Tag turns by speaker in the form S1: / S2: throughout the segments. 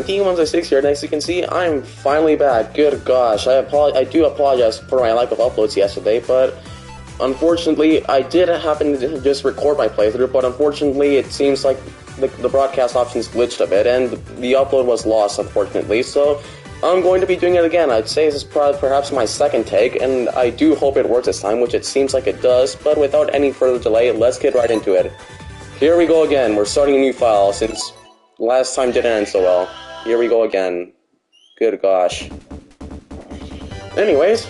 S1: T106 here, and as you can see, I'm finally back. Good gosh, I do apologize for my lack of uploads yesterday, but unfortunately, I did happen to just record my playthrough, but unfortunately, it seems like the broadcast options glitched a bit, and the upload was lost, unfortunately, so I'm going to be doing it again. I'd say this is perhaps my second take, and I do hope it works this time, which it seems like it does, but without any further delay, let's get right into it. Here we go again, we're starting a new file, since last time didn't end so well. Here we go again. Good gosh. Anyways,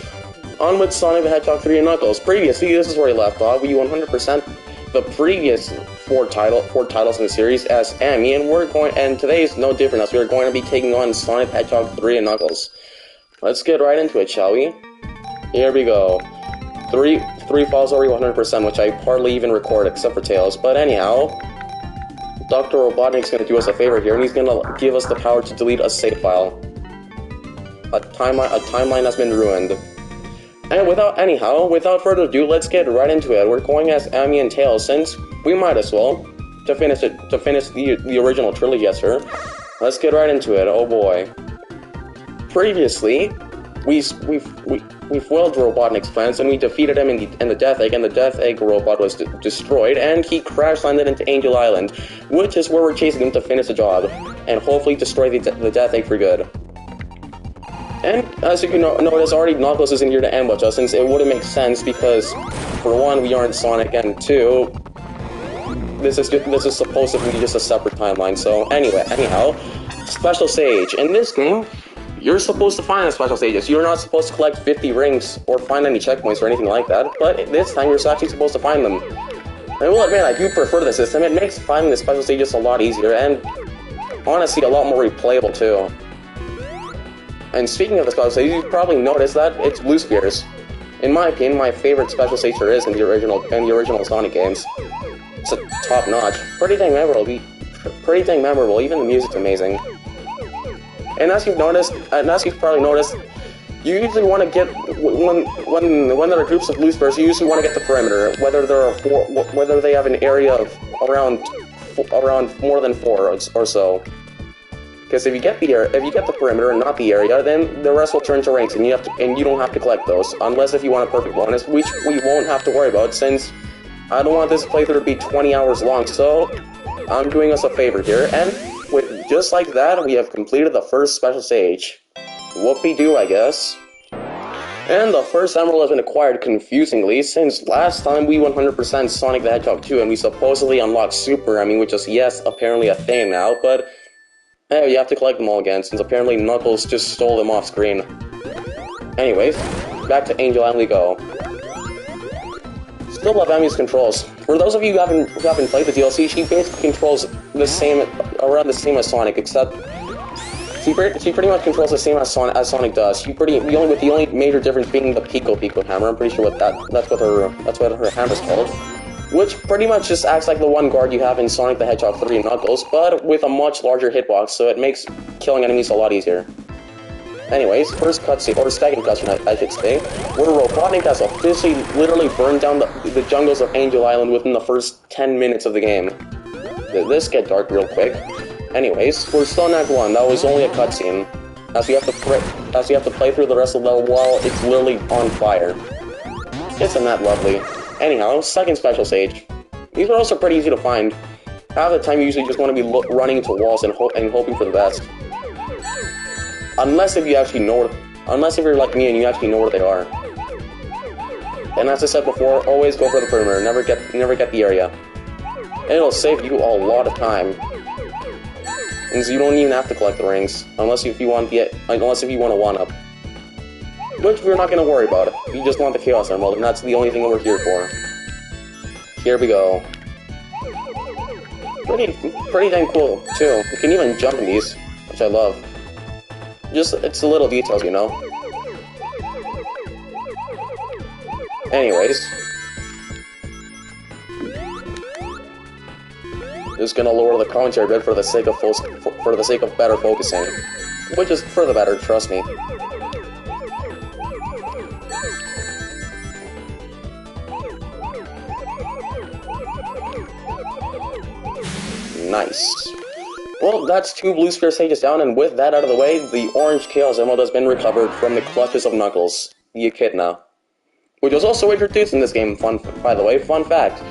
S1: on with Sonic the Hedgehog 3 and Knuckles. Previously, this is where we left off. We 100% the previous four titles in the series as Amy, and today is no different as we are going to be taking on Sonic the Hedgehog 3 and Knuckles. Let's get right into it, shall we? Here we go. Three files already 100%, which I hardly even record except for Tails. But anyhow, Dr. Robotnik's going to do us a favor here, and he's going to give us the power to delete a save file. A timeline has been ruined. And without further ado, let's get right into it. We're going as Amy and Tails, since we might as well, to finish the original trilogy as her. Let's get right into it, oh boy. Previously, we foiled Robotnik's plans, and we defeated him in the Death Egg, and the Death Egg robot was destroyed, and he crash-landed into Angel Island, which is where we're chasing him to finish the job, and hopefully destroy the Death Egg for good. And as you can notice, already Knuckles isn't here to ambush us, since it wouldn't make sense, because, for one, we aren't Sonic, and two, this is supposed to be just a separate timeline, so anyhow, Special Sage. In this game, you're supposed to find the special stages. You're not supposed to collect 50 rings or find any checkpoints or anything like that, but this time you're actually supposed to find them. I will admit, I do prefer the system. It makes finding the special stages a lot easier, and honestly, a lot more replayable too. And speaking of the special stages, you've probably noticed that it's Blue Spheres. In my opinion, my favorite special stage there is in the original Sonic games. It's a top-notch. Pretty dang memorable, even the music's amazing. And as you've probably noticed, you usually want to get when there are groups of Blue Spheres, you usually want to get the perimeter, whether they have an area of around more than 4 or so. Because if you get the perimeter and not the area, then the rest will turn to rings, and you don't have to collect those, unless if you want a perfect bonus, which we won't have to worry about, since I don't want this playthrough to be 20 hours long. So I'm doing us a favor here, and just like that, we have completed the first special stage. Whoopie-doo, I guess. And the first emerald has been acquired confusingly, since last time we 100% Sonic the Hedgehog 2, and we supposedly unlocked Super Amy, which is, yes, apparently a thing now, but you have to collect them all again, since apparently Knuckles just stole them off screen. Anyways, back to Angel Island we go. Still love Amy's controls. For those of you who haven't played the DLC, she basically controls around the same as Sonic, except she pretty much controls the same as Sonic does. With the only major difference being the Pico hammer. I'm pretty sure that's what her hammer's called, which pretty much just acts like the one guard you have in Sonic the Hedgehog 3 and Knuckles, but with a much larger hitbox, so it makes killing enemies a lot easier. Anyways, first cutscene, or second cutscene, I should say, where Robotnik has officially literally burned down the jungles of Angel Island within the first 10 minutes of the game. This get dark real quick. Anyways, we're still in Act 1, that was only a cutscene, as we have to play through the rest of the level while it's literally on fire. Isn't that lovely? Anyhow, second special stage. These are also pretty easy to find. Half the time you usually just want to be running into walls and hoping for the best. Unless if you're like me and you actually know where they are. And as I said before, always go for the perimeter, never get the area. And it'll save you a lot of time. And so you don't even have to collect the rings, unless if you want a 1-up. Which we're not gonna worry about. You just want the Chaos Emerald, and that's the only thing we're here for. Here we go. Pretty dang cool, too. You can even jump in these, which I love. It's the little details, you know? Anyways. Just gonna lower the commentary a bit for the sake of better focusing. Which is for the better, trust me. Nice. Well, that's 2 blue sphere stages down, and with that out of the way, the orange Chaos Emerald has been recovered from the clutches of Knuckles, the Echidna, which was also introduced in this game. By the way, fun fact.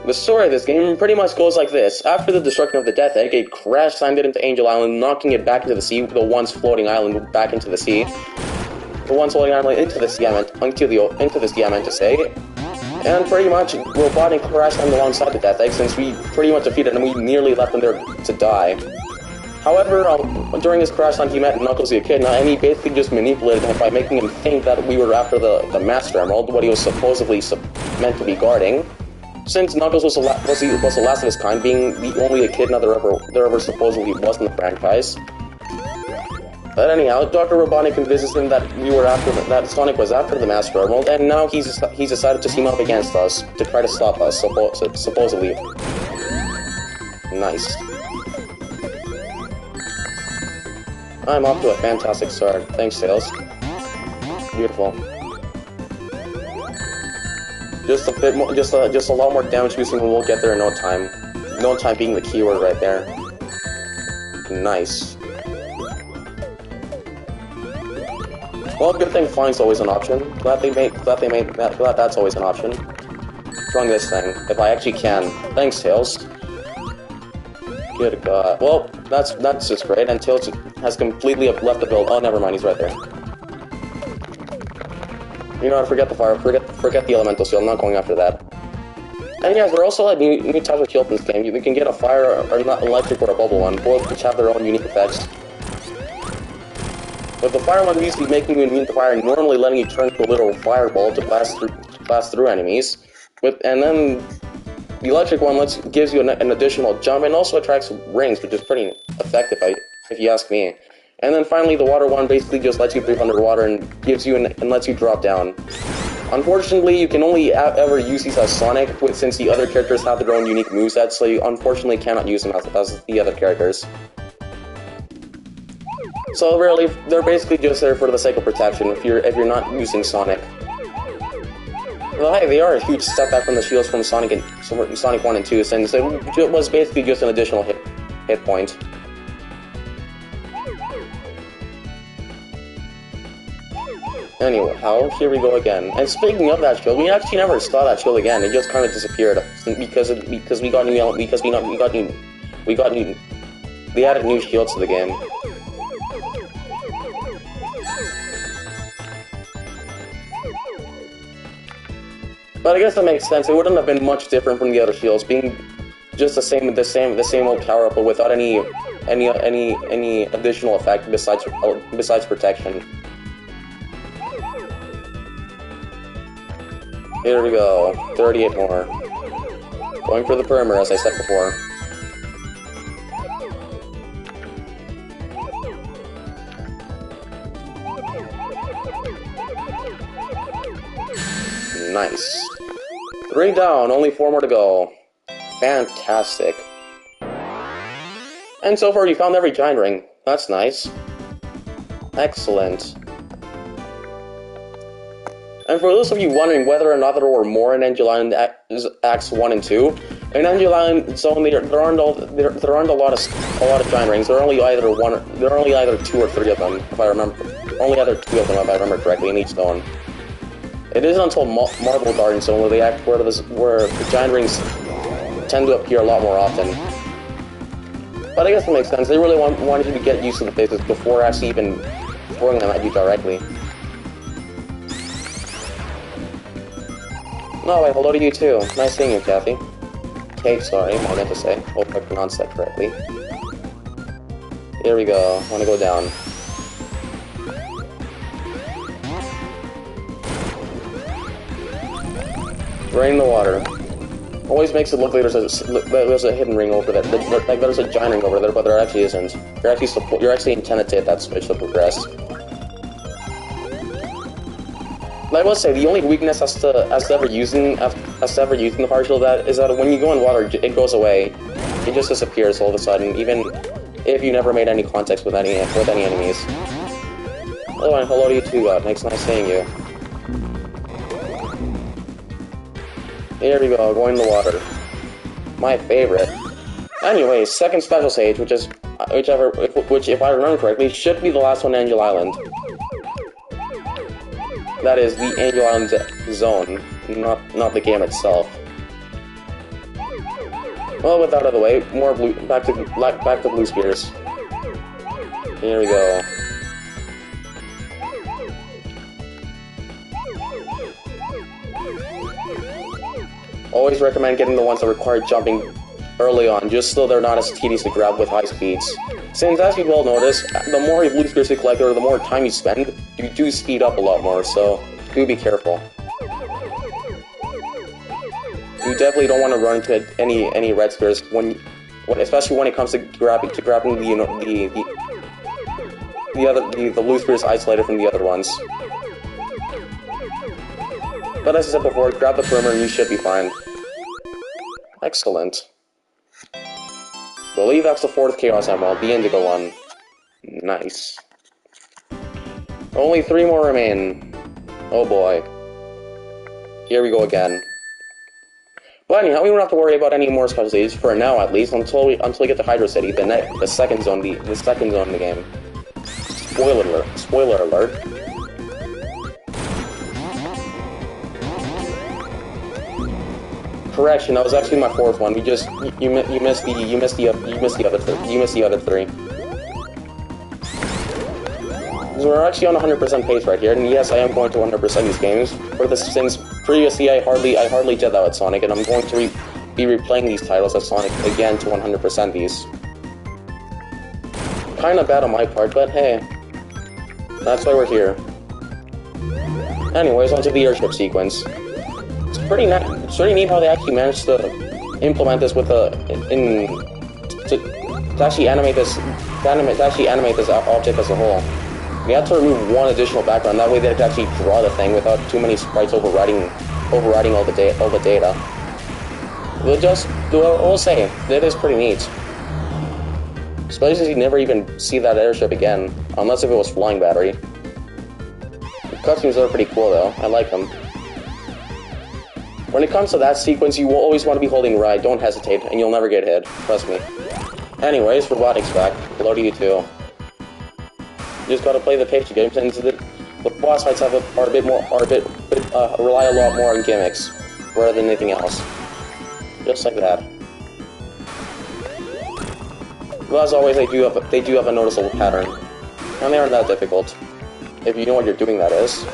S1: The story of this game pretty much goes like this. After the destruction of the Death Egg, it crash landed into Angel Island, knocking it back into the sea, the once floating island back into the sea. The once floating island into the sea, into the sea, I meant to say. And pretty much, Robotnik crashed landed alongside the Death Egg, since we pretty much defeated him, and we nearly left him there to die. However, during his crash land, he met Knuckles the Echidna, and he basically just manipulated him by making him think that we were after the Master Emerald, what he was supposedly meant to be guarding. Since Knuckles was the last of his kind, being the only Echidna there ever supposedly was in the franchise. But anyhow, Dr. Robotnik convinces him that that Sonic was after the Master Emerald, and now he's decided to team up against us to try to stop us, supposedly. Nice. I'm off to a fantastic start. Thanks, Tails. Beautiful. Just a bit more, just a lot more damage boosting, and we'll get there in no time. No time being the keyword right there. Nice. Well, good thing flying's always an option. Glad that's always an option. Trying this thing, if I actually can. Thanks, Tails. Good God. Well, that's just great, and Tails has completely left the build. Oh, never mind, he's right there. You know what, forget the fire, forget the elemental shield, I'm not going after that. And yes, there are also new types of shield in this game. You can get a fire, or not electric, or a bubble one, both which have their own unique effects. With the fire one usually making you immune to fire and normally letting you turn into a little fireball to blast through enemies. And then the electric one gives you an additional jump and also attracts rings, which is pretty effective if you ask me. And then finally, the water one basically just lets you breathe underwater and gives you and lets you drop down. Unfortunately, you can only ever use these as Sonic, since the other characters have their own unique movesets, so you unfortunately cannot use them as the other characters. So really, they're basically just there for the sake of protection if you're not using Sonic. Well, hey, they are a huge step back from the shields from Sonic 1 and 2, since it was basically just an additional hit point. Anyhow, here we go again. And speaking of that shield, we actually never saw that shield again. It just kind of disappeared because they added new shields to the game. But I guess that makes sense. It wouldn't have been much different from the other shields, being just the same old power up, but without any additional effect besides protection. Here we go, 38 more. Going for the perimeter, as I said before. Nice. 3 down, only 4 more to go. Fantastic. And so far you found every giant ring. That's nice. Excellent. And for those of you wondering whether or not there were more in Angel Island Acts 1 and 2, in Angel Island Zone there aren't a lot of giant rings. There are only either 2 or 3 of them, if I remember. Only either 2 of them, if I remember correctly, in each zone. It isn't until Marble Garden Zone where the giant rings tend to appear a lot more often. But I guess it makes sense. They really wanted you to get used to the phases before actually even throwing them at you directly. No, wait, hello to you too. Nice seeing you, Kathy. Kate, sorry, I meant to say. Hope I pronounced that correctly. Here we go. I want to go down. Drain the water. Always makes it look like there's a hidden ring over there. Like there's a giant ring over there, but there actually isn't. You're actually intended to hit that switch to progress. I will say the only weakness as to ever using the partial is that when you go in water, it goes away. It just disappears all of a sudden, even if you never made any contact with any enemies. Oh, and hello to you too, nice seeing you. Here we go, going in the water. My favorite. Anyways, second special stage, which is which, if I remember correctly, should be the last one in Angel Island. That is the Angel Island zone, not the game itself. Well, with that out of the way, back to Blue Spears. Here we go. Always recommend getting the ones that require jumping early on, just so they're not as tedious to grab with high speeds. Since, as you well notice, the more Blue Spears you collect or the more time you spend, you do speed up a lot more, so do be careful. You definitely don't want to run into any red spears especially when it comes to grabbing the Blue Spears isolated from the other ones. But as I said before, grab the perimeter and you should be fine. Excellent. Believe that's the 4th Chaos Emerald, the Indigo one. Nice. Only 3 more remain. Oh boy. Here we go again. But anyhow, we don't have to worry about any more special stages for now, at least, until we get to Hydro City, the second zone in the game. Spoiler alert. Correction, that was actually my 4th one. You missed the other 3. So we're actually on 100% pace right here, and yes, I am going to 100% these games. Since previously I hardly did that with Sonic, and I'm going to be replaying these titles as Sonic again to 100% these. Kinda bad on my part, but hey, that's why we're here. Anyways, onto the airship sequence. It's pretty neat how they actually managed to implement this with to actually animate this object as a whole. We had to remove one additional background, that way they could actually draw the thing without too many sprites overriding all the data. We'll say, that is pretty neat. Especially since you never even see that airship again, unless if it was Flying Battery. The cutscenes are pretty cool though, I like them. When it comes to that sequence, you will always want to be holding right, don't hesitate, and you'll never get hit, trust me. Anyways, Robotics back, hello to you too. You just gotta play the pace game, since the boss fights rely a lot more on gimmicks, rather than anything else. Just like that. But as always, they do have a noticeable pattern, and they aren't that difficult, if you know what you're doing, that is.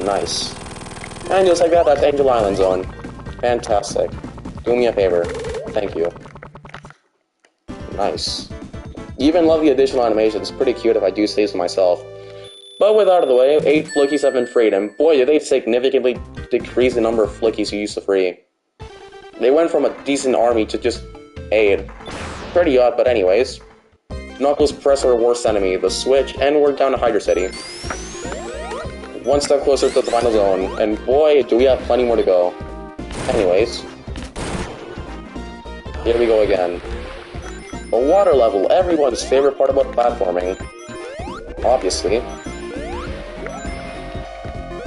S1: Nice. And just like that, that's Angel Island Zone. Fantastic. Do me a favor. Thank you. Nice. Even love the additional animations, pretty cute if I do say so myself. But with out of the way, 8 Flickies have been freed, and boy did they significantly decrease the number of Flickies you used to free. They went from a decent army to just 8. Pretty odd, but anyways. Knuckles press our worst enemy, the Switch, and we're down to Hydro City. One step closer to the final zone, and boy do we have plenty more to go. Anyways. Here we go again. A water level, everyone's favorite part about platforming. Obviously.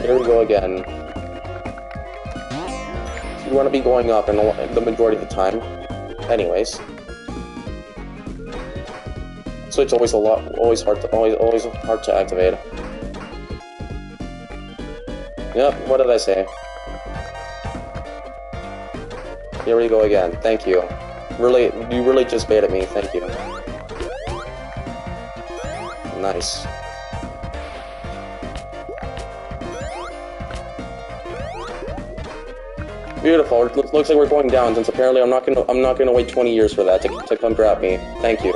S1: Here we go again. You want to be going up in the majority of the time. Anyways. So it's always hard to activate. Yep, what did I say? Here we go again, thank you. You really just baited me, thank you. Nice. Beautiful. Looks like we're going down, since apparently I'm not gonna wait 20 years for that to come grab me. Thank you.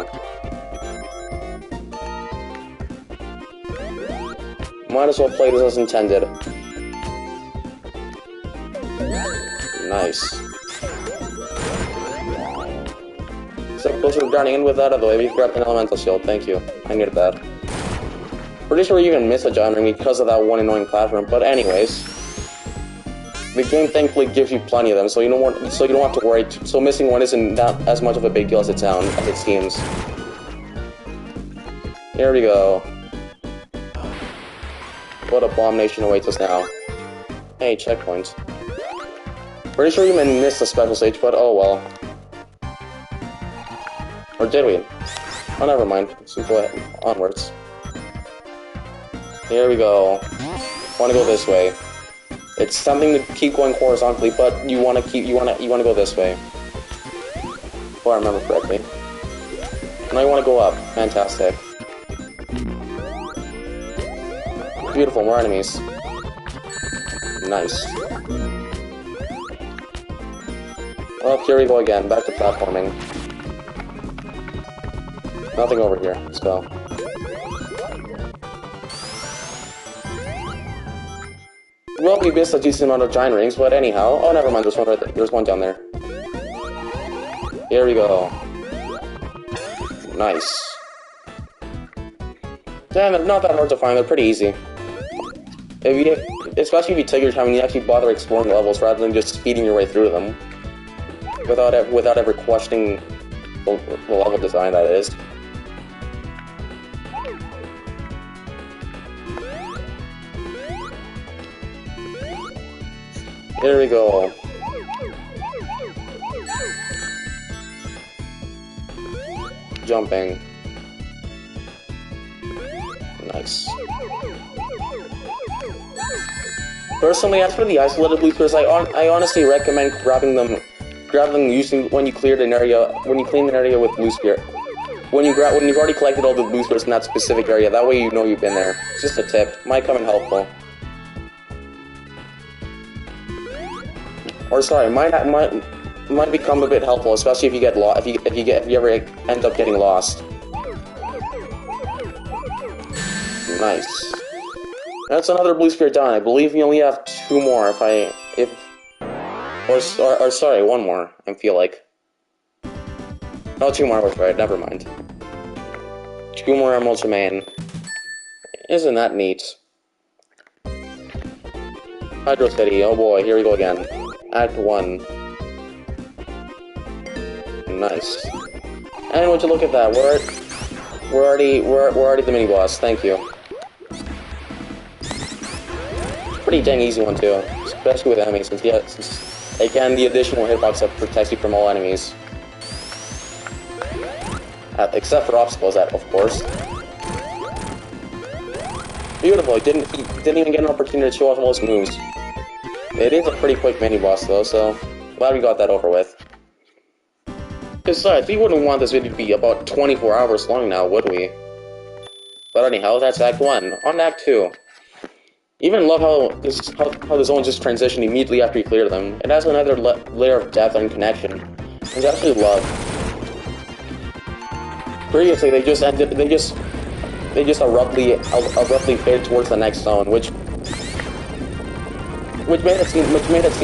S1: Might as well play this as intended. Nice. So closer to drowning in with that out of the way, we've grabbed an elemental shield, thank you. I needed that. Pretty sure you even missed a giant ring because of that one annoying platform, but anyways. The game thankfully gives you plenty of them, so you don't have to worry. So missing one isn't that as much of a big deal as it seems. Here we go. What abomination awaits us now. Hey, checkpoint. Pretty sure you may miss a special stage, but oh well. Or did we? Oh, never mind. Let's go ahead. Onwards. Here we go. Want to go this way. It's something to keep going horizontally, but you want to go this way. If I remember correctly. Now you want to go up. Fantastic. Beautiful, more enemies. Nice. Well, here we go again. Back to platforming. Nothing over here. Let's go. Well, we missed a decent amount of giant rings, but anyhow. Oh, never mind. There's one right there. There's one down there. Here we go. Nice. Damn, they're not that hard to find. They're pretty easy. Especially if you take your time and you actually bother exploring levels rather than just speeding your way through them. Without ever questioning the level design, that is. Here we go. Jumping. Nice. Personally, as for the isolated bloopers, I honestly recommend grabbing them using when you clean an area with blue spirit. When you've already collected all the blue spirits in that specific area, that way you know you've been there. It's just a tip. Might come in helpful. Or sorry, might become a bit helpful, especially if you get lost. If you ever end up getting lost. Nice. That's another blue spirit down. I believe we only have 2 more. Or sorry, 1 more. I feel like. No, 2 more was right. Never mind. 2 more emeralds remain. Isn't that neat? Hydro City. Oh boy, here we go again. Act 1. Nice. And would you look at that? We're already the mini boss. Thank you. Pretty dang easy one too, especially with enemies. Since again the additional hitbox that protects you from all enemies, except for obstacles, of course. Beautiful. He didn't even get an opportunity to show off all his moves. It is a pretty quick mini boss though, so glad we got that over with. Besides, we wouldn't want this video to be about 24 hours long now, would we? But anyhow, that's Act 1. On to Act 2. Even love how the zones just transition immediately after you clear them. It has another layer of depth and connection. Which I actually love. Previously, they just abruptly faded towards the next zone, which made it seem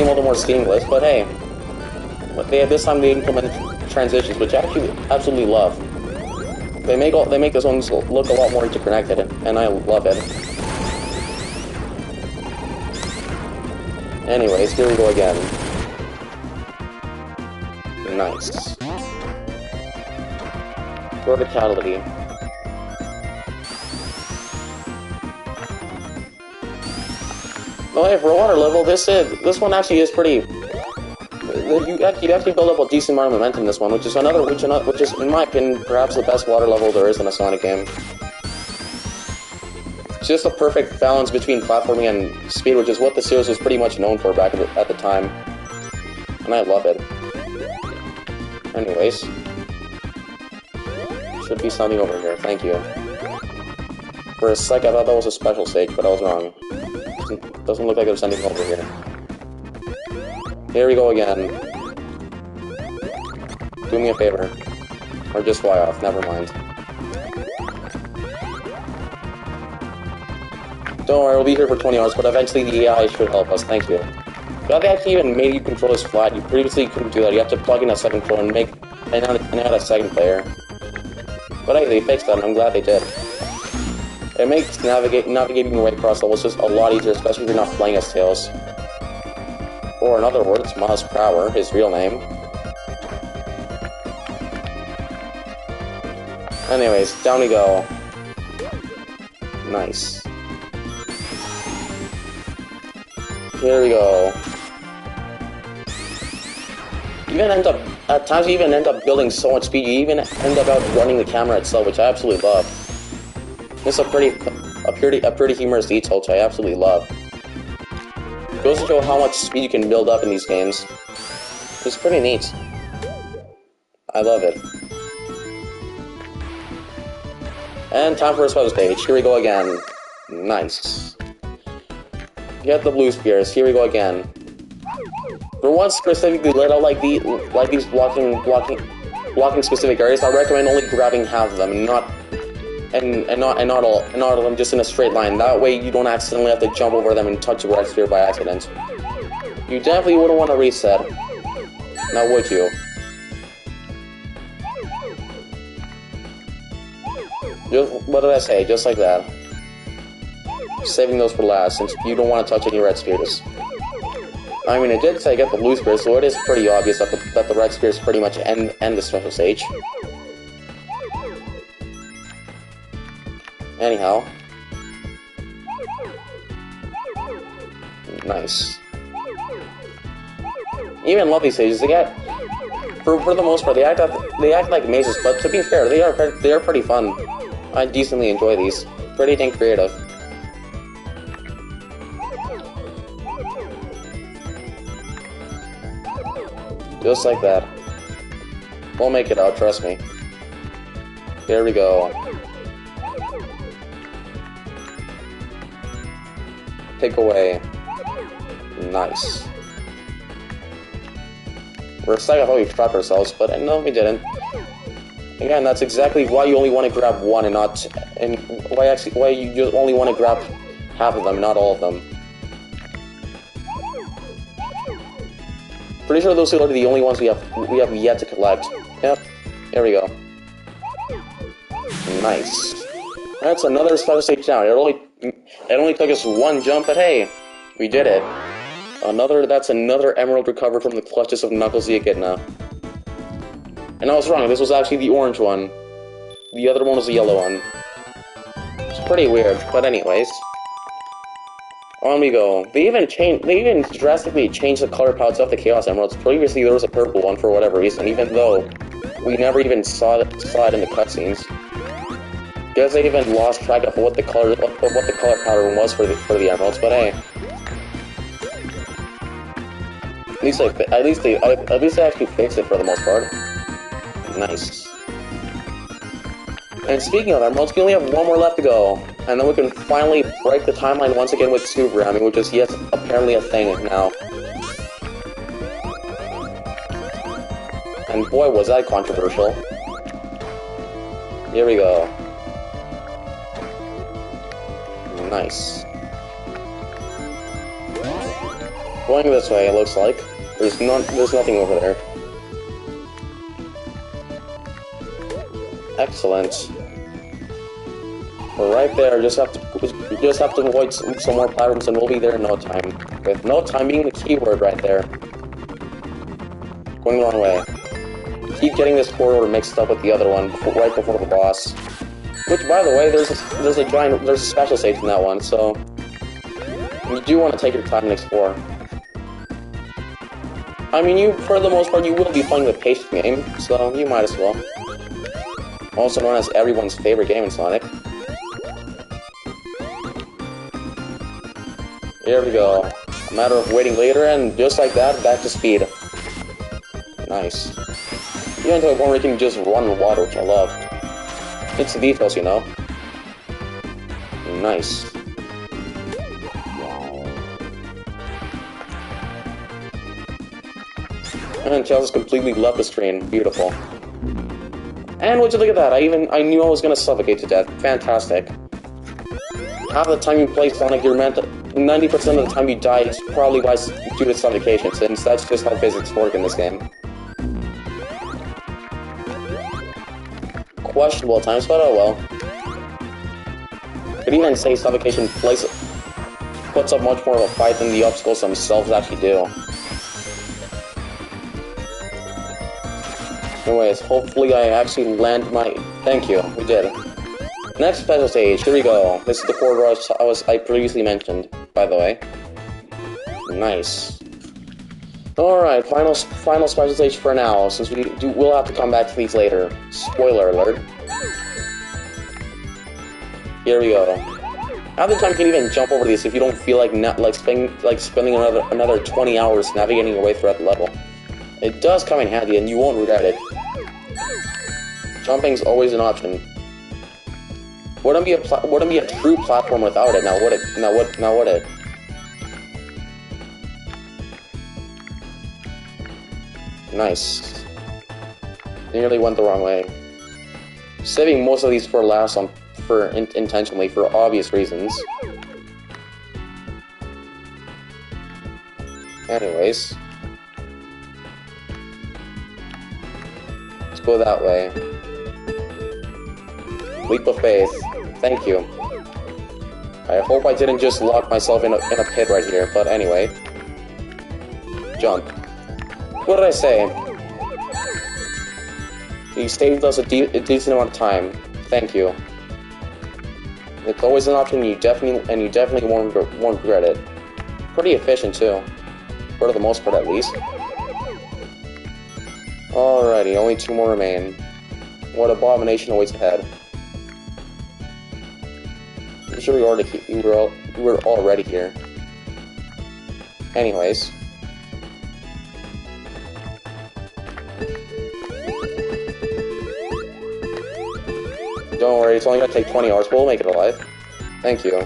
S1: a little more seamless. But hey, this time they implemented transitions, which I actually absolutely love. They make the zones look a lot more interconnected, and I love it. Anyways, here we go again. Nice. Verticality. Oh hey, for a water level, this one actually is pretty. You actually build up a decent amount of momentum in this one, which is in my opinion perhaps the best water level there is in a Sonic game. It's just a perfect balance between platforming and speed, which is what the series was pretty much known for back at the time, and I love it. Anyways, should be something over here. Thank you. For a sec, I thought that was a special stage, but I was wrong. Doesn't look like there's anything over here. Here we go again. Do me a favor. Or just fly off, never mind. Don't worry, we'll be here for 20 hours, but eventually the AI should help us, thank you. But they actually even made you control this flat. You previously couldn't do that. You have to plug in a second controller and add a second player. But hey, they fixed that, and I'm glad they did. It makes navigating your way across levels just a lot easier, especially if you're not playing as Tails. Or in other words, Miles Prower, his real name. Anyways, down we go. Nice. Here we go. You even end up at times you even end up building so much speed, you even end up outrunning the camera itself, which I absolutely love. This is a pretty humorous detail, which I absolutely love. It goes to show how much speed you can build up in these games. It's pretty neat. I love it. And time for a special stage. Here we go again. Nice. Get the blue spears. Here we go again. For one specifically laid out like these blocking specific areas, I recommend only grabbing half of them and not all of them just in a straight line. That way you don't accidentally have to jump over them and touch a red sphere by accident. You definitely wouldn't want to reset. Now would you? What did I say? Just like that. Saving those for last, since you don't want to touch any red spheres. I mean, it did say get the blue spheres, so it is pretty obvious that the red spheres pretty much end the special stage. Anyhow. Nice. Even love these stages, they get... For the most part, they act like mazes, but to be fair, they are pretty fun. I decently enjoy these. Pretty dang creative. Just like that. We'll make it out, trust me. There we go. Take away. Nice. For a second I thought we trapped ourselves, but no, we didn't. Again, that's exactly why you only want to grab one and not... and why you just only want to grab half of them, not all of them. Pretty sure those two are the only ones we have yet to collect. Yep, there we go. Nice. That's another special stage down. It only took us one jump, but hey, we did it. That's another emerald recovered from the clutches of Knuckles the Echidna. And I was wrong, this was actually the orange one. The other one was the yellow one. It's pretty weird, but anyways. On we go. They even drastically changed the color palettes of the Chaos Emeralds. Previously there was a purple one for whatever reason, even though we never even saw it in the cutscenes. Guess they even lost track of what the color pattern was for the emeralds, but hey. At least they actually fixed it for the most part. Nice. And speaking of emeralds, we only have one more left to go, and then we can finally break the timeline once again with super ramming, which is yes, apparently a thing now. And boy, was that controversial. Here we go. Nice. Going this way, it looks like. There's nothing over there. Excellent. We're right there. Just have to avoid some more platforms, and we'll be there in no time. With no time being the keyword right there. Going the wrong way. Keep getting this corridor mixed up with the other one right before the boss. Which, by the way, there's a special stage in that one, so you do want to take your time and explore. I mean, for the most part, you will be playing the patient game, so you might as well. Also known as everyone's favorite game in Sonic. Here we go. A matter of waiting later, and just like that, back to speed. Nice. Even to a point where you can just run in water, which I love. It's the details, you know. Nice. And Tails completely left the screen. Beautiful. And would you look at that? I knew I was gonna suffocate to death. Fantastic. Half the time you play Sonic, you're meant to... 90% of the time you die is probably due to suffocation, since that's just how physics work in this game. Questionable at times, but oh well. Could even say suffocation puts up much more of a fight than the obstacles themselves actually do. Anyways, hopefully I actually land my... Thank you, we did. Next special stage, here we go. This is the corridor I previously mentioned, by the way. Nice. Alright, final special stage for now, since we'll have to come back to these later. Spoiler alert. Here we go. Half the time you can even jump over these if you don't feel like spending another 20 hours navigating your way throughout the level. It does come in handy and you won't regret it. Jumping's always an option. Wouldn't be a true platform without it. Now would it? Nice. Nearly went the wrong way. Saving most of these for last intentionally for obvious reasons. Anyways. Let's go that way. Leap of faith. Thank you. I hope I didn't just lock myself in a pit right here, but anyway. Jump. What did I say? You saved us a decent amount of time. Thank you. It's always an option, and you definitely won't regret it. Pretty efficient too, for the most part at least. Alrighty, only 2 more remain. What abomination awaits ahead? I'm sure we were already here. Anyways. Don't worry, it's only gonna take 20 hours, but we'll make it alive. Thank you.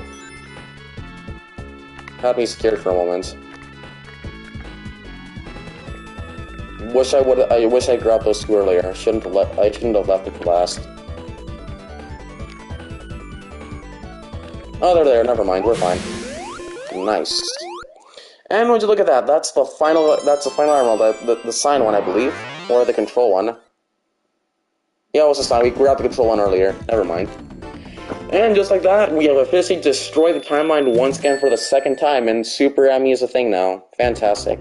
S1: Had me scared for a moment. I wish I grabbed those 2 earlier. I shouldn't have left it for last. Oh, they're there. Never mind. We're fine. Nice. And would you look at that? That's the final emerald. The sign one, I believe, or the control one. Yeah, it was a sign. We grabbed the control one earlier. Never mind. And just like that, we have officially destroyed the timeline once again for the 2nd time, and Super Emmy is a thing now. Fantastic.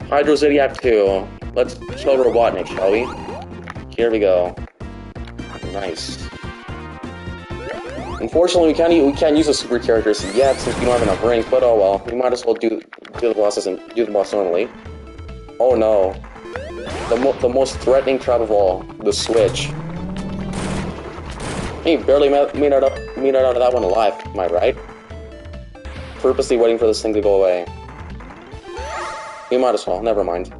S1: Hydro Zodiac 2. Let's kill Robotnik, shall we? Here we go. Nice. Unfortunately, we can't use the super characters yet since we don't have enough rings, but oh well. We might as well do the boss normally. Oh no. The most threatening trap of all, the Switch. He barely made it out of that one alive, am I right? Purposely waiting for this thing to go away. You might as well, never mind.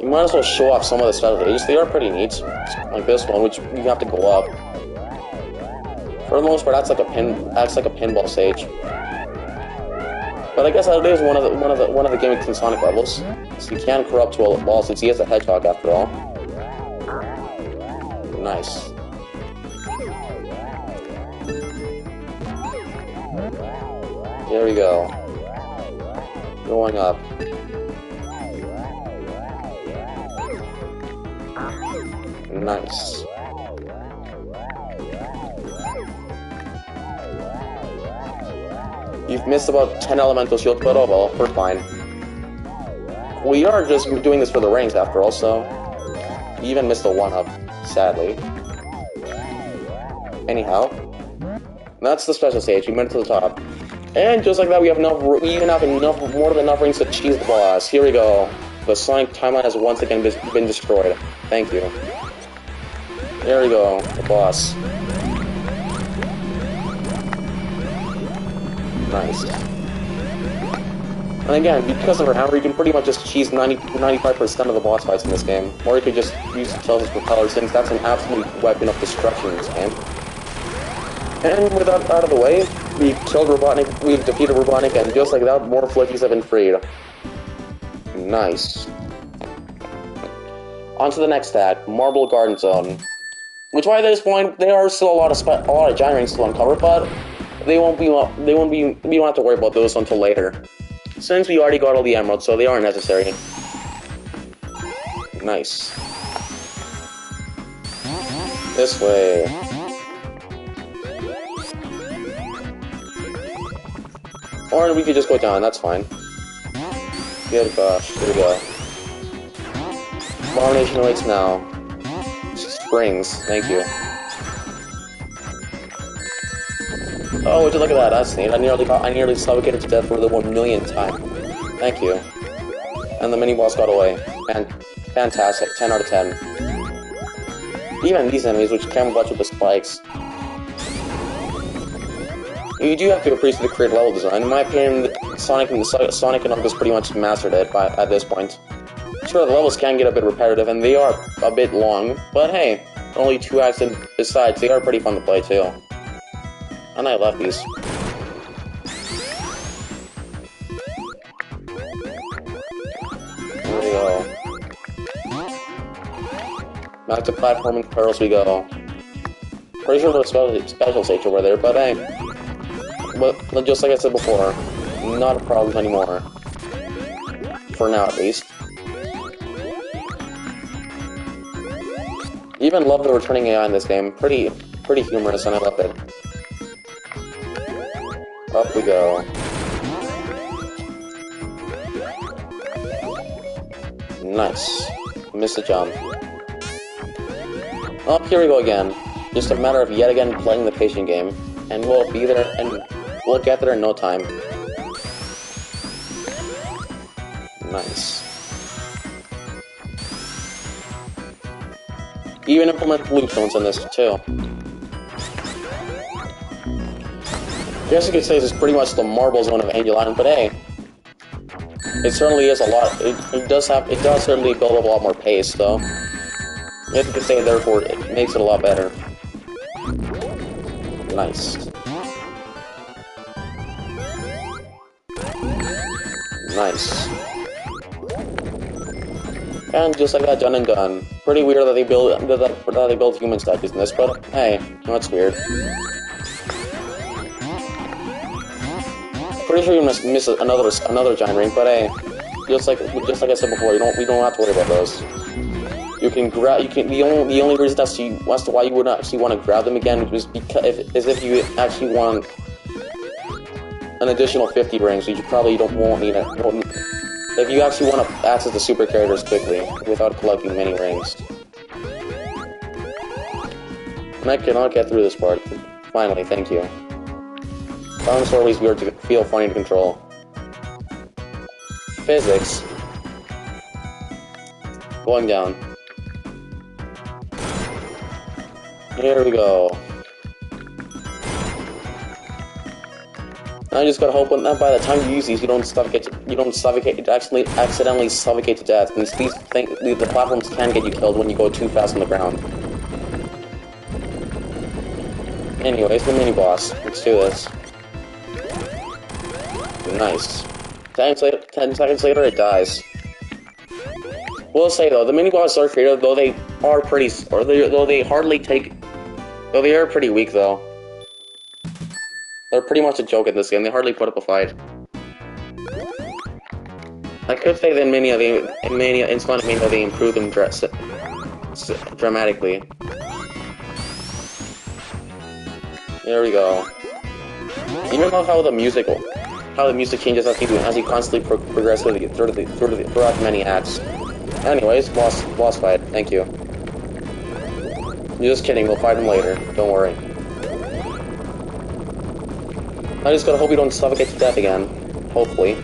S1: You might as well show off some of the strategies. They are pretty neat. Like this one, which you have to go up. For the most part, acts like a pinball stage. But I guess that is one of the gimmicks in Sonic levels. So you can corrupt to a ball since he is a hedgehog after all. Nice. Here we go. Going up. Nice. You've missed about 10 elemental shields, but oh well, we're fine. We are just doing this for the rings after all, so... You even missed a 1-up, sadly. Anyhow. That's the special stage, we made it to the top. And just like that, we even have more than enough rings to cheese the boss. Here we go. The Sonic timeline has once again been destroyed. Thank you. There we go, the boss. Nice. And again, because of her hammer, you can pretty much just cheese 95% of the boss fights in this game. Or you could just use Tails' propeller, since that's an absolute weapon of destruction in this game. And with that out of the way, we've killed Robotnik, we've defeated Robotnik, and just like that, more Flickies have been freed. Nice. On to the next tag, Marble Garden Zone. Which by this point, there are still a lot of giant rings to uncover, but we don't have to worry about those until later. Since we already got all the emeralds, so they aren't necessary. Nice. This way. Or we could just go down, that's fine. Good gosh, here we go. Abomination awaits now. Springs, thank you. Oh, would you look at that, that's neat. I nearly suffocated to death for the 1 millionth time. Thank you. And the mini-boss got away. And fantastic. 10 out of 10. Even these enemies, which camouflage with the spikes. You do have to appreciate the creative level design. In my opinion, Sonic and Knuckles pretty much mastered it at this point. Sure, the levels can get a bit repetitive, and they are a bit long, but hey, only 2 acts, and besides, they are pretty fun to play too. And I love these. There we go. Back to platforming pearls we go. Pretty sure there's a special stage over there, but hey. But just like I said before, not a problem anymore. For now, at least. Even love the returning AI in this game. Pretty humorous, and I love it. Up we go. Nice. Missed a jump. Oh, here we go again. Just a matter of yet again playing the patient game. And we'll be there, and we'll get there in no time. Nice. Even implement loop zones in this, too. I guess you could say this is pretty much the marble zone of Angel Island, but hey. It certainly is a lot, it does certainly build up a lot more pace, though. I guess you could say, therefore, it makes it a lot better. Nice. Nice. And just like that, done and done. Pretty weird that they build human statues in this, but hey, that's weird. Pretty sure you must miss another giant ring, but hey, just like I said before, we don't have to worry about those. You can grab. The only reason as to why you would actually want to grab them again is because if you actually want an additional 50 rings, you probably won't need it. If you actually want to access the super characters quickly without collecting many rings. And I cannot get through this part. Finally, thank you. Sounds always weird to feel funny to control. Physics. Going down. Here we go. I just gotta hope that by the time you use these, you don't accidentally suffocate to death. These the platforms can get you killed when you go too fast on the ground. Anyways, the mini boss. Let's do this. Nice. 10 seconds later, it dies. We'll say though, the mini bosses are creative, though they are they are pretty weak though. They're pretty much a joke in this game. They hardly put up a fight. I could say that in Sonic Mania they improved them dramatically. There we go. Even though how the music changes as you constantly progress throughout many acts. Anyways, boss fight. Thank you. You're just kidding. We'll fight him later. Don't worry. I just gotta hope we don't suffocate to death again. Hopefully.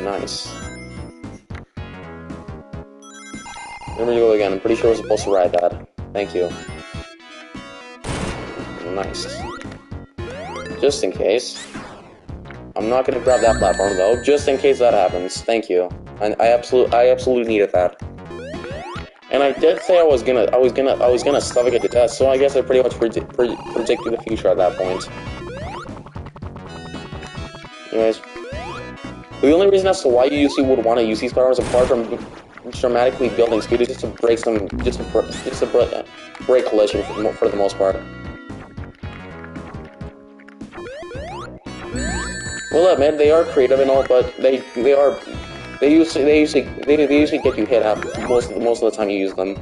S1: Nice. There we go again. I'm pretty sure we're supposed to ride that. Thank you. Nice. Just in case. I'm not gonna grab that platform though, just in case that happens. Thank you. And I absolutely needed that. And I did say I was gonna suffocate to death, so I guess I pretty much predicted the future at that point. Anyways, the only reason as to why you usually would want to use these platforms, apart from dramatically building speed, is just to break break collision for the most part. Well, admit they are creative and all, but they usually get you hit most of the time you use them.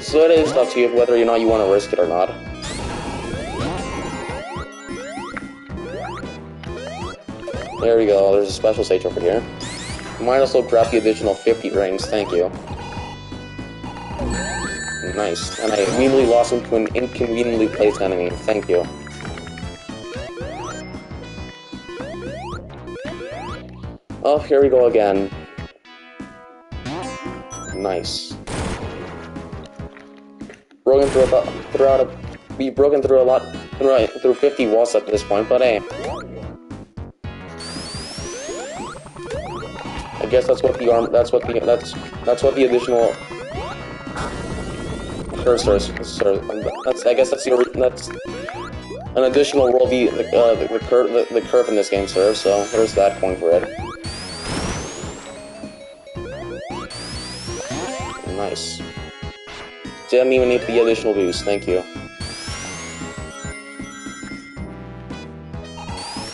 S1: So it is up to you whether or not you want to risk it or not. There we go. There's a special stage over here. Might also grab the additional 50 rings. Thank you. Nice. And I immediately lost him to an inconveniently placed enemy. Thank you. Oh, here we go again. Nice. Broken we've broken through a lot, through 50 walls up to this point, but hey. I guess that's what the additional cursors. I guess that's an additional role the curve in this game serves. So there's that point for it. Nice. Didn't even need the additional boost. Thank you.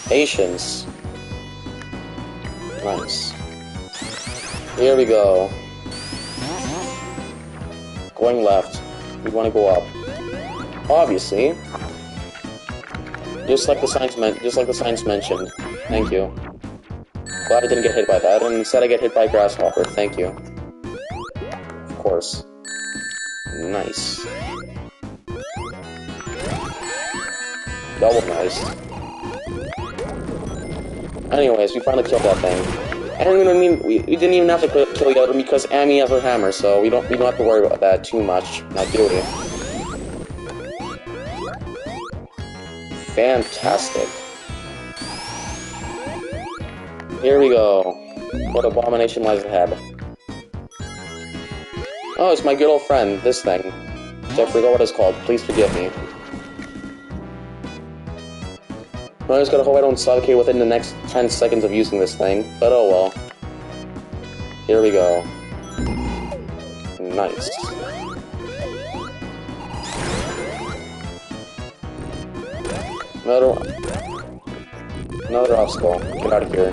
S1: Patience. Nice. Here we go. Going left. We want to go up. Obviously. Just like the signs mentioned. Thank you. Glad I didn't get hit by that, and instead I get hit by a grasshopper. Thank you. Of course. Nice. Double nice. Anyways, we finally killed that thing. And I mean, we didn't even have to kill the other one because Amy has her hammer, so we don't have to worry about that too much. Now, do we? Fantastic. Here we go. What abomination lies ahead? Oh, it's my good old friend, this thing. I forgot what it's called. Please forgive me. I just gotta hope I don't suffocate within the next 10 seconds of using this thing, but oh well. Here we go. Nice. Another obstacle. Get out of here.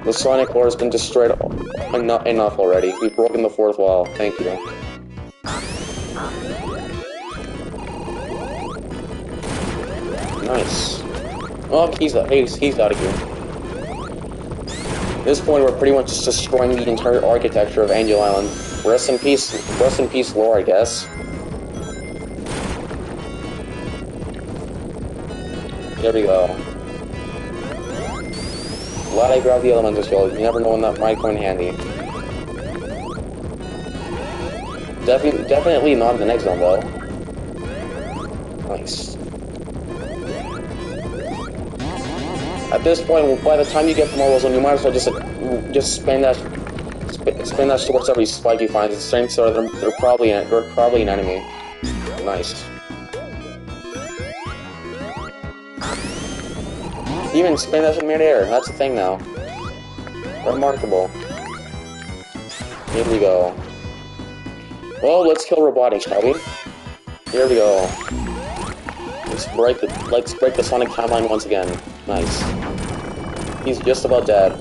S1: The Sonic Lore has been destroyed enough already. We've broken the fourth wall. Thank you. Nice. Oh, he's out of here. At this point, we're pretty much just destroying the entire architecture of Angel Island. Rest in peace, lore, I guess. There we go. Glad I grabbed the elemental shield. You never know when that might come in handy. Definitely not in the next zone, though. Nice. At this point, by the time you get to Marble Zone, you might as well just spin that towards every spike you find. It's the same sort of they're probably an enemy. Nice. Even spin that in mid-air. That's the thing now. Remarkable. Here we go. Well, let's kill Robotic, shall we? Here we go. Let's break the Sonic timeline once again. Nice. He's just about dead.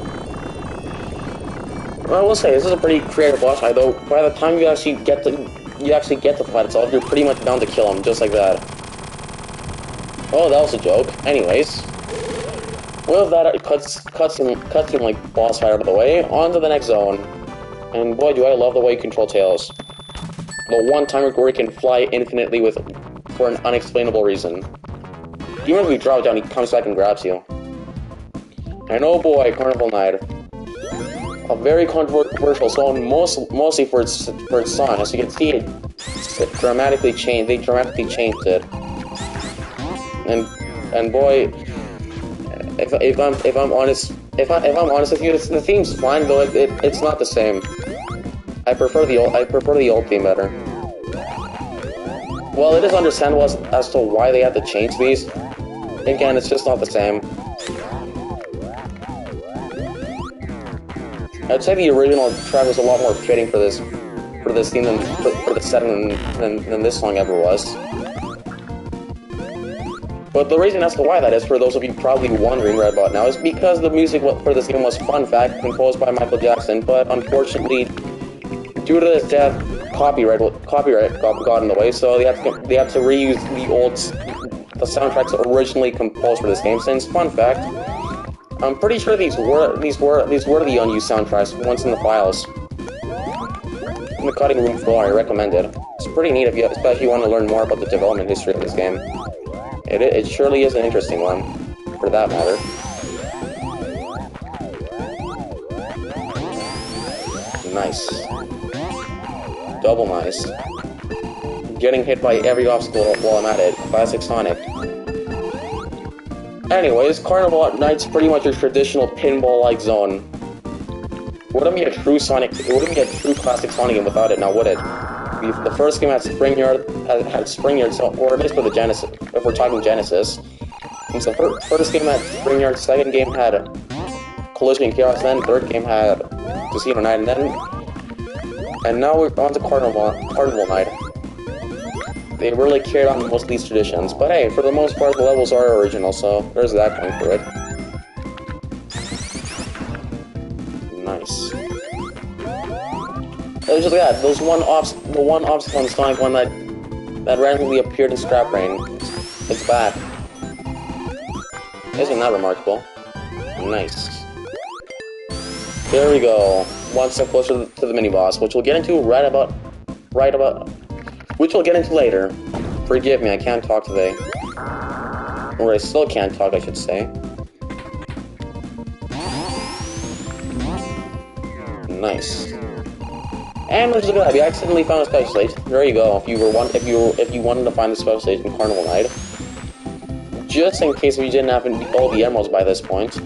S1: Well, I will say this is a pretty creative boss fight, though. By the time you actually get the fight itself, you're pretty much bound to kill him, just like that. Oh, that was a joke. Anyways, with that, it cuts him like boss fight out of the way. On to the next zone, and boy, do I love the way you control Tails. The one time where he can fly infinitely for an unexplainable reason. Even if you drop down, he comes back and grabs you. And oh boy, Carnival Night. A very controversial song, mostly for its song. As you can see, it dramatically changed. They dramatically changed it. And boy, if I'm honest with you, the theme's fine, though it's not the same. I prefer the old theme better. Well, it is understandable as to why they had to change these. Again, it's just not the same. I'd say the original track was a lot more fitting for this theme for the setting than this song ever was. But the reason as to why that is, for those of you probably wondering right about now, is because the music for this game was, fun fact, composed by Michael Jackson, but unfortunately, due to his death, copyright got in the way, so they had to reuse the soundtracks originally composed for this game. Since, fun fact, I'm pretty sure these were the unused soundtracks once in the files. In the cutting room floor, I recommend it. It's pretty neat especially if you want to learn more about the development history of this game. It surely is an interesting one, for that matter. Nice. Double nice. Getting hit by every obstacle while I'm at it. Classic Sonic. Anyways, Carnival Night's pretty much a traditional pinball-like zone. Wouldn't be a true Sonic. It wouldn't be a true classic Sonic game without it. Now would it? The first game had Spring Yard, so, or at least for the Genesis. If we're talking Genesis, and so first game had Spring Yard. Second game had Collision and Chaos. Then third game had Casino Night, and now we're on to Carnival Night. They really carried on most of these traditions, but hey, for the most part, the levels are original, so there's that going for it. Nice. Just look at that. The one obstacle in Sonic 1 that randomly appeared in Scrap Brain. It's back. Isn't that remarkable? Nice. There we go. One step closer to the mini boss, which we'll get into which we'll get into later. Forgive me, I can't talk today. Or I still can't talk, I should say. Nice. And let's look at that. We accidentally found a special stage. There you go. If you wanted to find the special stage in Carnival Night, just in case we didn't have all the emeralds by this point.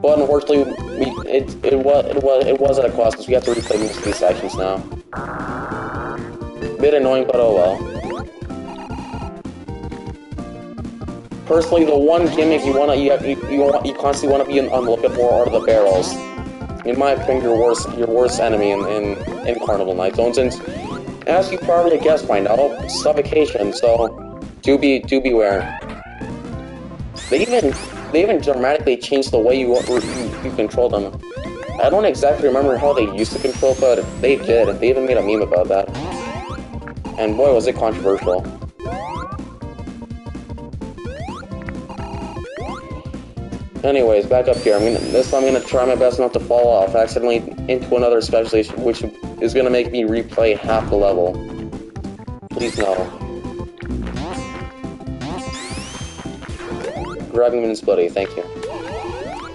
S1: But unfortunately, it was at a cost because we have to replay most of these sections now. Bit annoying, but oh well. Personally, the one gimmick you constantly want to be on the lookout for are the barrels. In my opinion, your worst enemy in Carnival Night Zones, and as you probably guessed by now, suffocation. So do beware. They even dramatically changed the way you control them. I don't exactly remember how they used to control, but they did, and they even made a meme about that. And boy, was it controversial. Anyways, back up here. This time I'm gonna try my best not to fall off accidentally into another specialization, which is gonna make me replay half the level. Please no. Grabbing invincibility, thank you.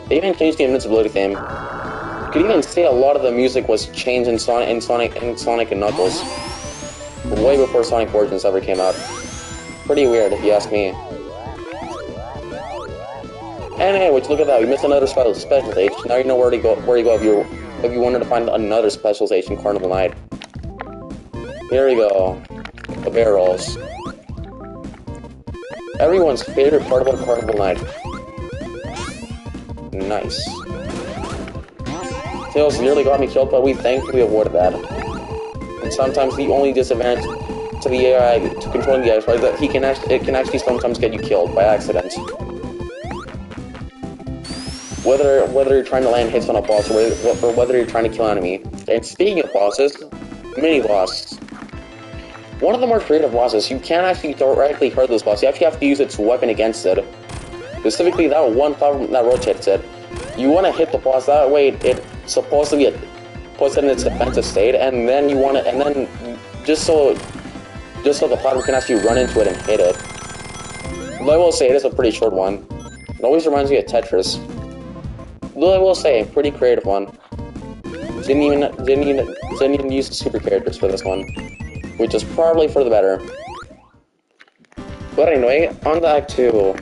S1: They even changed the invincibility theme. You could even say a lot of the music was changed in Sonic and Knuckles. Way before Sonic Origins ever came out. Pretty weird, if you ask me. And anyways, look at that. We missed another special stage. Now you know where to go if you wanted to find another special stage in Carnival Night. Here we go. The barrels. Everyone's favorite part about Carnival Night. Nice. Tails nearly got me killed, but we thankfully avoided that. And sometimes the only disadvantage to the AI, to controlling the AI, is that it can actually sometimes get you killed by accident. Whether you're trying to land hits on a boss or whether you're trying to kill an enemy. And speaking of bosses, mini-boss. One of the more creative bosses, you can't actually directly hurt this boss, you actually have to use its weapon against it. Specifically that one platform that rotates it. You want to hit the boss, that way it supposedly puts it in its defensive state, and then just so the platform can actually run into it and hit it. Though I will say it is a pretty short one. It always reminds me of Tetris. Though I will say, pretty creative one. Didn't even use the super characters for this one, which is probably for the better. But anyway, on to Act 2.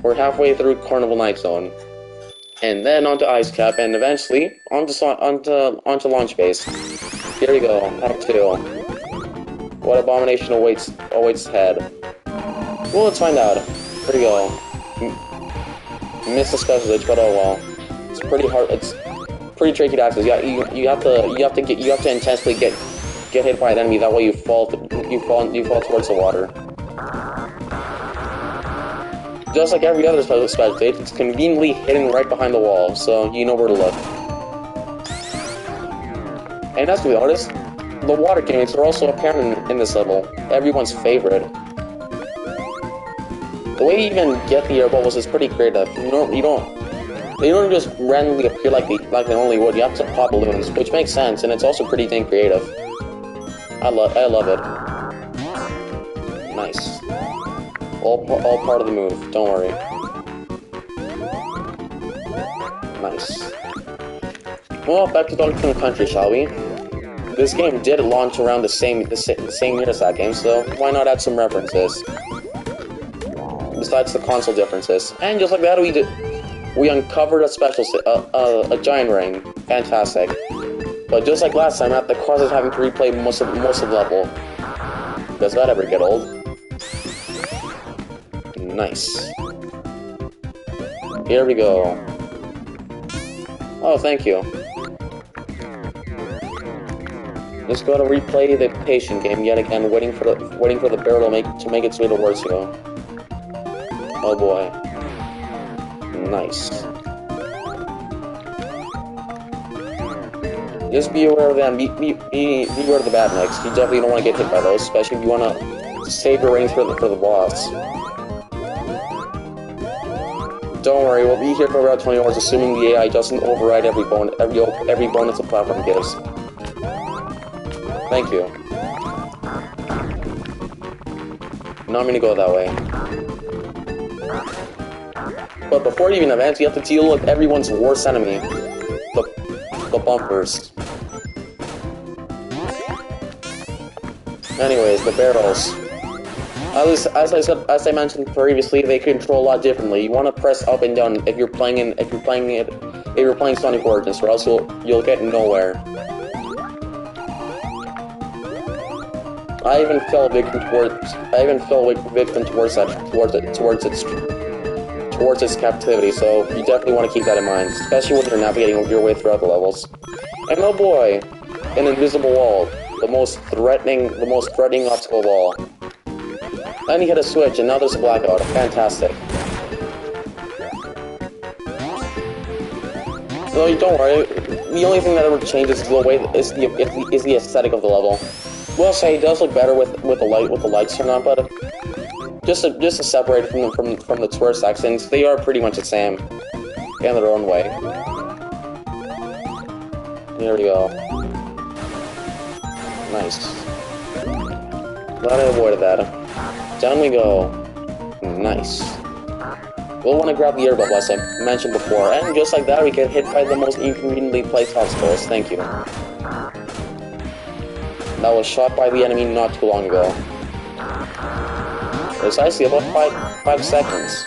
S1: We're halfway through Carnival Night Zone, and then onto Ice Cap, and eventually onto Launch Base. Here we go, Act 2. What abomination awaits ahead? Well, let's find out. Here we go. Missed the special stage, but oh well. It's pretty hard. It's pretty tricky to access. You have to intensely get hit by an enemy. That way you fall towards the water. Just like every other special stage, it's conveniently hidden right behind the wall, so you know where to look. And as we noticed, the water games are also apparent in this level. Everyone's favorite. The way you even get the air bubbles is pretty creative. They don't just randomly appear like they normally would. You have to pop balloons, which makes sense, and it's also pretty dang creative. I love it. Nice. All part of the move. Don't worry. Nice. Well, back to Donkey Kong Country, shall we? This game did launch around the same year as that game, so why not add some references? Besides the console differences. And just like that, we uncovered a special a giant ring. Fantastic. But just like last time, at the cost of having to replay most of the level. Does that ever get old? Nice. Here we go. Oh, thank you. Just gotta replay the patient game yet again, waiting for the barrel to make its way towards you. Oh boy. Nice. Just be aware of them. Be aware of the bad mix. You definitely don't want to get hit by those, especially if you want to save your range for the boss. Don't worry, we'll be here for about 20 hours, assuming the AI doesn't override every bonus the platform gives. Thank you. Now I'm gonna go that way. But before you even advance, you have to deal with everyone's worst enemy. The bumpers. Anyways, the barrels. As I mentioned previously, they control a lot differently. You want to press up and down if you're playing Sonic Origins, or else you'll get nowhere. I even fell victim towards its captivity, so you definitely want to keep that in mind, especially when you're navigating your way throughout the levels. And oh boy, an invisible wall, the most threatening obstacle of all. Then you hit a switch, and now there's a blackout. Fantastic. No, don't worry. The only thing that ever changes is the aesthetic of the level. Well, say it does look better with the lights turned on, but just to separate from the tour sections, they are pretty much the same in their own way. Here we go. Nice. Glad I avoided that. Down we go. Nice. We'll want to grab the air bubble, as I mentioned before, and just like that, we get hit by the most inconveniently placed obstacles. Thank you. That was shot by the enemy not too long ago. Precisely about 5 seconds.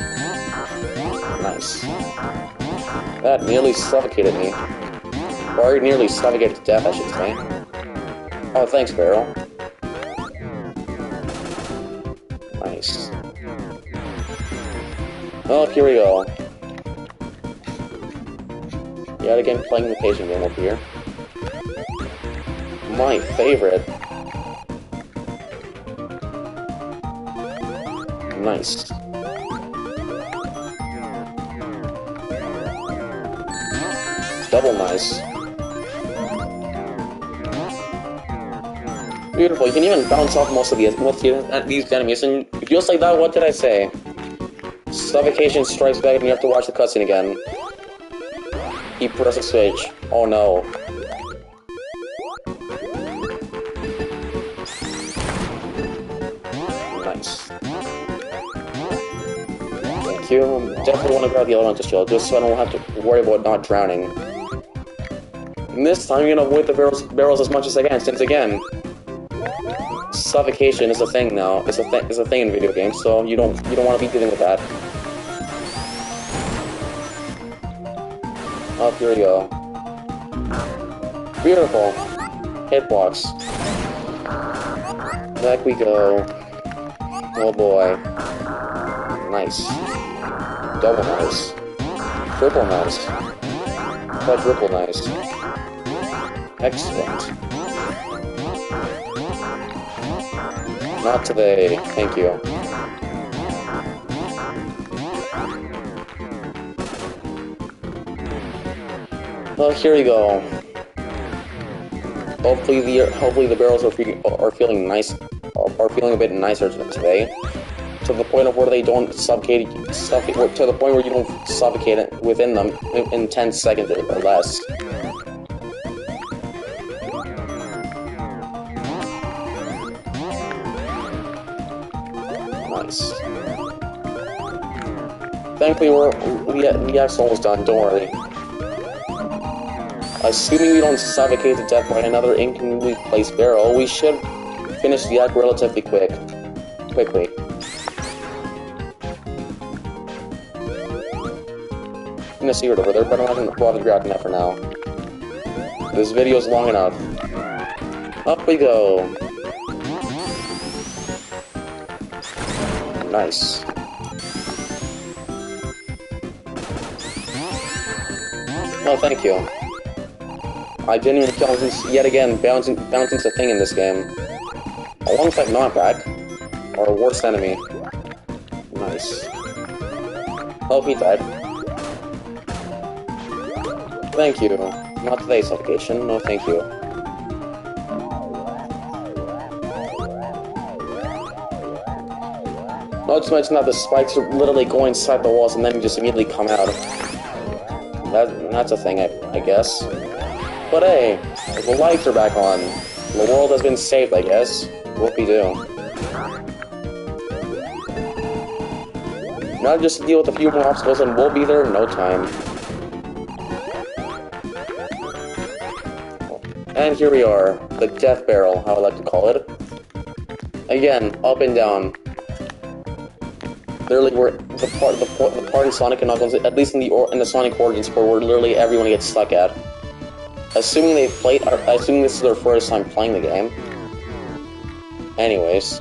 S1: Nice. That nearly suffocated me. Or nearly suffocated to death, I should say. Oh, thanks, Barrel. Nice. Well, here we go. Yet again, playing the patient game over here. My favorite. Nice. Double nice. Beautiful. You can even bounce off most of these enemies, and just like that, what did I say? Suffocation strikes back, and you have to watch the cutscene again. He pressed a switch. Oh no. Nice. Thank you. Definitely want to grab the elemental shield, just so I don't have to worry about not drowning. And this time, you're gonna avoid the barrels as much as I can, since again, suffocation is a thing now. It's a thing in video games, so you don't want to be dealing with that. Up here we go. Beautiful. Hitbox. Back we go. Oh boy. Nice. Double nice. Triple nice. Quadruple nice. Excellent. Not today, thank you. Well, here we go. Hopefully the barrels are feeling nice, are feeling a bit nicer today, to the point of where they don't suffocate, to the point where you don't suffocate it within them in 10 seconds or less. Nice. Thankfully, the act's almost done. Don't worry. Assuming we don't suffocate to death by another inconveniently placed barrel, we should finish the act relatively quickly. I'm gonna see it over there, but I'm not gonna bother grabbing that for now. This video's long enough. Up we go. Nice. Oh, thank you. I genuinely kill yet again, Bouncing's a thing in this game. Alongside Knockback, our worst enemy. Nice. Oh, he died. Thank you. Not today's suffocation, no thank you. Not to mention that the spikes are literally go inside the walls and then just immediately come out. That's a thing, I guess. But hey, the lights are back on. The world has been saved, I guess. Whoopie-doo. Now just to deal with a few more obstacles and we'll be there in no time. And here we are, the Death Barrel, how I like to call it. Again, up and down. Literally, we're the part in Sonic and Knuckles, at least in the Sonic Origins, where literally everyone gets stuck at. Assuming assuming this is their first time playing the game. Anyways.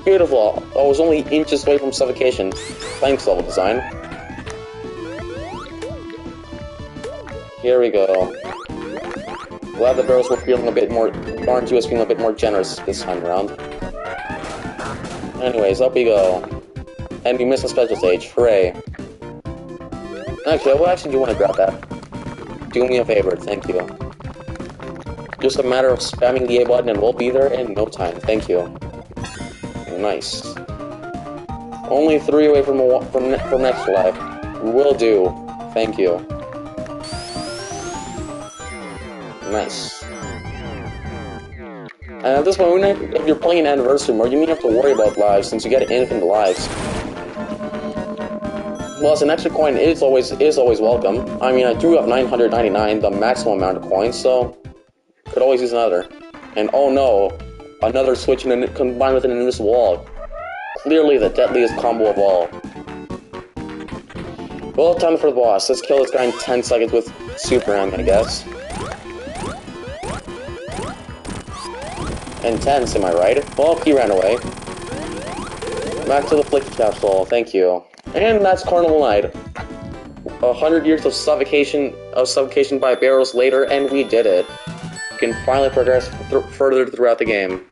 S1: Beautiful. I was only inches away from suffocation. Thanks, level design. Here we go. Glad the barrels were feeling a bit more... RNG was feeling a bit more generous this time around. Anyways, up we go. And we missed a special stage. Hooray. Actually, I do want to grab that. Do me a favor, thank you. Just a matter of spamming the A button and we'll be there in no time. Thank you. Nice. Only 3 away from next life. Will do. Thank you. Nice. And at this point, if you're playing an anniversary mode, you don't have to worry about lives since you get infinite lives. Plus, an extra coin is always welcome. I mean, I do have 999, the maximum amount of coins, so could always use another. And oh no, another switch combined with an invisible wall. Clearly the deadliest combo of all. Well, time for the boss. Let's kill this guy in 10 seconds with Super M, I guess. Intense, am I right? Well, he ran away. Back to the Flicky Capsule, thank you. And that's Carnival Night. 100 years of suffocation by barrels later, and we did it. We can finally progress further throughout the game.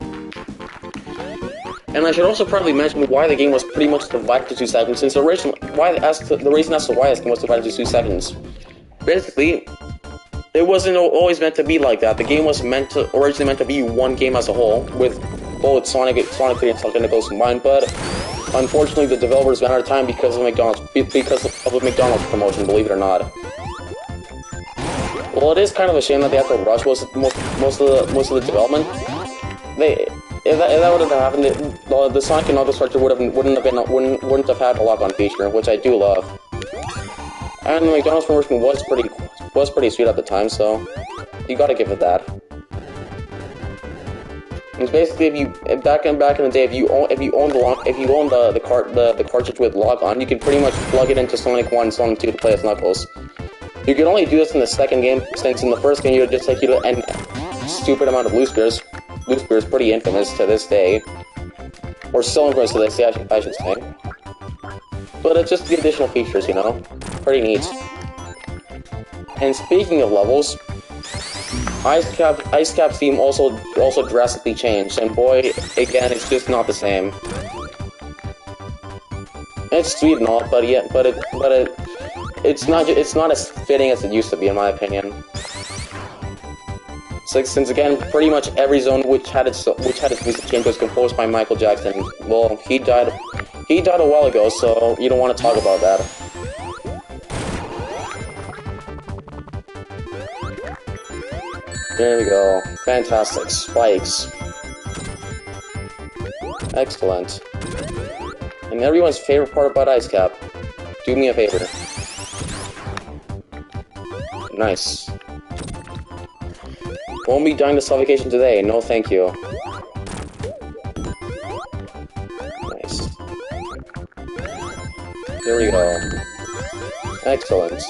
S1: And I should also probably mention why the game was pretty much divided to 2 seconds, since the reason as to why this game was divided to 2 seconds. Basically, it wasn't always meant to be like that. The game was originally meant to be one game as a whole, with both Sonic 3 and Sonic Knuckles combined, but unfortunately the developers ran out of time because of a McDonald's promotion, believe it or not. Well, it is kind of a shame that they have to rush most of the development. If that would have happened, the Sonic and Knuckles structure wouldn't have had a lock-on feature, which I do love. And the McDonald's promotion was pretty sweet at the time, so you gotta give it that. It's basically back in the day, if you own the cartridge with lock on, you can pretty much plug it into Sonic 1 and Sonic 2 to play as Knuckles. You can only do this in the second game, since in the first game you would just take you to a stupid amount of loose beers. Loose beer is pretty infamous to this day, or still infamous to this day, I should say. But it's just the additional features, you know, pretty neat. And speaking of levels, Ice Cap theme also drastically changed, and boy, again, it's just not the same. It's sweet and all, but it's not as fitting as it used to be, in my opinion. Since again, pretty much every zone which had its music change was composed by Michael Jackson. Well, he died a while ago, so you don't want to talk about that. There we go. Fantastic. Spikes. Excellent. And everyone's favorite part about Ice Cap. Do me a favor. Nice. Won't be dying to suffocation today. No, thank you. Nice. Here we go. Excellent.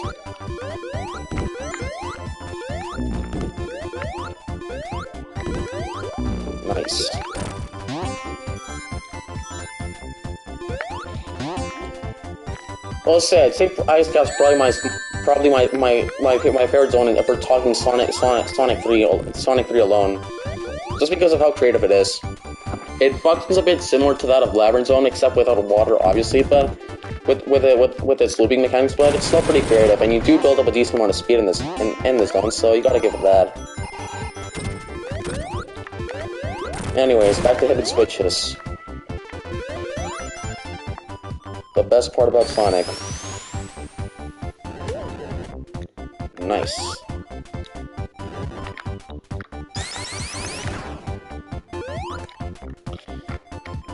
S1: Nice. Well said. I think Ice Cap's probably my favorite zone if we're talking Sonic 3 alone. Just because of how creative it is. It functions a bit similar to that of Labyrinth Zone, except without water, obviously, but with its looping mechanics, but it's still pretty creative, and you do build up a decent amount of speed in this zone, so you gotta give it that. Anyways, back to hidden switches. The best part about Sonic. Nice.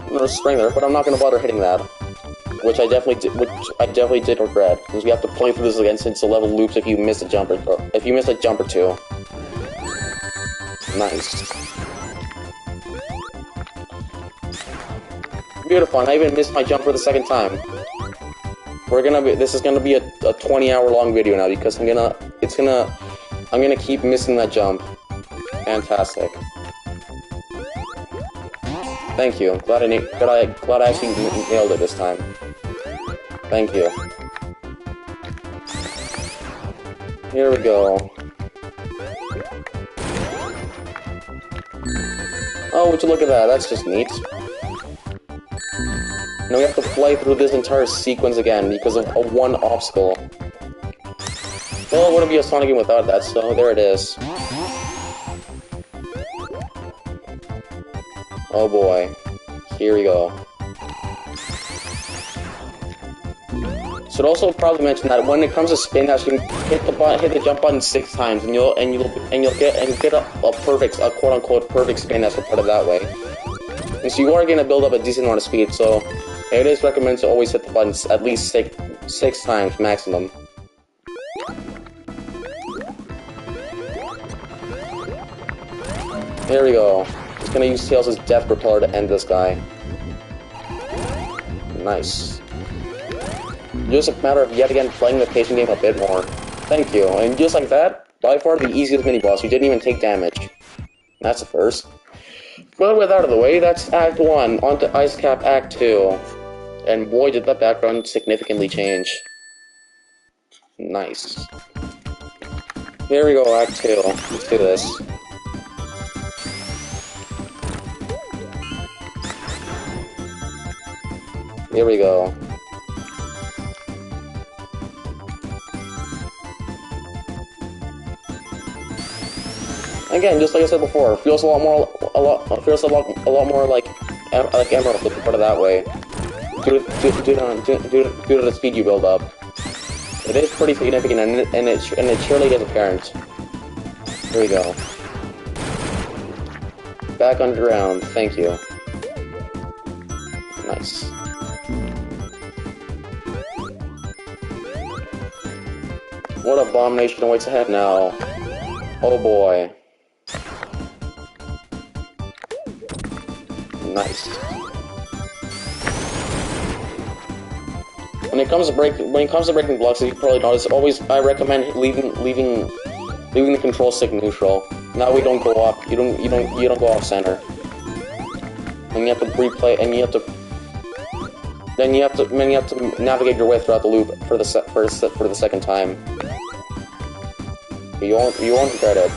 S1: There's a spring there, but I'm not gonna bother hitting that. Which I definitely did regret, because we have to play through this again since the level loops if you miss a jump or two. Nice. Beautiful, and I even missed my jump for the second time. This is gonna be a 20-hour long video now because I'm gonna keep missing that jump. Fantastic. Thank you. Glad I actually nailed it this time. Thank you. Here we go. Oh, would you look at that? That's just neat. Now we have to fly through this entire sequence again because of one obstacle. Well, it wouldn't be a Sonic game without that, so there it is. Oh boy. Here we go. Should also probably mention that when it comes to spin dash, you can hit the jump button 6 times, and you'll get a quote unquote perfect spin dash to put it that way. And so you are gonna build up a decent amount of speed. So it is recommended to always hit the buttons at least six times maximum. There we go. Just gonna use Tails' death propeller to end this guy. Nice. Just a matter of yet again playing the patient game a bit more. Thank you. And just like that, by far the easiest mini-boss. You didn't even take damage. That's a first. Well, with that out of the way, that's Act 1. On to Ice Cap Act 2. And boy, did that background significantly change. Nice. Here we go, Act 2. Let's do this. Here we go. Again, just like I said before, feels a lot more like Emerald, if you put it that way. Due to the speed you build up, it is pretty significant, and it surely is apparent. Here we go. Back underground. Thank you. Nice. What abomination awaits ahead now? Oh boy. Nice. When it comes to breaking blocks, as you probably notice, I recommend leaving the control stick neutral. Now we don't go off. You don't go off center. And you have to replay, and you have to navigate your way throughout the loop for the second time. You won't regret it.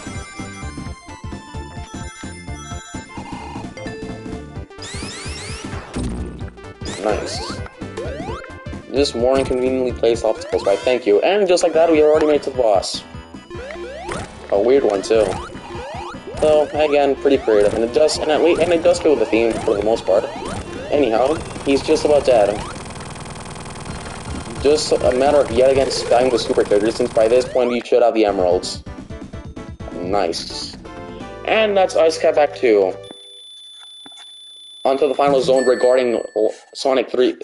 S1: Nice. This more inconveniently placed obstacles, but thank you. And just like that, we already made it to the boss. A weird one too. So again, pretty creative, and it does go with the theme for the most part. Anyhow, he's just about dead. Just a matter of yet again spamming the super characters, since by this point you should have the emeralds. Nice. And that's Ice Cap Act 2. On to the final zone regarding Sonic 3.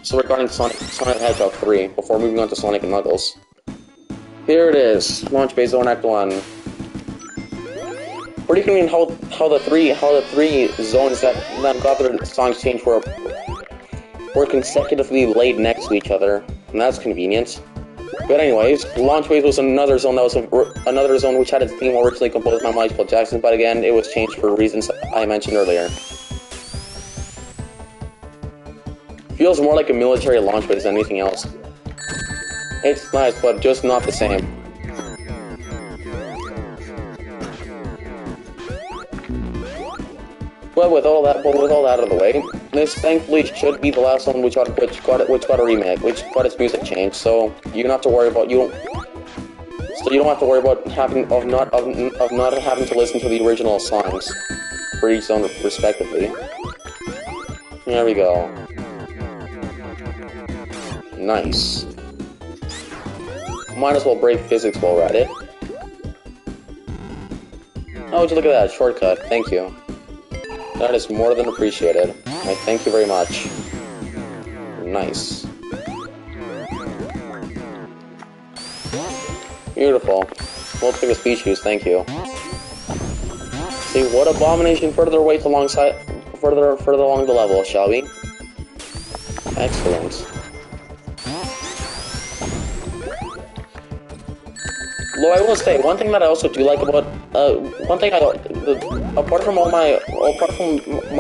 S1: So regarding Sonic the Hedgehog 3, before moving on to Sonic and Knuckles. Here it is, Launch Bay Zone Act 1. Pretty convenient how the three zones that got their songs changed were consecutively laid next to each other, and that's convenient. But anyways, Launch Base was another zone which had its theme originally composed by Michael Jackson, but again, it was changed for reasons I mentioned earlier. Feels more like a military launch base than anything else. It's nice, but just not the same. But with all that out of the way, this thankfully should be the last one which got a remake, which got its music changed. So you don't have to worry about not having to listen to the original songs for each zone respectively. There we go. Nice. Might as well break physics while we're at it. Oh, would you look at that shortcut? Thank you. That is more than appreciated. I thank you very much. Nice. Beautiful. We'll take a species, thank you. See, what abomination further along the level, shall we? Excellent. Though I will say, one thing that I also do like about, apart from my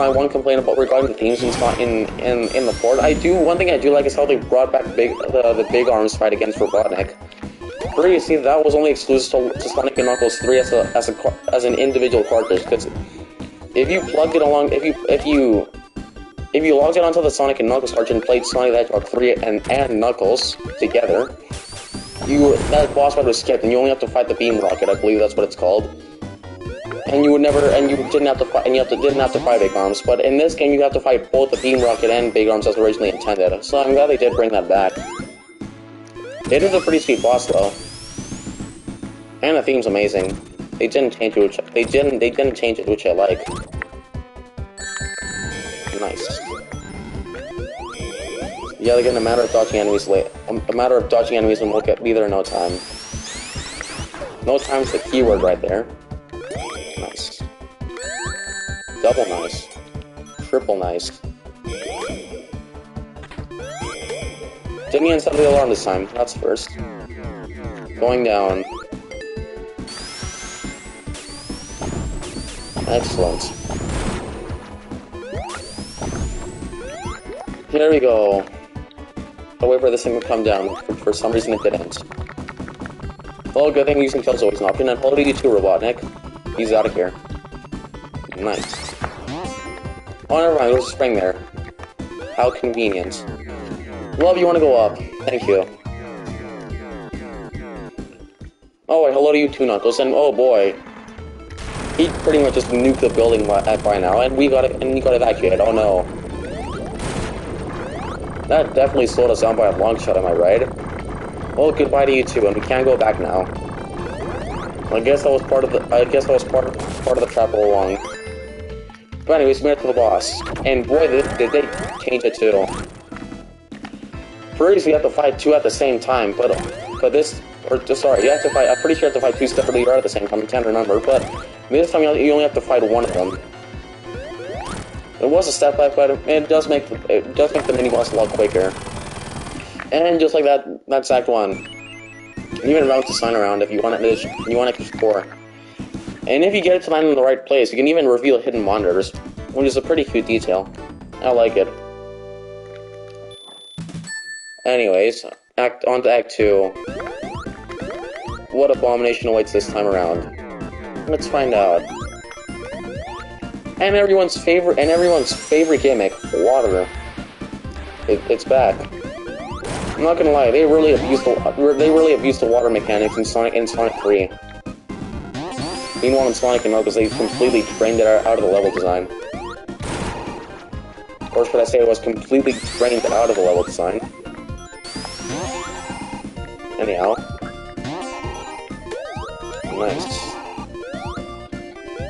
S1: one complaint about regarding the themes in the port, one thing I do like is how they brought back the big arms fight against Robotnik. Previously, that was only exclusive to Sonic & Knuckles 3 as an individual cartridge, because if you plugged it along, if you logged it onto the Sonic & Knuckles cartridge and played Sonic the Hedgehog 3 and Knuckles together, that boss fight was skipped, and you only have to fight the Beam Rocket. I believe that's what it's called. And you didn't have to fight Big Arms. But in this game, you have to fight both the Beam Rocket and Big Arms as originally intended. So I'm glad they did bring that back. It is a pretty sweet boss, though, and the theme's amazing. They didn't change it, which I like. Nice. Yeah, again, a matter of dodging enemies and we'll be there in no time. No time's the keyword right there. Nice. Double nice. Triple nice. Didn't even set the alarm this time. That's first. Going down. Excellent. Here we go. I'll wait for this thing to come down. For some reason it didn't. Well, good thing using kills always an option. And hold you too, Robotnik. He's out of here. Nice. Oh, never mind. There's a spring there. How convenient. Love, you want to go up. Thank you. Oh, wait, hello to you too, Knuckles. And oh boy. He pretty much just nuked the building by now. And we got evacuated. Oh no. That definitely slowed us down by a long shot, am I right? Well, goodbye to you too, and we can't go back now. I guess that was part of the trap all along. But anyways, we made it to the boss, and boy, did they change it too. Previously, you have to fight two at the same time, but this, sorry, you have to fight. I'm pretty sure you have to fight two separately or at the same time. I can't remember, but this time you only have to fight one of them. It was a step back, but it does make the mini boss a lot quicker. And just like that, that's Act 1. You even route the sign around if you want extra score. And if you get it to land in the right place, you can even reveal hidden monitors, which is a pretty cute detail. I like it. Anyways, on to Act 2. What abomination awaits this time around? Let's find out. And everyone's favorite gimmick, water. It's back. I'm not gonna lie, they really abused the water mechanics in Sonic 3. Meanwhile, in Sonic & Knuckles, they completely drained it out of the level design. Or should I say, it was completely drained out of the level design. Anyhow. Nice.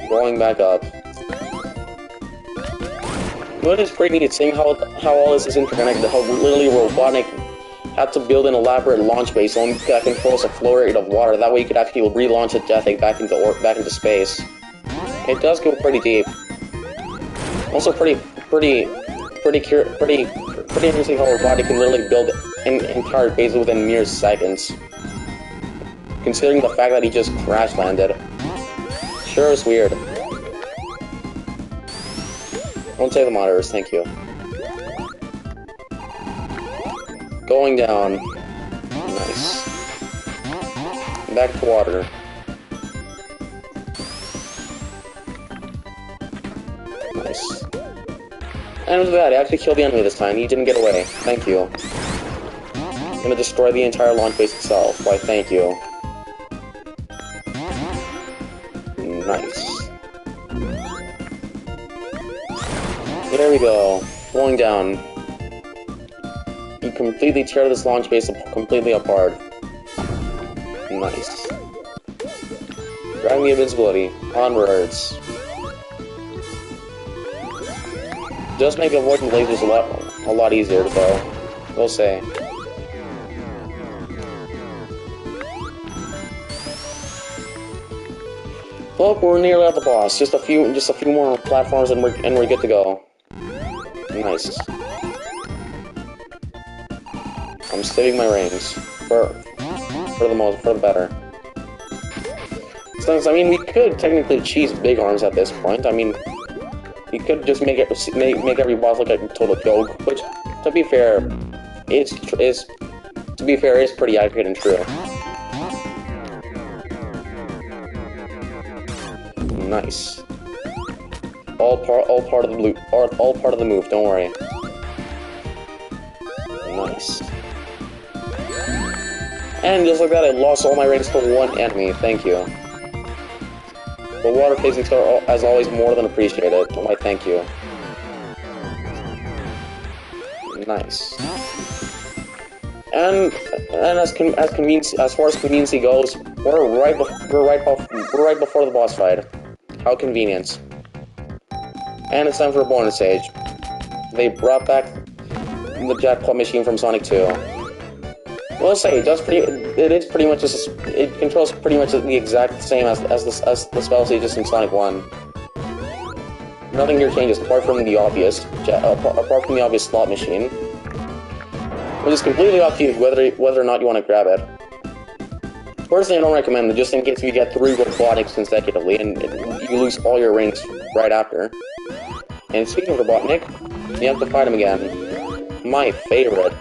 S1: Going back up. But it's pretty neat seeing how all this is interconnected, how had to build an elaborate launch base that controls a flow rate of water. That way you could actually relaunch a Death Egg back into space. It does go pretty deep. Also pretty interesting how our body can literally build an entire base within mere seconds. Considering the fact that he just crash landed. Sure is weird. Don't save the monitors, thank you. Going down. Nice. Back to water. Nice. And with that, I actually killed the enemy this time. He didn't get away. Thank you. I'm gonna destroy the entire launch base itself. Why, thank you. Nice. There we go. Going down. You completely tear this launch base completely apart. Nice. Grabbing the invincibility. Onwards. Just make avoiding lasers a lot easier though. We'll say. Look, we're nearly at the boss. Just a few more platforms and we're good to go. Nice. I'm saving my rings for the better. Since I mean, we could technically cheese big arms at this point. I mean, we could just make every boss look like a total joke. Which, to be fair, is pretty accurate and true. Nice. All part of the move. Don't worry. Nice. And just like that, I lost all my rings to one enemy. Thank you. The water physics are, as always, more than appreciated. Why, thank you. Nice. And as far as conveniency goes, we're right before the boss fight. How convenient. And it's time for a bonus stage. They brought back the jackpot machine from Sonic 2. Well, say it controls pretty much the exact same as the spell stages in Sonic 1. Nothing here changes apart from the obvious slot machine, which is completely up to you whether or not you want to grab it. Personally, I don't recommend it, just in case you get 3 Robotniks consecutively and you lose all your rings right after. And speaking of Robotnik, you have to fight him again. My favorite.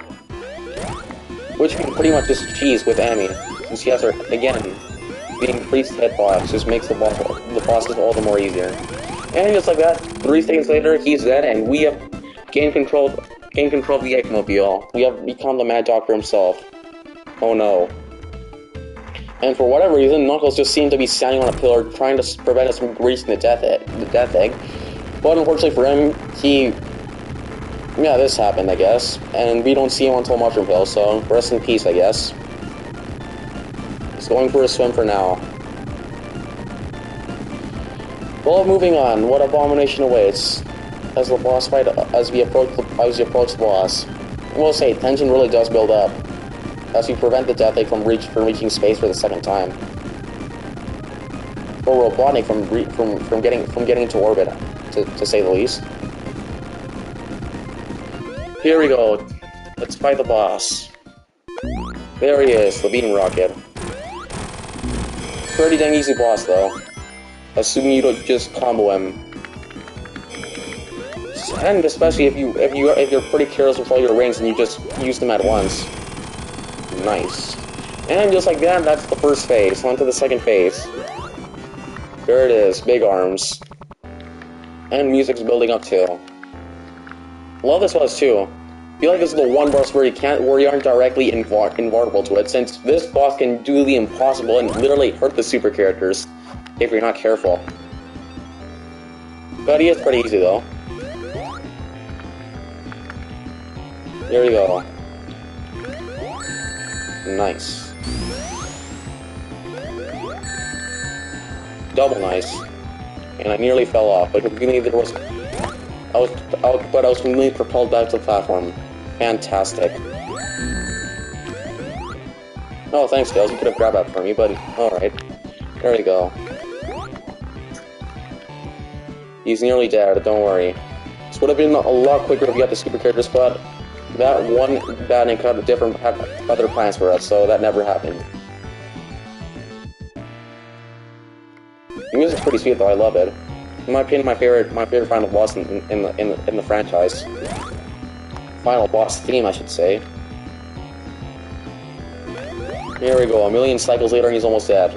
S1: Which you can pretty much just cheese with Amy, since she has her, again, the increased hitbox just makes the bosses all the more easier. And just like that, 3 seconds later, he's dead, and we have gained control of the Eggmobile. We have become the Mad Doctor himself. Oh no. And for whatever reason, Knuckles just seemed to be standing on a pillar trying to prevent us from reaching the Death Egg. But unfortunately for him, yeah, this happened, I guess. And we don't see him until Mushroom Hill, so rest in peace, I guess. He's going for a swim for now. Well, moving on, what abomination awaits as the boss fight, as we approach the boss. We'll say, tension really does build up as we prevent the Death Egg from reaching space for the second time. Or Robotnik from getting into orbit, to say the least. Here we go. Let's fight the boss. There he is, the Beam Rocket. Pretty dang easy boss though. Assuming you don't just combo him. And especially if you're pretty careless with all your rings and you just use them at once. Nice. And just like that, that's the first phase. On to the second phase. There it is, big arms. And music's building up too. Love this boss too. I feel like this is the one boss where you aren't directly invulnerable to it, since this boss can do the impossible and literally hurt the super characters if you're not careful. But he is pretty easy though. There we go. Nice. Double nice. And I nearly fell off, but there was. I was completely propelled back to the platform. Fantastic. Oh, thanks, Tails. You could have grabbed that for me, but alright. There we go. He's nearly dead, don't worry. This would have been a lot quicker if we got the super character spot. That one batting had other plans for us, so that never happened. The music's pretty sweet though, I love it. In my opinion, my favorite final boss in the franchise. Final boss theme, I should say. Here we go, a million cycles later and he's almost dead.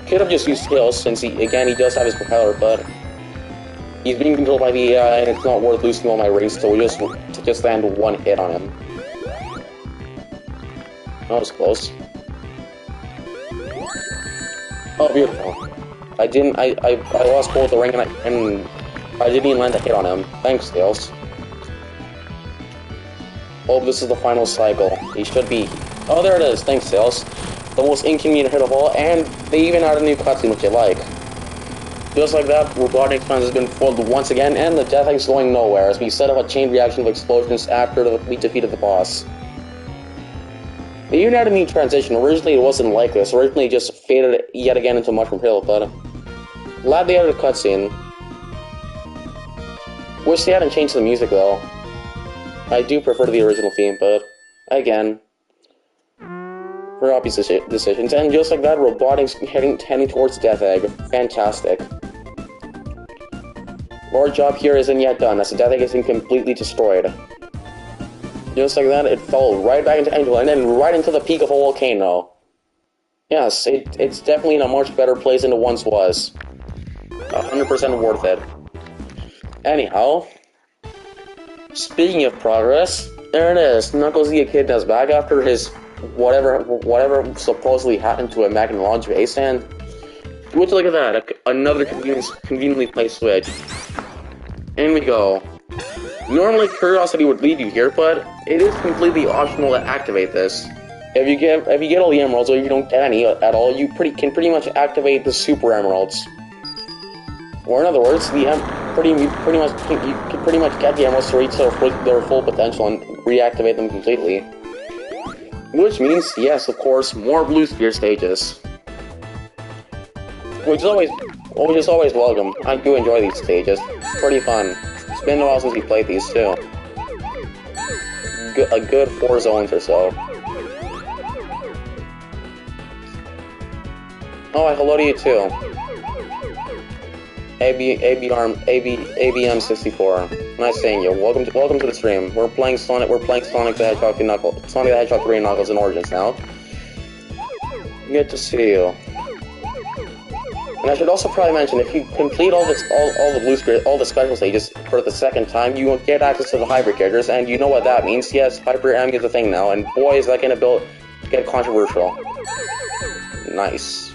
S1: Could have just used Tails since he does have his propeller, but he's being controlled by the AI and it's not worth losing all my rings to just land one hit on him. That was close. Oh, beautiful. I lost both the ring and I didn't even land a hit on him. Thanks, Tails. Oh, this is the final cycle. He should be... Oh, there it is. Thanks, Tails. The most inconvenient hit of all, and they even added a new cutscene, which I like. Just like that, Robotnik Expanse has been foiled once again, and the Death Egg's going nowhere, as we set up a chain reaction of explosions after we defeated the boss. They even had a neat transition. Originally, it wasn't like this. Originally, it just faded yet again into Mushroom Hill, but... glad they added a cutscene. Wish they hadn't changed the music, though. I do prefer the original theme, but... again... for obvious decisions, and just like that, Robotnik's heading towards Death Egg. Fantastic. Our job here isn't yet done, as the Death Egg has been completely destroyed. Just like that, it fell right back into Angel, and then right into the peak of a volcano. Yes, it's definitely in a much better place than it once was. 100% worth it. Anyhow, speaking of progress, there it is. Knuckles the Echidna is back after his whatever supposedly happened to a Magnet Launch base, and would you look at that, another conveniently placed switch. In we go. Normally curiosity would lead you here, but it is completely optional to activate this. If you get all the emeralds, or you don't get any at all, you can pretty much activate the super emeralds. Or in other words, you can pretty much get the emeralds to reach their full potential and reactivate them completely. Which means, yes, of course, more Blue Sphere stages. Which is always welcome. I do enjoy these stages. Pretty fun. It's been a while since we played these, too. A good 4 zones or so. Oh, hello to you, too. ABM64. Nice seeing you. Welcome to the stream. We're playing Sonic the Hedgehog and Knuckles. Sonic the Hedgehog 3 and Knuckles in Origins now. Good to see you. And I should also probably mention, if you complete all the Blue Sphere, all the special stages for the second time, you will get access to the hybrid characters, and you know what that means. Yes, Hyper M is a thing now, and boy, is that gonna get controversial. Nice.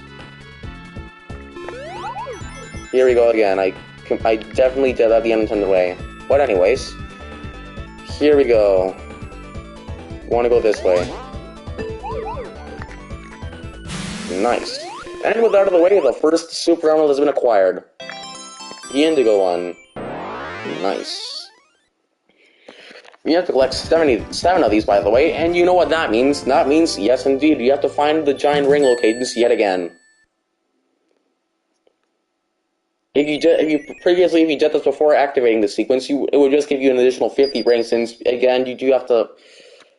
S1: Here we go again. I definitely did that the unintended way. But anyways, here we go. Want to go this way. Nice. And with that out of the way, the first Super Emerald has been acquired. The Indigo one. Nice. You have to collect 77 of these, by the way, and you know what that means. That means, yes indeed, you have to find the giant ring locations yet again. If you did this before activating the sequence, it would just give you an additional 50 rings. Since again, you do have to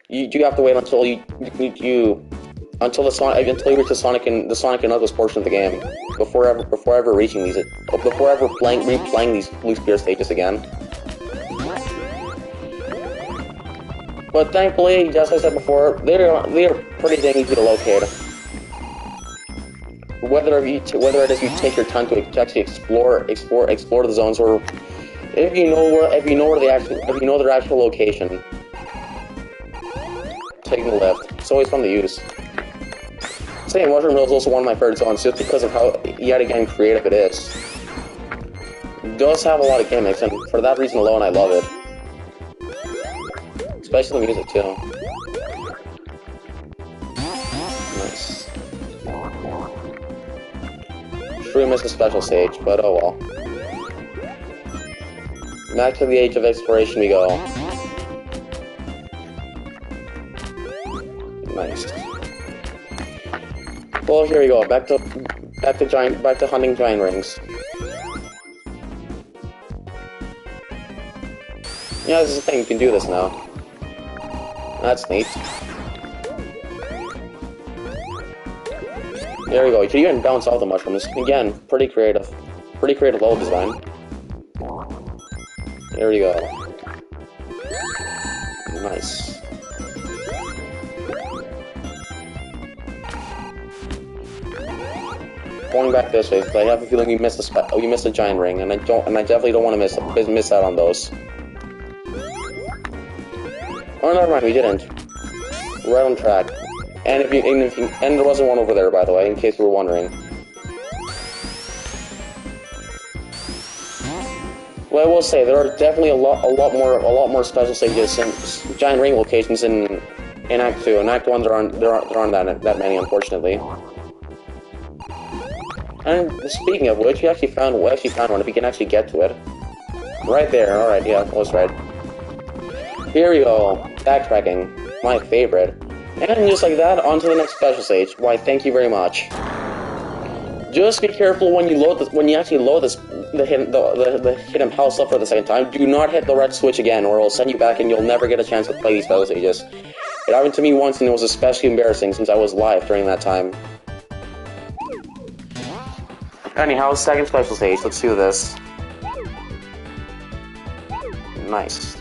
S1: wait until you reach the Sonic and Knuckles portion of the game before ever replaying these Blue Sphere stages again. But thankfully, just as I said before, they are pretty dang easy to locate. Whether it is you take your time to actually explore the zones, or if you know their actual location, taking the lift. It's always fun to use. Saying Mushroom Hill is also one of my favorite zones, just because of how yet again creative it is. It does have a lot of gimmicks, and for that reason alone, I love it. Especially the music too. Nice. Sure, we missed a special stage, but oh well. Back to the age of exploration we go. Nice. Well, here we go. Back to hunting giant rings. Yeah, this is the thing. You can do this now. That's neat. There we go. You can even bounce off the mushrooms. Again, pretty creative. Pretty creative level design. There we go. Nice. Going back this way, because I have a feeling we missed a giant ring, and I definitely don't want to miss out on those. Oh, never mind, we didn't. Right on track. And there wasn't one over there, by the way, in case you were wondering. Well, I will say there are definitely a lot more special stages and giant ring locations in Act 2. In Act 1, there aren't that many, unfortunately. And speaking of which, we actually found one. If we can actually get to it, right there. All right, yeah, I was right. Here we go. Backtracking, my favorite. And just like that, on to the next special stage. Why, thank you very much. Just be careful when you actually load the hidden house up for the second time. Do not hit the red switch again, or it'll send you back, and you'll never get a chance to play these special stages. It happened to me once, and it was especially embarrassing since I was live during that time. Anyhow, second special stage. Let's do this. Nice.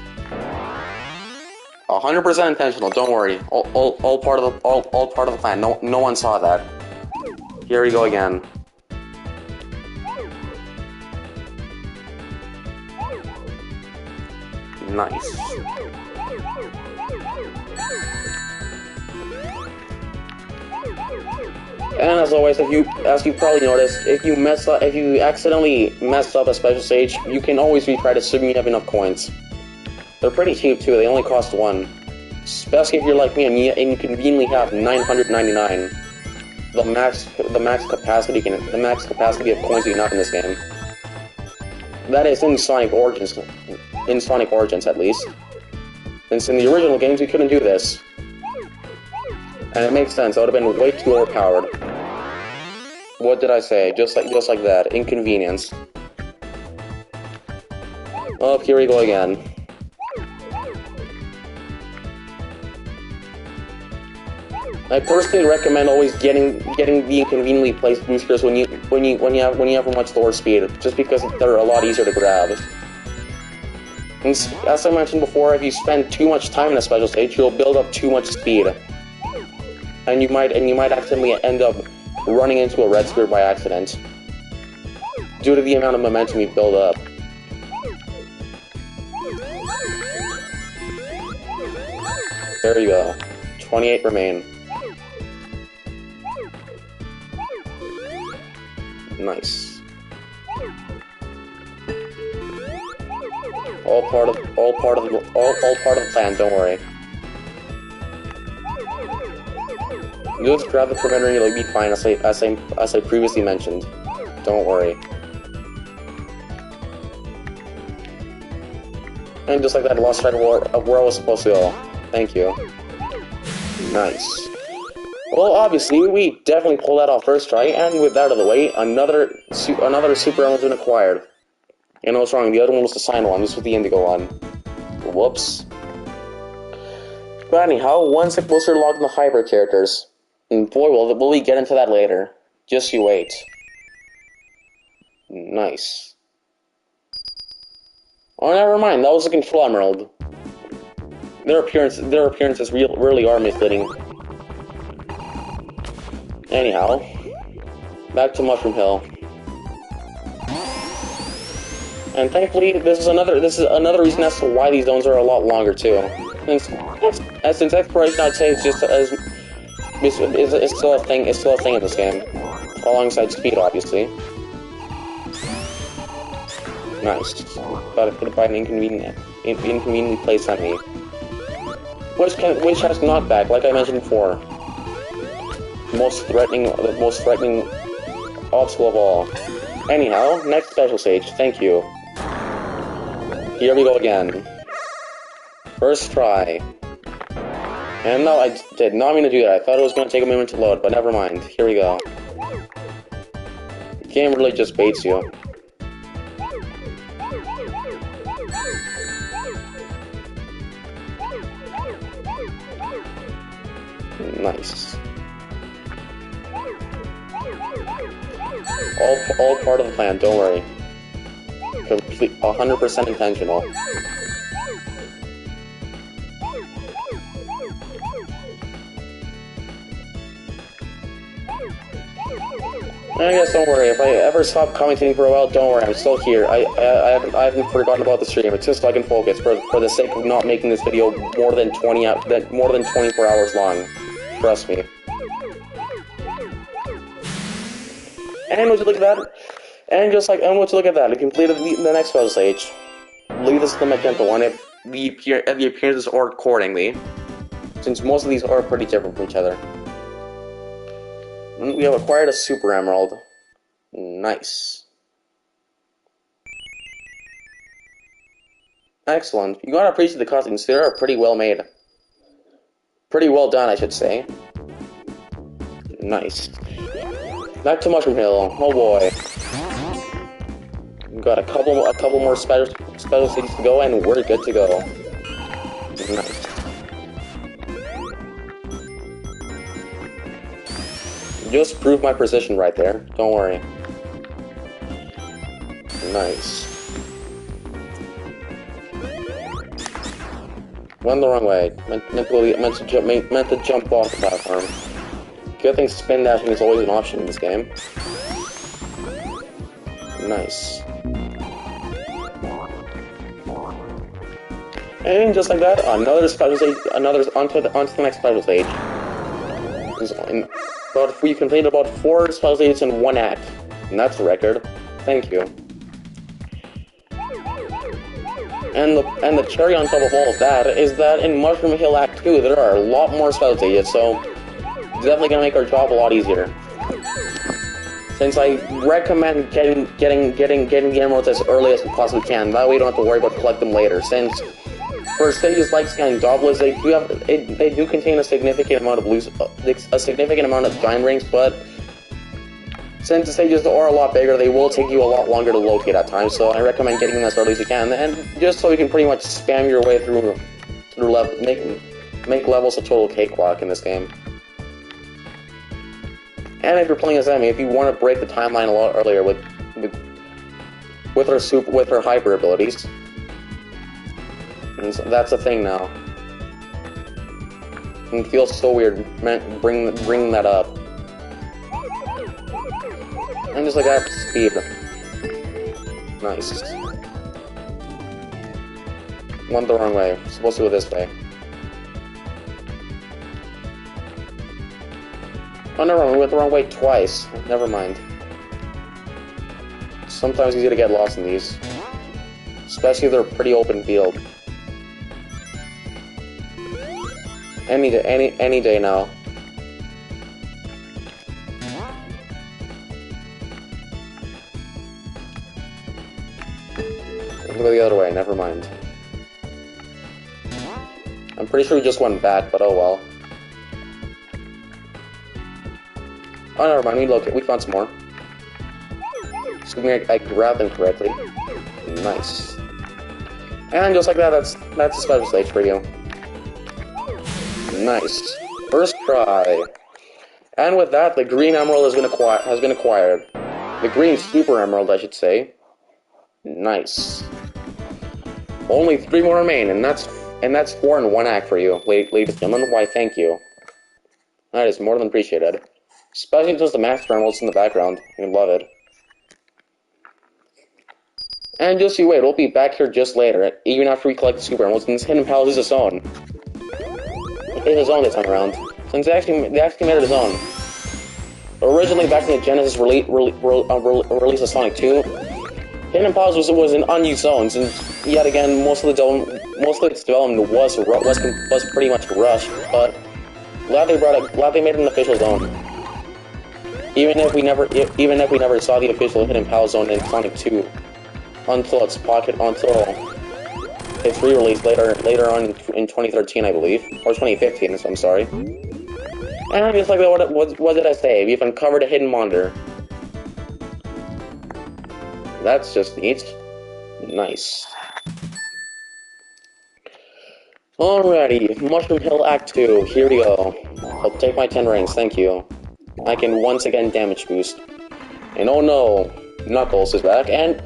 S1: 100% intentional. Don't worry. All part of the plan. No one saw that. Here we go again. Nice. And as always, as you probably noticed, if you accidentally mess up a special stage, you can always retry it assuming you have enough coins. They're pretty cheap too. They only cost 1. Especially if you're like me and you conveniently have 999. The max capacity of coins you can have in this game. That is in Sonic Origins. In Sonic Origins, at least. Since in the original games, you couldn't do this. And it makes sense. That would have been way too overpowered. What did I say? Just like that. Inconvenience. Oh, here we go again. I personally recommend always getting the inconveniently placed boosters when you have a much lower speed, just because they're a lot easier to grab. And as I mentioned before, if you spend too much time in a special stage, you'll build up too much speed, and you might accidentally end up running into a red sphere by accident due to the amount of momentum you build up. There you go. 28 remain. Nice. All part of the plan. Don't worry. Just grab the preventer and you'll be fine, as I previously mentioned. Don't worry. And just like that, I lost track of where I was supposed to go. Thank you. Nice. Well, obviously, we definitely pulled that off first try, and with that out of the way, another super emerald's been acquired. And I was wrong, the other one was the Cyan one, this was the Indigo one. Whoops. But anyhow, one step closer to logging the hybrid characters. And boy, will we get into that later. Just you wait. Nice. Oh, never mind, that was a Control Emerald. Their appearances really are misleading. Anyhow, back to Mushroom Hill. And thankfully, this is another reason as to why these zones are a lot longer too. Since exploration, I'd say it's still a thing in this game, alongside speed, obviously. Nice. Got hit by an inconveniently placed enemy, which has knockback, like I mentioned before. The most threatening obstacle of all. Anyhow, next special stage. Thank you. Here we go again. First try. And no, I did not mean to do that. I thought it was going to take a moment to load, but never mind. Here we go. The game really just baits you. Nice. All part of the plan, don't worry. 100% intentional. I guess don't worry, if I ever stop commentating for a while, don't worry, I'm still here. I haven't forgotten about the stream. It's just so I can focus for the sake of not making this video more than 24 hours long. Trust me. And would you look at that? And would you look at that? I completed the next puzzle stage. Leave this to the magenta one if the appearances are accordingly, since most of these are pretty different from each other. We have acquired a Super Emerald. Nice. Excellent. You gotta appreciate the costumes. They are pretty well made. Pretty well done, I should say. Nice. Back to Mushroom Hill. Oh boy. We've got a couple more special stages to go, and we're good to go. Nice. Just proved my position right there. Don't worry. Nice. Went the wrong way. Meant to jump off the platform. Good thing spin dashing is always an option in this game. Nice. And just like that, another special stage. Onto the next special stage. But we completed about 4 special stages in 1 act, and that's a record. Thank you. And the cherry on top of all of that is that in Mushroom Hill Act 2 there are a lot more special stages, so it's definitely gonna make our job a lot easier. Since I recommend getting the emeralds as early as we possibly can, that way you don't have to worry about collecting them later. Since for stages like Sky and Doblas, they do contain a significant amount of giant rings, but since the stages are a lot bigger, they will take you a lot longer to locate at times. So I recommend getting them as early as you can, and just so you can pretty much spam your way through level, make levels a total cakewalk in this game. And if you're playing as Emmy, if you want to break the timeline a lot earlier with her hyper abilities. And so that's a thing now. And it feels so weird bringing that up. And just like that, speed. Nice. Went the wrong way. Supposed to go this way. Oh, never mind. We went the wrong way twice. Never mind. Sometimes it's easy to get lost in these. Especially if they're a pretty open field. Any day now. I'll go the other way, never mind. I'm pretty sure we just went back, but oh well. Oh, never mind, we found some more. Assuming I grabbed them correctly. Nice. And just like that, that's a special stage for you. Nice. First try. And with that, the green emerald has been acquired. The green super emerald, I should say. Nice. Only 3 more remain, and that's 4 in 1 act for you, ladies and gentlemen. Why, thank you. That is more than appreciated. Especially since the master emerald's in the background. You love it. And just you wait, we'll be back here just later, even after we collect the super emeralds, and this hidden palace is his own. It's his own this time around. Since they actually made it his own. Originally, back in the Genesis release of Sonic 2, Hidden Palace was an unused zone, since yet again most of its development was pretty much rushed. But glad they made it an official zone. Even if we never saw the official Hidden Palace zone in Sonic 2 until It's re-released later on in 2013, I believe, or 2015. So I'm sorry. And just like what did I say? We've uncovered a hidden monitor. That's just neat. Nice. Alrighty, Mushroom Hill Act 2. Here we go. I'll take my 10 rings, thank you. I can once again damage boost. And oh no, Knuckles is back, and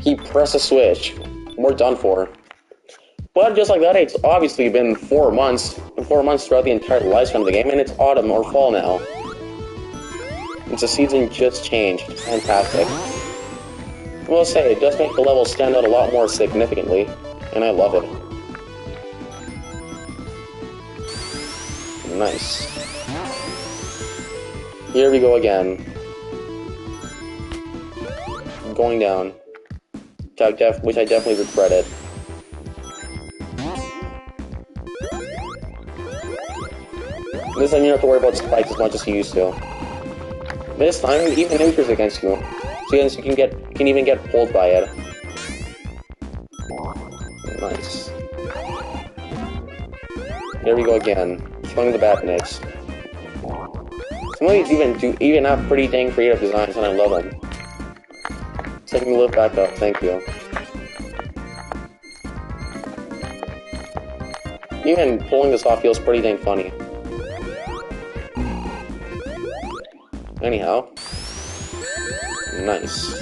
S1: he pressed a switch. We're done for. But just like that, it's obviously been 4 months. 4 months throughout the entire lifespan of the game, and it's autumn or fall now. It's a season just changed. Fantastic. I will say, it does make the levels stand out a lot more significantly, and I love it. Nice. Here we go again. Going down. Which I definitely regretted. This time you don't have to worry about spikes as much as you used to. This time, even Nature's against you. So you can even get pulled by it. Nice. Here we go again. Killing the Batniks. Some of these even have pretty dang creative designs, and I love them. Taking the lift back up, thank you. Even pulling this off feels pretty dang funny. Anyhow. Nice.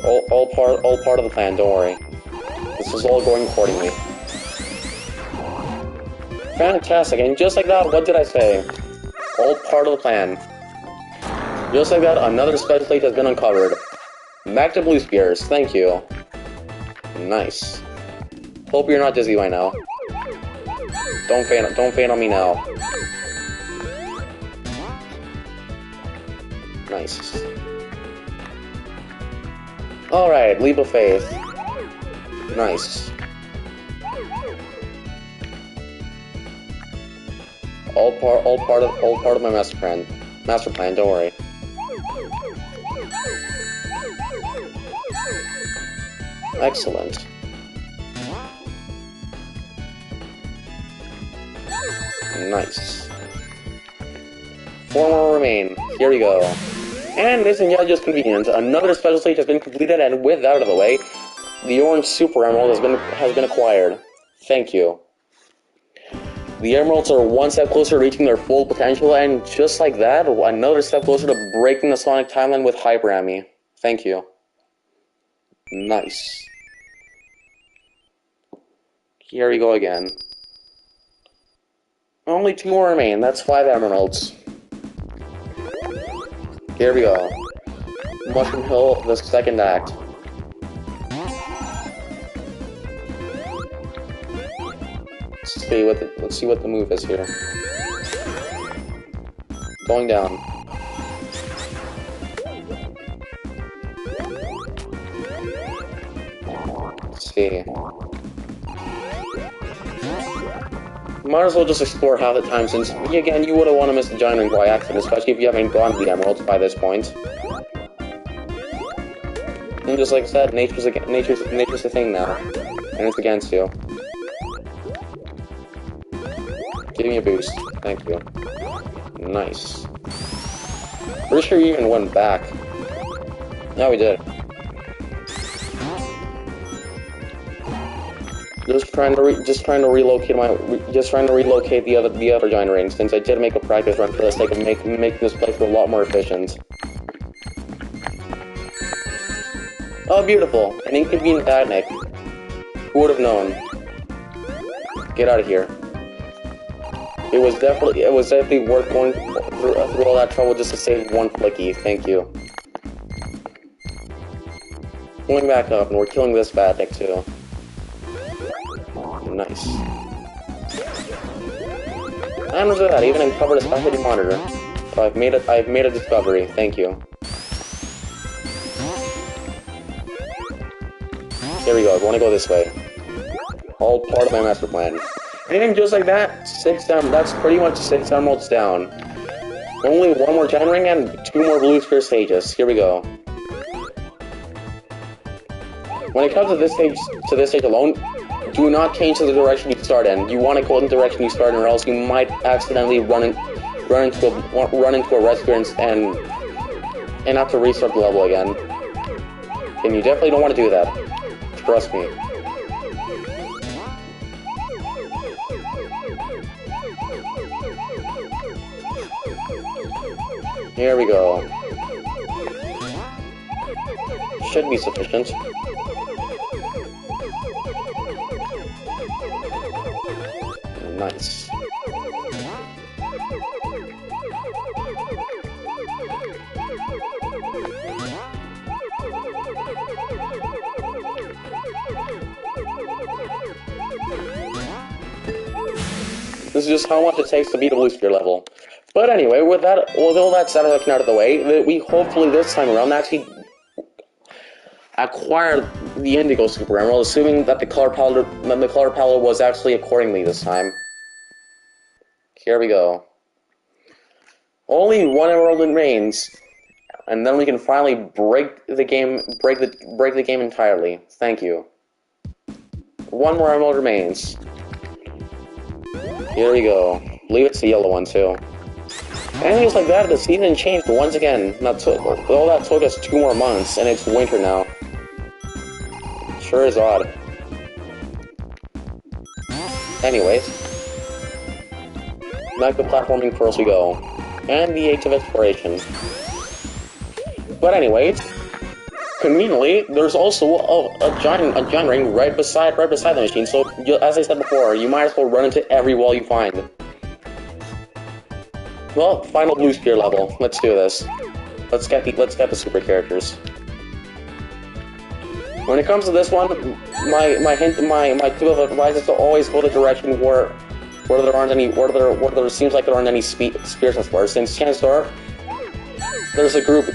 S1: All part of the plan, don't worry. This is all going accordingly. Fantastic, and just like that, what did I say? All part of the plan. Just like that, another special stage has been uncovered. Back to Blue Spears, thank you. Nice. Hope you're not dizzy by now. Don't faint on me now. Nice. Alright, Leap of Faith. Nice. All part of my master plan. Don't worry. Excellent. Nice. 4 more remain. Here we go. And isn't that just convenient? Another special stage has been completed, and with that out of the way, the orange Super Emerald has been acquired. Thank you. The Emeralds are one step closer to reaching their full potential, and just like that, another step closer to breaking the Sonic timeline with Hyper Amy. Thank you. Nice. Here we go again. Only 2 more remain, that's 5 Emeralds. Here we go. Mushroom Hill, the second act. Let's see what the move is here. Going down. Let's see. Might as well just explore half the time, since, again, you wouldn't want to miss the giant ring by accident, especially if you haven't gone to the emeralds by this point. And just like I said, nature's a thing now, and it's against you. Give me a boost, thank you. Nice. Pretty sure you even went back. No, we did. Just trying to relocate the other giant ring, since I did make a practice run for the sake of making this playthrough a lot more efficient. Oh, beautiful! An inconvenient Batnik. Who would have known? Get out of here. It was definitely worth going through all that trouble just to save one flicky. Thank you. Going back up, and we're killing this Batnik too. Nice. And look at that, I even uncovered a specialty monitor. So I've made a discovery, thank you. Here we go, I wanna go this way. All part of my master plan. And just like that, that's pretty much 6 emeralds down. Only 1 more giant ring and 2 more blue sphere stages. Here we go. When it comes to this stage alone, do not change to the direction you start in. You want to go in the direction you start in, or else you might accidentally run into a red screen and have to restart the level again. And you definitely don't want to do that. Trust me. Here we go. Should be sufficient. Nice. This is just how much it takes to beat a blue sphere level. But anyway, with all that satisfaction out of the way, we hopefully this time around actually acquire the Indigo Super Emerald, assuming that the color palette was actually accordingly this time. Here we go. Only one emerald remains, and then we can finally break the game entirely. Thank you. One more emerald remains. Here we go. I believe it's the yellow one too. And just like that, the season changed once again. All that took us 2 more months, and it's winter now. Sure is odd. Anyways, back to platforming first we go, and the Age of Exploration. But anyways, conveniently, there's also a giant ring right beside the machine. So, as I said before, you might as well run into every wall you find. Well, final blue sphere level. Let's do this. Let's get the super characters. When it comes to this one, my tip of advice is to always go the direction where there seems like there aren't any spears and spurs. Since chances are there's a group of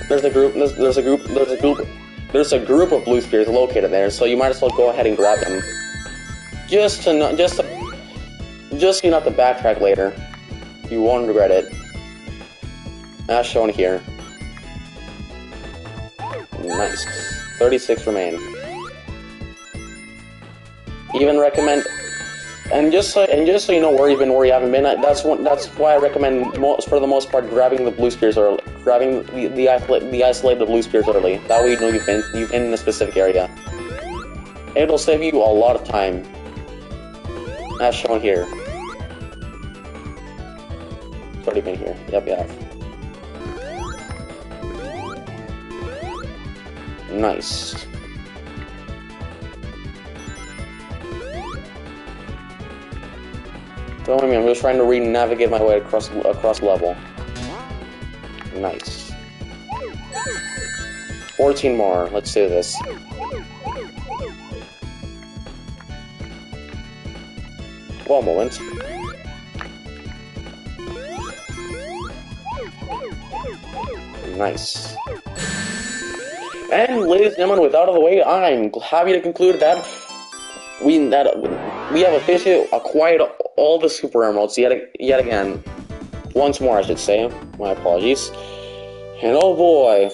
S1: blue spears located there, so you might as well go ahead and grab them. Just so you not to backtrack later. You won't regret it. As shown here. Nice. 36 remain. Even recommend, and just so you know where you haven't been. That's why I recommend for the most part grabbing the blue spears early, grabbing the isolated blue spears early. That way you know you've been in a specific area. It'll save you a lot of time. As shown here. It's already been here. Yep, you have. Nice. Don't mind me, I'm just trying to re-navigate my way across level. Nice. 14 more. Let's do this. One moment. Nice. And ladies and gentlemen, with out of the way, I'm happy to conclude that we have officially acquired all the Super Emeralds yet again. Once more, I should say. My apologies. And oh boy,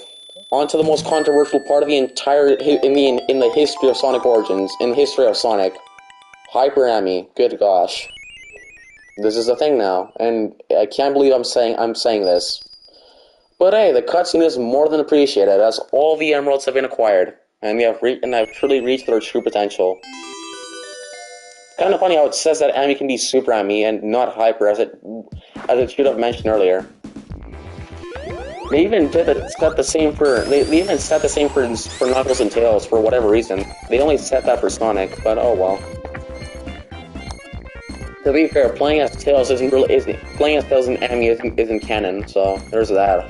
S1: on to the most controversial part of the entire in the history of Sonic Origins, in the history of Sonic, Hyper Amy. Good gosh, this is a thing now, and I can't believe I'm saying this. But hey, the cutscene is more than appreciated, as all the emeralds have been acquired, and have truly reached their true potential. Kind of funny how it says that Amy can be Super Amy and not Hyper, as it should have mentioned earlier. They even set the same for Knuckles and Tails for whatever reason. They only set that for Sonic, but oh well. To be fair, playing as Tails and Amy isn't canon, so there's that.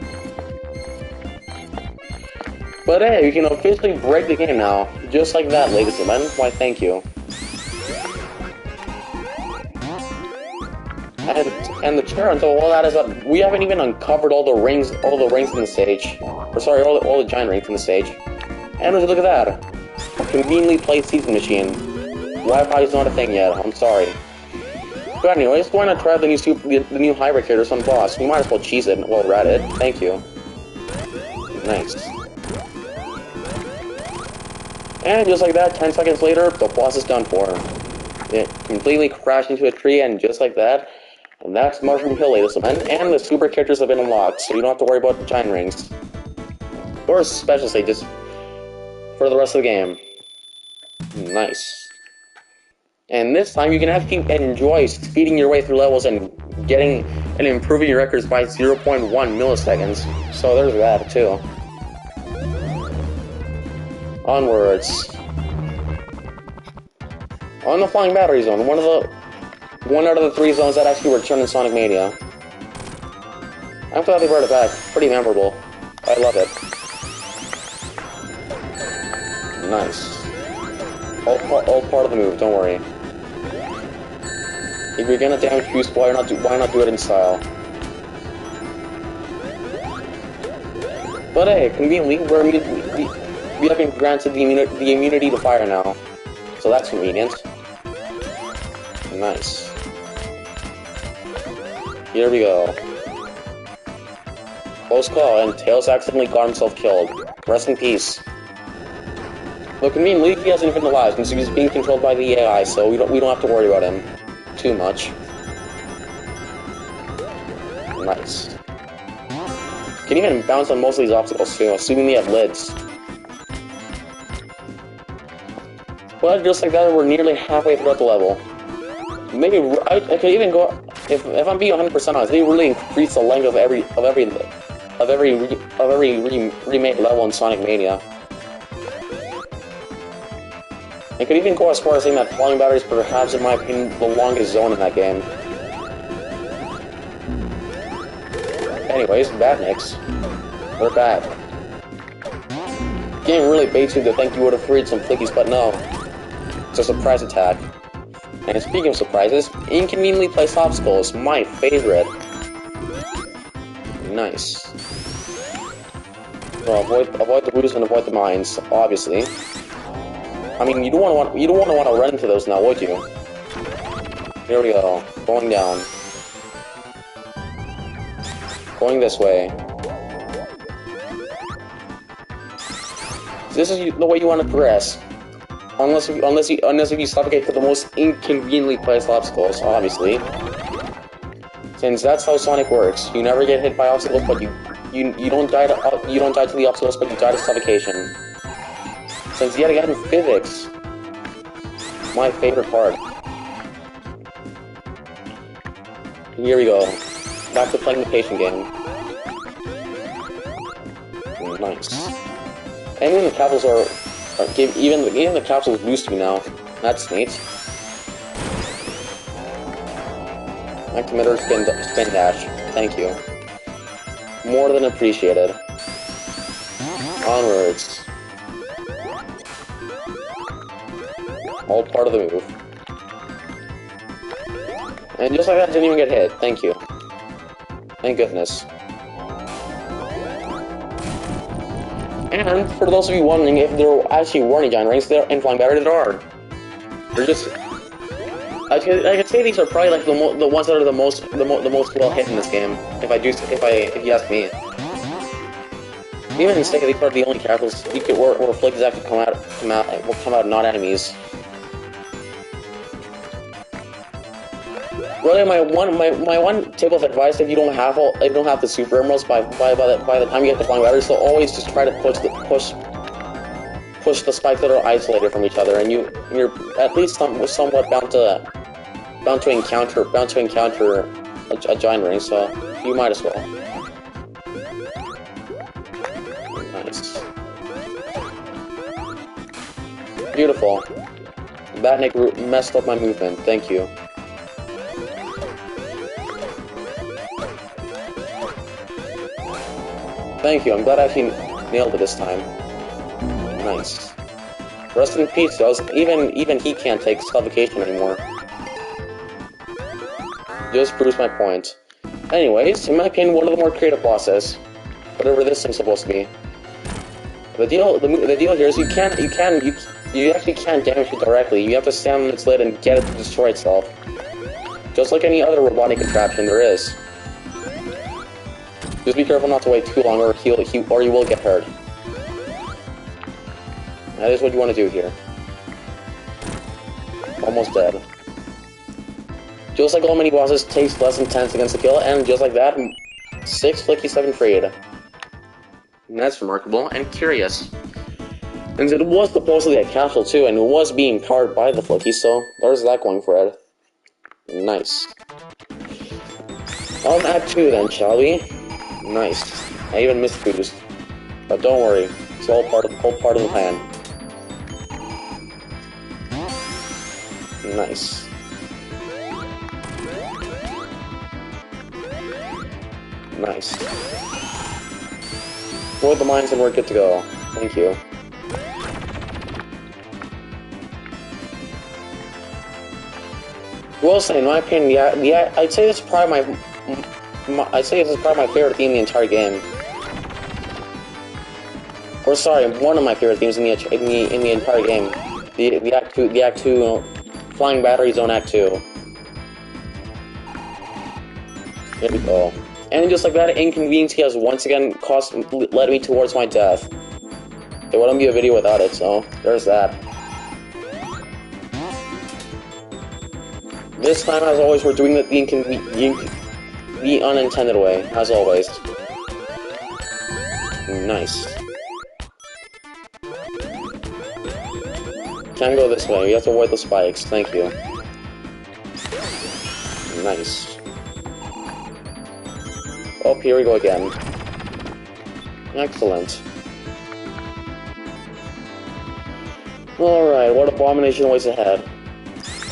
S1: But hey, you can officially break the game now, just like that, ladies and gentlemen. Why, thank you. And the challenge of all that is that we haven't even uncovered all the rings in the stage. Or sorry, all the giant rings in the stage. And look at that, a conveniently placed season machine. Wi-Fi is not a thing yet. I'm sorry. But anyways, why not try the new hybrid characters on boss? We might as well cheese it while we're at it. Thank you. Nice. And just like that, 10 seconds later, the boss is done for. it completely crashed into a tree, and just like that, and that's Mushroom Hill, ladies and gentlemen. And the super characters have been unlocked, so you don't have to worry about the giant rings. Or special stages for the rest of the game. Nice. And this time you can actually enjoy speeding your way through levels and getting and improving your records by 0.1 milliseconds. So there's that too. Onwards. On the Flying Battery Zone, one out of the 3 zones that actually returned in Sonic Mania. I'm glad they brought it back. Pretty memorable. I love it. Nice. All part of the move, don't worry. If you're gonna damage boost, why not do it in style? But hey, conveniently, we have been granted the immunity to fire now. So that's convenient. Nice. Here we go. Close call, and Tails accidentally got himself killed. Rest in peace. Look, conveniently, he has infinite lives, and so he's being controlled by the AI, so we don't have to worry about him too much. Nice. Can even bounce on most of these obstacles too, assuming they have lids. But just like that, we're nearly halfway throughout the level. Maybe I could even go if I'm being 100% honest. They really increase the length of every remade level in Sonic Mania. I could even go as far as saying that Flying Battery is perhaps, in my opinion, the longest zone in that game. Anyways, Badniks. We're back. The game really baits you to think you would have freed some flickies, but no. It's a surprise attack. And speaking of surprises, inconveniently placed obstacles, my favorite. Nice. Well, avoid the roofs and avoid the mines, obviously. I mean, you don't want to run into those now, would you? Here we go. Going down. Going this way. This is the way you want to progress. Unless if you suffocate for the most inconveniently placed obstacles, obviously. Since that's how Sonic works. You never get hit by obstacles, but you don't die to the obstacles, but you die to suffocation. Since yet again, physics. My favorite part. Here we go. Back to playing the patient game. Nice. And even the capsules even the capsules boost you now. That's neat. Actimeter spin dash. Thank you. More than appreciated. Onwards. All part of the move. And just like that, didn't even get hit. Thank you. Thank goodness. And for those of you wondering if there actually were any giant rings there in Flying Battery, there are. They're just. I could say these are probably like the ones that are the most well hit in this game. If you ask me. Even in Sega, these are the only characters where flicks actually will come out not enemies. Really, my one tip of advice: if you don't have the super emeralds by the time you get the Flying Battery, so always just try to push the spikes that are isolated from each other, and you're at least somewhat bound to encounter a giant ring. So you might as well. Nice, beautiful. Batnik messed up my movement. Thank you. Thank you, I'm glad I actually nailed it this time. Nice. Rest in peace, even he can't take suffocation anymore. Just proves my point. Anyways, in my opinion, one of the more creative bosses. Whatever this thing's supposed to be. The deal here is you actually can't damage it directly. You have to stand on its lid and get it to destroy itself. Just like any other robotic contraption there is. Just be careful not to wait too long, or you will get hurt. That is what you want to do here. Almost dead. Just like all mini bosses, takes less than 10 seconds to kill, and just like that, 6 Flicky 7 freed. And that's remarkable and curious. And it was supposedly a castle too, and it was being powered by the Flicky, so there's that going for it. Nice. On Act 2 then, shall we? Nice. I even missed Boost. But don't worry, it's all part of the plan. Nice. Nice. Avoid the mines and we're good to go. Thank you. Well, say, in my opinion, yeah, I'd say this is probably my favorite theme in the entire game. Or sorry, one of my favorite themes in the entire game. The Act 2, Flying Battery Zone Act 2. There we go. And just like that, inconvenience has once again led me towards my death. It wouldn't be a video without it, so there's that. This time, as always, we're doing it the unintended way, as always. Nice. Can't go this way, we have to avoid the spikes, thank you. Nice. Oh, here we go again. Excellent. Alright, what abomination awaits ahead?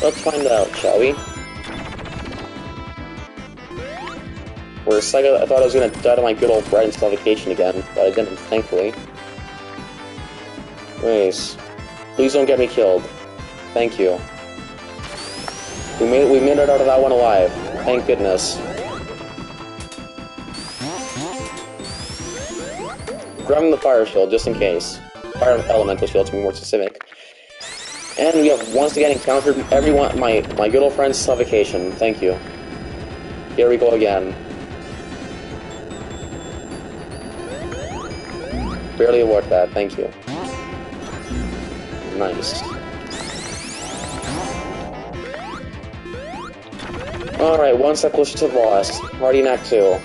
S1: Let's find out, shall we? For a second, I thought I was gonna die to my good old friend suffocation again, but I didn't, thankfully. Anyways, please don't get me killed. Thank you. We made it out of that one alive. Thank goodness. Grabbing the fire shield, just in case. Fire elemental shield, to be more specific. And we have once again encountered my good old friend's suffocation. Thank you. Here we go again. Barely worth that, thank you. Nice. Alright, one step closer to the boss. Already in Act 2.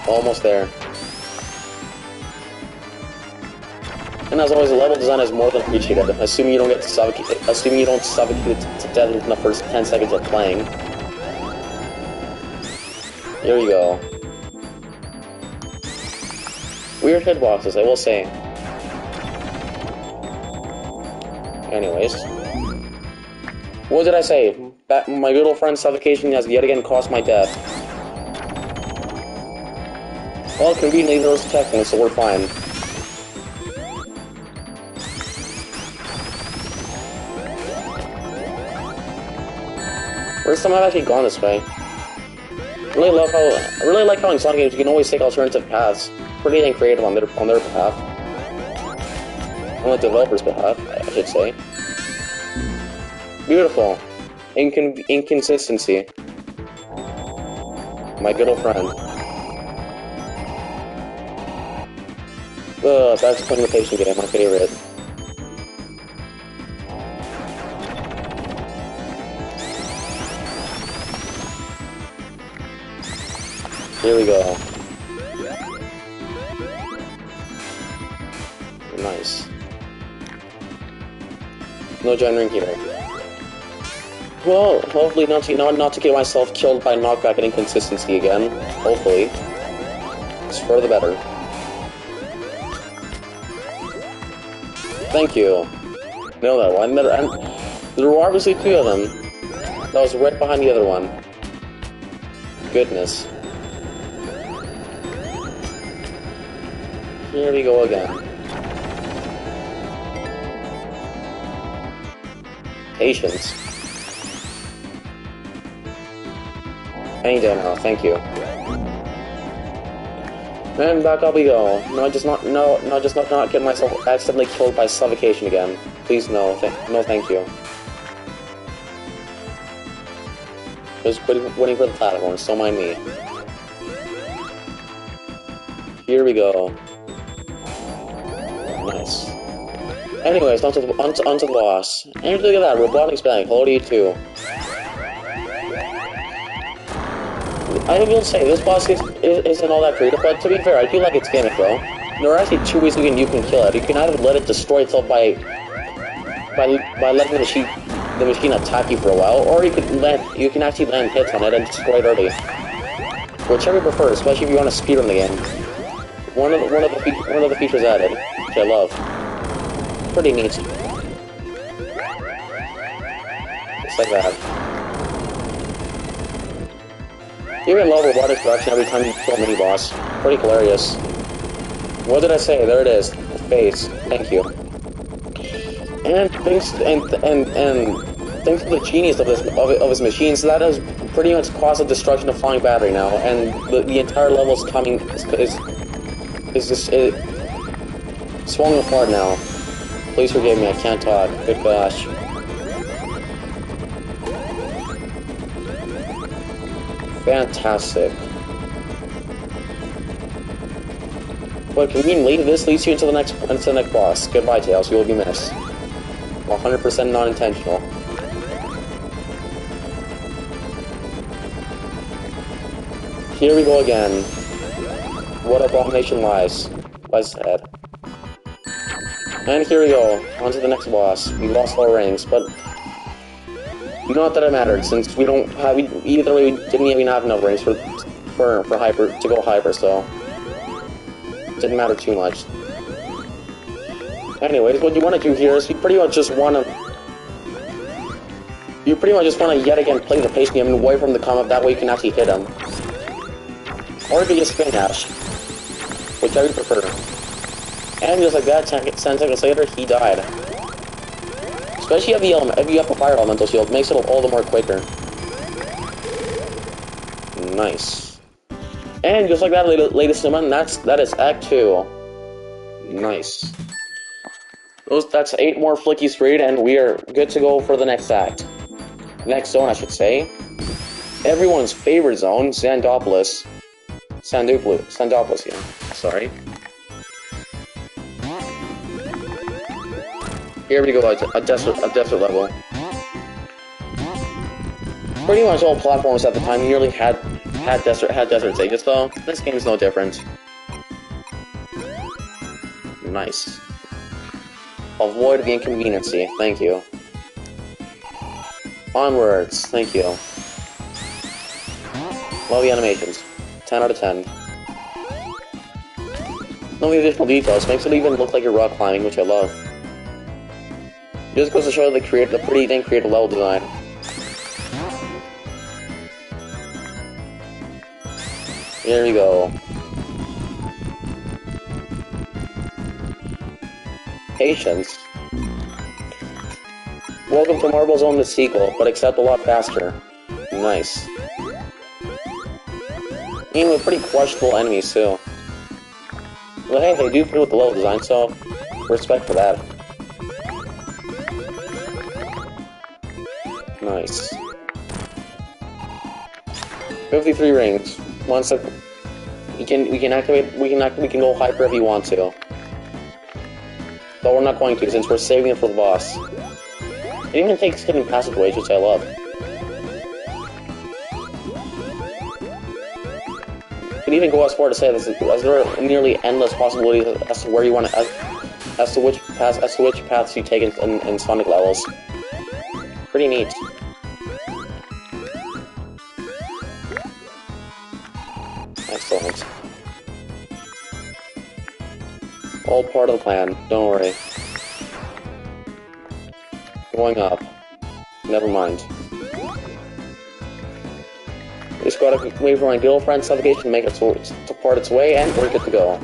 S1: Almost there. And as always, the level design is more than appreciated, assuming you don't get suffocated to death in the first 10 seconds of playing. Here we go. Weird hitboxes, I will say. Anyways. What did I say? My good old friend's suffocation has yet again caused my death. Well, conveniently there was technical, so we're fine. First time I've actually gone this way. I really like how in Sonic games you can always take alternative paths. Pretty and creative on their behalf. On the developer's behalf, I should say. Beautiful. Inconsistency. My good old friend. Ugh, that's playing the patient game, my favorite. Here we go. Nice. No joining here. Well, hopefully not to get myself killed by knockback and inconsistency again. Hopefully. It's for the better. Thank you. Know that one. There were obviously two of them. That was right behind the other one. Goodness. Here we go again. Patience. Any day now, thank you. And back up we go. Not just not get myself accidentally killed by suffocation again. Please no, no thank you. Just waiting for the platform, so mind me. Here we go. Nice. Anyways, onto the boss. And look at that, robotics bag. Hello to you too. I will say, this boss isn't all that creative, but to be fair, I do like its gimmick though. There are actually two ways you can kill it. You can either let it destroy itself by letting the machine attack you for a while, or you can actually land hits on it and destroy it early. Whichever you prefer, especially if you want to speedrun the game. One of the features added, which I love. Pretty neat. Just like that. You can love robotic production every time you kill a mini boss. Pretty hilarious. What did I say? There it is. The face. Thank you. And thanks to the genius of his machines, that has pretty much caused the destruction of Flying Battery now, and the entire level is just swung apart now. Please forgive me, I can't talk. Good gosh. Fantastic. But conveniently, this leads you into the next boss. Goodbye, Tails. You will be missed. 100% non-intentional. Here we go again. What abomination lies ahead. And here we go, on to the next boss. We lost our rings, but not that it mattered, since we don't have either way. We didn't even have enough rings for hyper to go hyper, so it didn't matter too much. Anyways, what you want to do here is you pretty much just want to yet again play the patient game away from the combat. That way you can actually hit him, or you can just spin dash, whichever you prefer. And just like that, 10 seconds later, he died. Especially if you have the fire elemental shield, it makes it all the more quicker. Nice. And just like that, latest summon, that is Act 2. Nice. That's 8 more flickies freed, and we are good to go for the next act. Next zone, I should say. Everyone's favorite zone, Sandopolis. Sandopolis, yeah. Sorry. Here we go, a desert level. Pretty much all platforms at the time nearly had desert stages, though. This game is no different. Nice. Avoid the inconveniency. Thank you. Onwards. Thank you. Love the animations. 10 out of 10. No additional details. Makes it even look like you're rock climbing, which I love. Just goes to show the pretty dang creative level design. Here we go. Patience. Welcome to Marble Zone, the sequel, but except a lot faster. Nice. And with pretty questionable enemies too. Well, hey, they do fit with the level design, so respect for that. Nice. 53 rings. Once we can go hyper if you want to. But we're not going to, since we're saving it for the boss. It even takes hidden passageways, which I love. You can even go as far to say this, as there are nearly endless possibilities as to where you want to, as to which paths you take in Sonic levels. Pretty neat. Excellent. All part of the plan, don't worry. Going up. Never mind. Just gotta wait for my girlfriend's suffocation to make it to part its way, and we're good to go.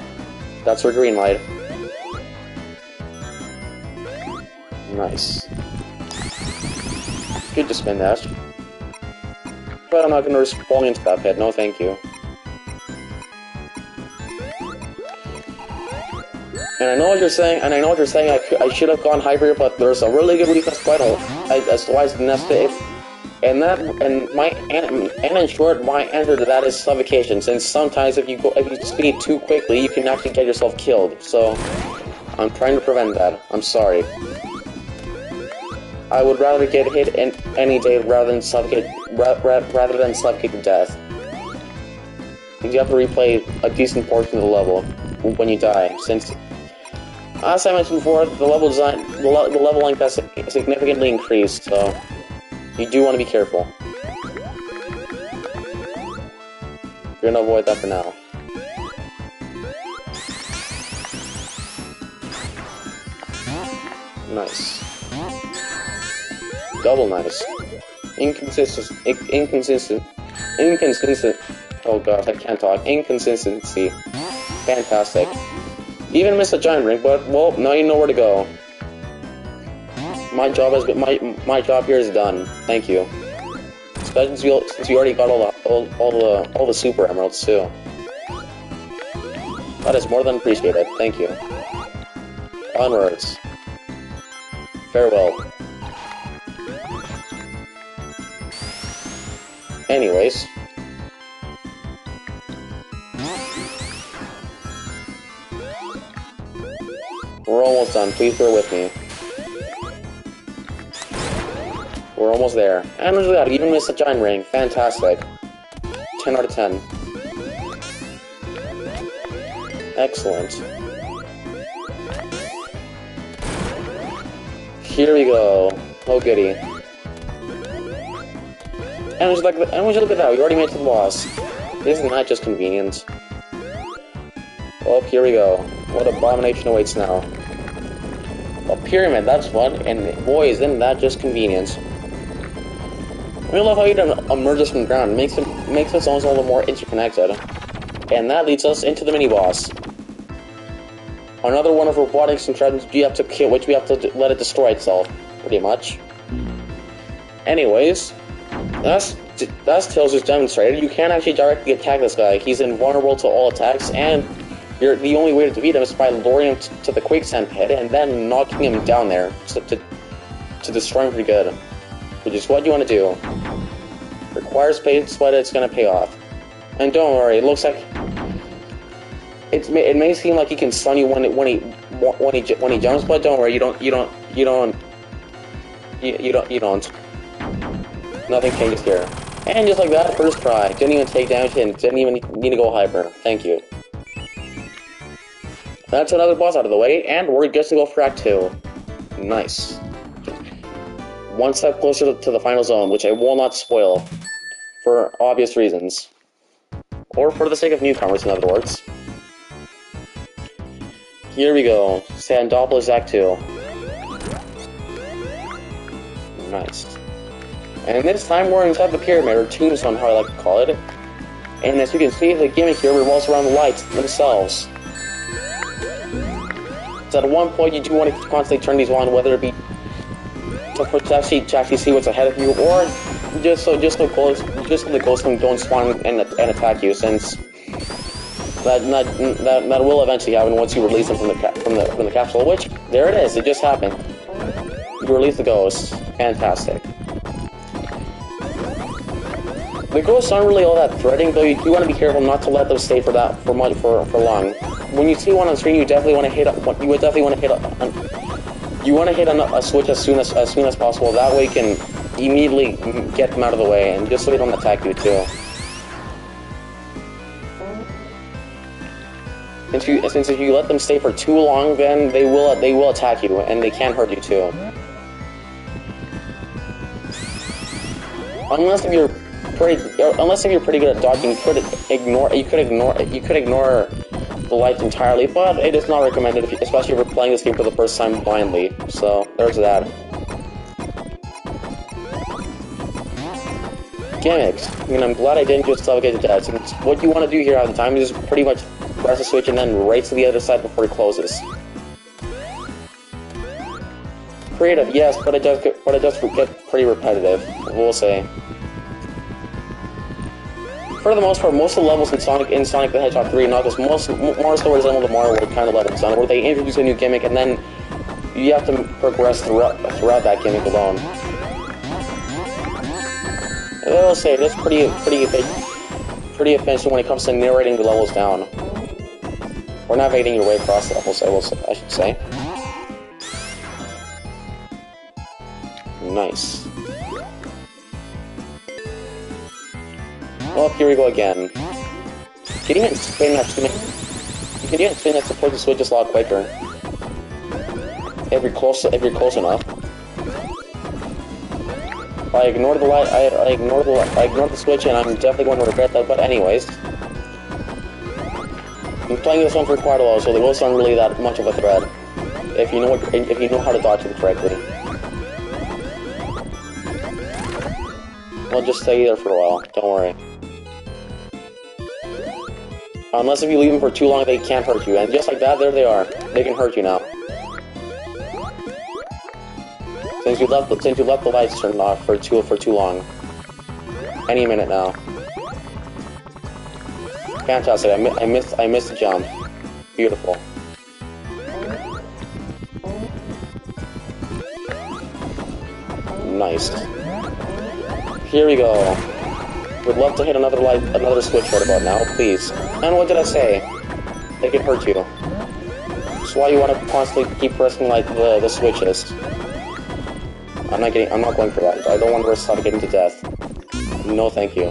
S1: That's our green light. Nice. Good to spin dash. But I'm not gonna risk falling into that pit, no thank you. And I know what you're saying, I should have gone hyper, but there's a really good reason as to why I didn't have to. And in short, my answer to that is suffocation, since sometimes if you speed too quickly, you can actually get yourself killed. So, I'm trying to prevent that. I'm sorry. I would rather get hit any day rather than suffocate to death. You have to replay a decent portion of the level when you die, since, as I mentioned before, the level length has significantly increased, so you do want to be careful. You're gonna avoid that for now. Nice. Double nice. Inconsistent. Oh gosh, I can't talk. Inconsistency. Fantastic. Even missed a giant ring, but well, now you know where to go. My job here is done. Thank you. Especially since you already got all the super emeralds too. That is more than appreciated. Thank you. Onwards. Farewell. Anyways. We're almost done. Please bear with me. We're almost there. And look at that, even missed a giant ring. Fantastic. 10 out of 10. Excellent. Here we go. Oh goody. And would you look at that, we already made it to the boss. Isn't that just convenient? Oh, here we go. What abomination awaits now. A pyramid, that's fun, and boy, isn't that just convenient. I love how you can emerge us from the ground. It makes us almost a little more interconnected. And that leads us into the mini-boss. Another one of robotics and strategies you have to kill, which we have to let it destroy itself, pretty much. Anyways, that's Tails just demonstrated. You can't actually directly attack this guy. He's invulnerable to all attacks, and the only way to beat him is by luring him to the quicksand pit and then knocking him down there to destroy him pretty good. Which is what you want to do. Requires patience, but it's gonna pay off. And don't worry, it looks like it may seem like he can stun you when he jumps, but don't worry, you don't. Nothing changes here. And just like that, first try. Didn't even take damage and didn't even need to go hyper. Thank you. That's another boss out of the way, and we're just to go for Act 2. Nice. One step closer to the final zone, which I will not spoil, for obvious reasons. Or for the sake of newcomers, in other words. Here we go. Sandopolis Act 2. Nice. And this time we're inside the pyramid, or tombstone, how I like to call it. And as you can see, the gimmick here revolves around the lights themselves. So at one point you do want to constantly turn these on, whether it be to actually see what's ahead of you, or just so the ghosts don't spawn and attack you, since that will eventually happen once you release them from the capsule. Which there it is, it just happened. You release the ghosts. Fantastic. The ghosts aren't really all that threatening, though you do want to be careful not to let them stay for long. When you see one on the screen, you definitely want to hit. You want to hit a switch as soon as possible. That way, you can immediately get them out of the way, and just so they don't attack you too. Since if you let them stay for too long, then they will attack you, and they can hurt you too. Unless if you're pretty good at dodging, you could ignore the lights entirely, but it is not recommended, especially if you're playing this game for the first time blindly. So there's that. Gimmicks. I mean, I'm glad I didn't just suffocate to death. Since what you want to do here all the time is just pretty much press the switch and then race to the other side before it closes. Creative, yes, but it does get pretty repetitive, we'll say. For the most part, most of the levels in Sonic the Hedgehog 3 and Knuckles more so resemble the Mario World kind of levels, where they introduce a new gimmick and then you have to progress throughout that gimmick alone. And I will say it is pretty efficient when it comes to narrating the levels down. We're navigating your way across the level, I should say. Nice. Well, here we go again. You can even spin that support the switch just a lot quicker. If you're close enough. I ignored the light. I ignored the switch, and I'm definitely going to regret that. But anyways, I'm playing this one for quite a while, so the ghosts aren't really that much of a threat. If you know how to dodge them correctly. I'll just stay there for a while. Don't worry. Unless if you leave them for too long, they can't hurt you. And just like that, there they are. They can hurt you now. Since you left the lights turned off for too long. Any minute now. Fantastic! I missed the jump. Beautiful. Nice. Here we go. Would love to hit another switch right about now, please. And what did I say? They can hurt you. That's why you want to constantly keep pressing like the switches. I'm not going for that. I don't want to risk getting to death. No, thank you.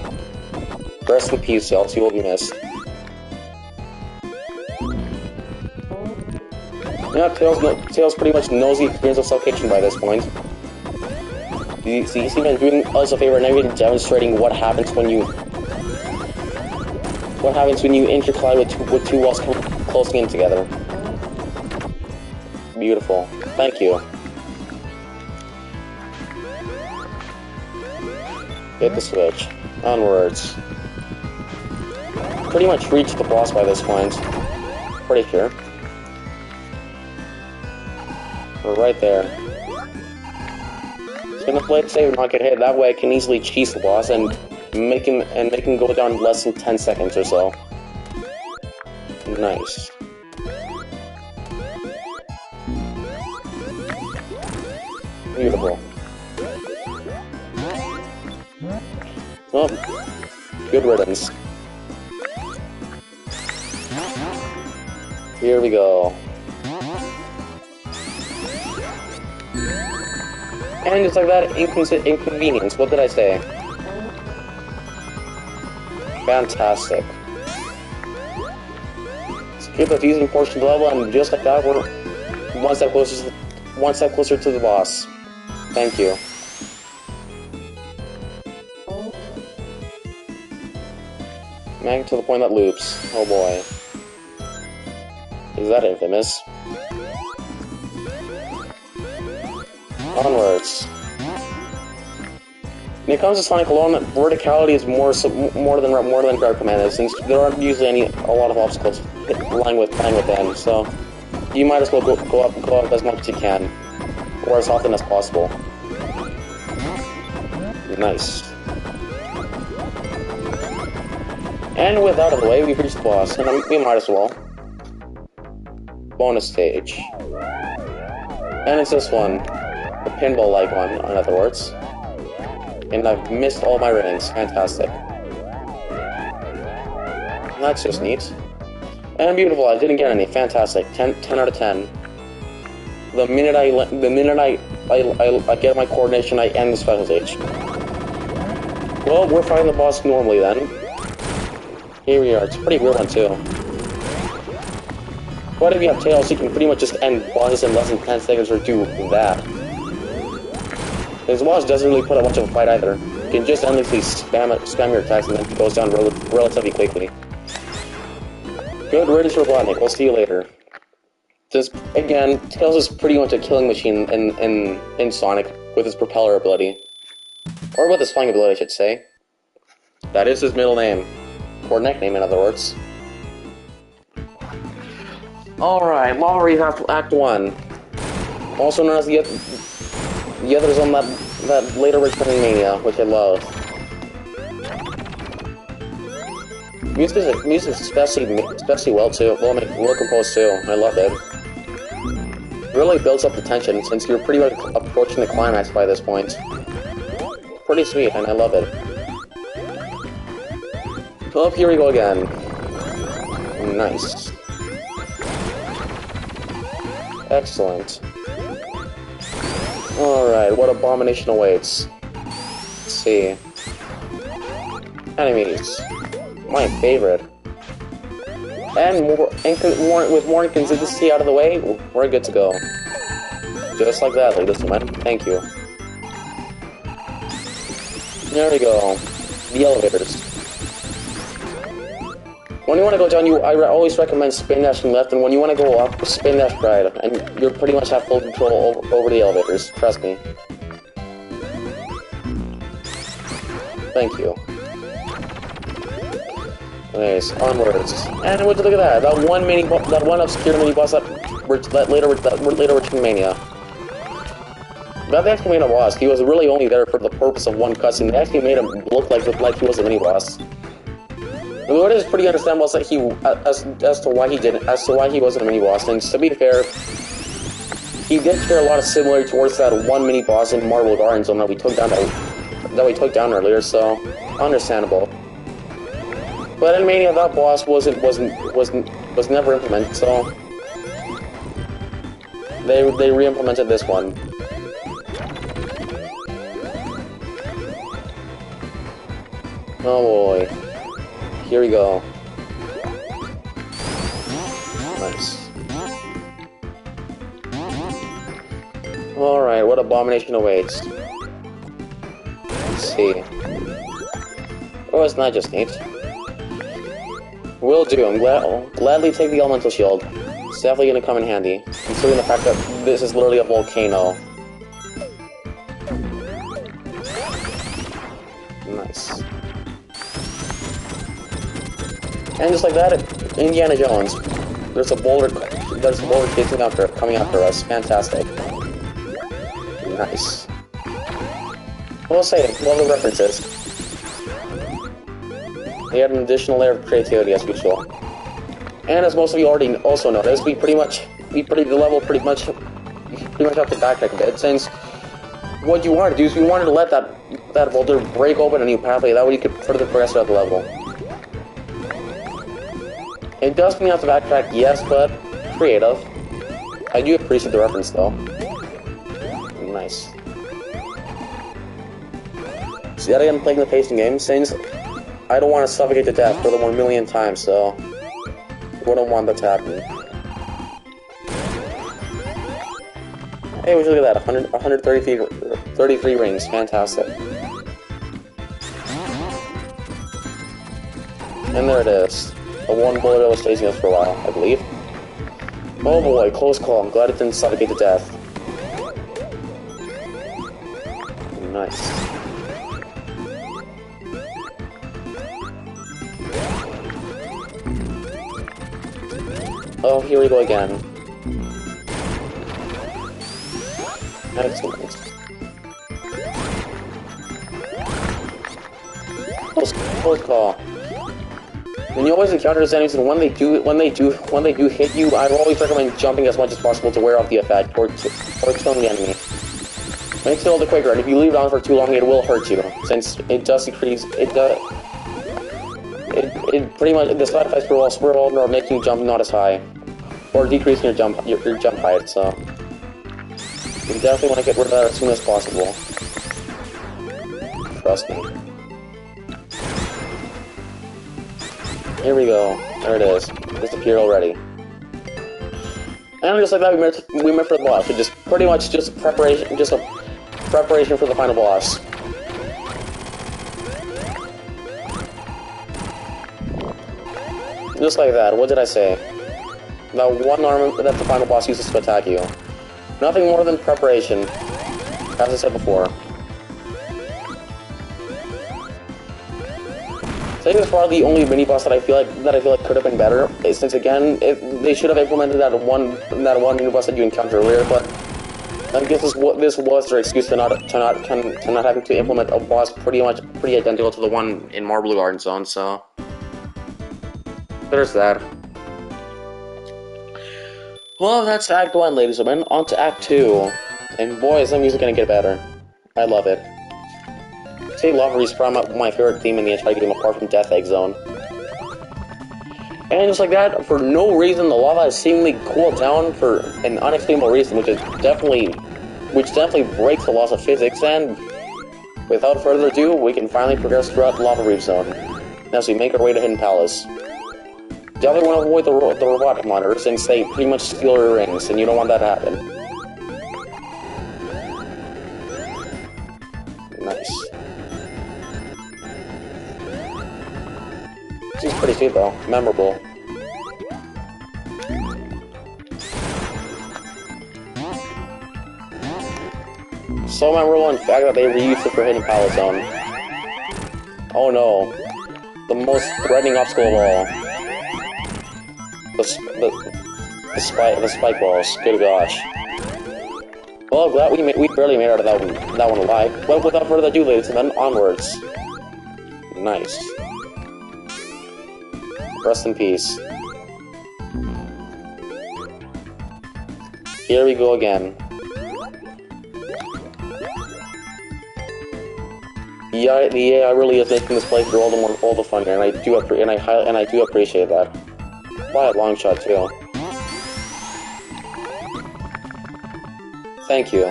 S1: Rest in peace, else you will be missed. Yeah, Tails pretty much knows the experience of suffocation by this point. He's even doing us a favor and even demonstrating what happens when you intercollide with two walls closing in together. Beautiful. Thank you. Hit the switch. Onwards. Pretty much reached the boss by this point. Pretty sure. We're right there. Just gonna play it safe and not get hit. That way I can easily cheese the boss and make him go down in less than 10 seconds or so. Nice. Beautiful. Well, good riddance. Here we go. And just like that, inconvenience. What did I say? Fantastic. Skip a decent portion of the level, and just like that, we're one step closer to the boss. Thank you. Back to the point that loops. Oh boy. Is that infamous? Onwards. When it comes to Sonic alone, verticality is more than Guard Command, since there aren't usually a lot of obstacles lying within. So you might as well go up as much as you can, or as often as possible. Nice. And with that out of the way, we've reached the boss, and we might as well. Bonus stage. And it's this one. The pinball-like one, in other words. And I've missed all my ratings. Fantastic. That's just neat. And beautiful, I didn't get any. Fantastic. 10 out of 10. The minute I get my coordination, I end the special stage. Well, we're fighting the boss normally then. Here we are. It's a pretty weird one too. But if you have Tails, you can pretty much just end bosses in less than 10 seconds or do that. His boss doesn't really put up much of a fight either. You can just endlessly spam your attacks and then he goes down relatively quickly. Good riddance for Robotnik. We'll see you later. Just again, Tails is pretty much a killing machine in Sonic with his propeller ability. Or with his flying ability, I should say. That is his middle name. Or nickname, in other words. Alright, Lottery Act 1. Also known as the others on that later returning Mania, which I love. Music is especially well too. Well composed too. I love it. It really builds up the tension since you're pretty much approaching the climax by this point. Pretty sweet, and I love it. Well, here we go again. Nice. Excellent. Alright, what abomination awaits? Let's see. Enemies. My favorite. And with more inconsistency out of the way, we're good to go. Just like that, ladies and gentlemen. Thank you. There we go. The elevators. When you want to go down, I always recommend spin dashing left, and when you want to go up, spin dash right, and you pretty much have full control over the elevators. Trust me. Thank you. Nice, onwards. And would you look at that? That one obscure mini boss that later returned Mania. That they actually made a boss. He was really only there for the purpose of one cutscene. They actually made him look like he was a mini boss. What is pretty understandable is that as to why he wasn't a mini boss. And to be fair, he did share a lot of similarity towards that one mini boss in Marble Garden Zone that we took down earlier. So understandable. But in Mania, that boss was never implemented. So they re-implemented this one. Oh boy. Here we go. Nice. Alright, what abomination awaits? Let's see. Oh, it's not just neat. Will do. I'll gladly take the elemental shield. It's definitely gonna come in handy, considering the fact that this is literally a volcano. Nice. And just like that, Indiana Jones. There's a boulder coming after us. Fantastic. Nice. We'll say, love the references. They had an additional layer of creativity as usual. And as most of you already also noticed, the level pretty much have to backtrack a bit, since what you wanted to do is we wanted to let that boulder break open a new pathway, that way you could further progress throughout the level. It does mean you have to backtrack, yes, but creative. I do appreciate the reference, though. Nice. See that again, playing the pacing game, since I don't want to suffocate to death for the 1,000,000th time, so wouldn't want that to happen. Hey, would you look at that? 133 rings, fantastic. And there it is. The one bullet that was chasing us for a while, I believe. Oh boy, close call. I'm glad it didn't suffocate to death. Nice. Oh, here we go again. Excellent. Close call. When you always encounter those enemies, and when they do hit you, I always recommend jumping as much as possible to wear off the effect or killing the enemy. Makes it all the quicker, and if you leave it on for too long, it will hurt you, since it does decrease. It pretty much, the side effects were all making you jump not as high, or decreasing your jump height. So you definitely want to get rid of that as soon as possible. Trust me. Here we go. There it is. Disappeared already. And just like that, we met for the boss. It just pretty much just a preparation for the final boss. Just like that. What did I say? That one arm that the final boss uses to attack you. Nothing more than preparation, as I said before. I think it's probably the only mini boss that I feel like could have been better. Since again, they should have implemented that one mini boss that you encountered earlier. But I guess this was their excuse to not having to implement a boss pretty identical to the one in Marble Garden Zone. So there's that. Well, that's Act 1, ladies and gentlemen. On to Act 2. And boy, is that music gonna get better. I love it. Say Lava is probably my favorite theme in the entire game apart from Death Egg Zone. And And just like that, for no reason, the lava has seemingly cooled down for an unexplainable reason, which definitely breaks the laws of physics. And without further ado, we can finally progress throughout the Lava Reef Zone as we make our way to Hidden Palace. Definitely want to avoid the robotic monitors since they pretty much steal your rings, and you don't want that to happen. Nice. Seems pretty sweet though. Memorable. So memorable in fact that they reused it for Hidden Palace Zone. Oh no. The most threatening obstacle of all. The spike balls. Good gosh. Well, glad we barely made it out of that one alive. But without further ado, ladies and gentlemen, onwards. Nice. Rest in peace. Here we go again. Yeah, the AI really is making this playthrough all the funnier, and I do appreciate that. By a long shot too. Thank you.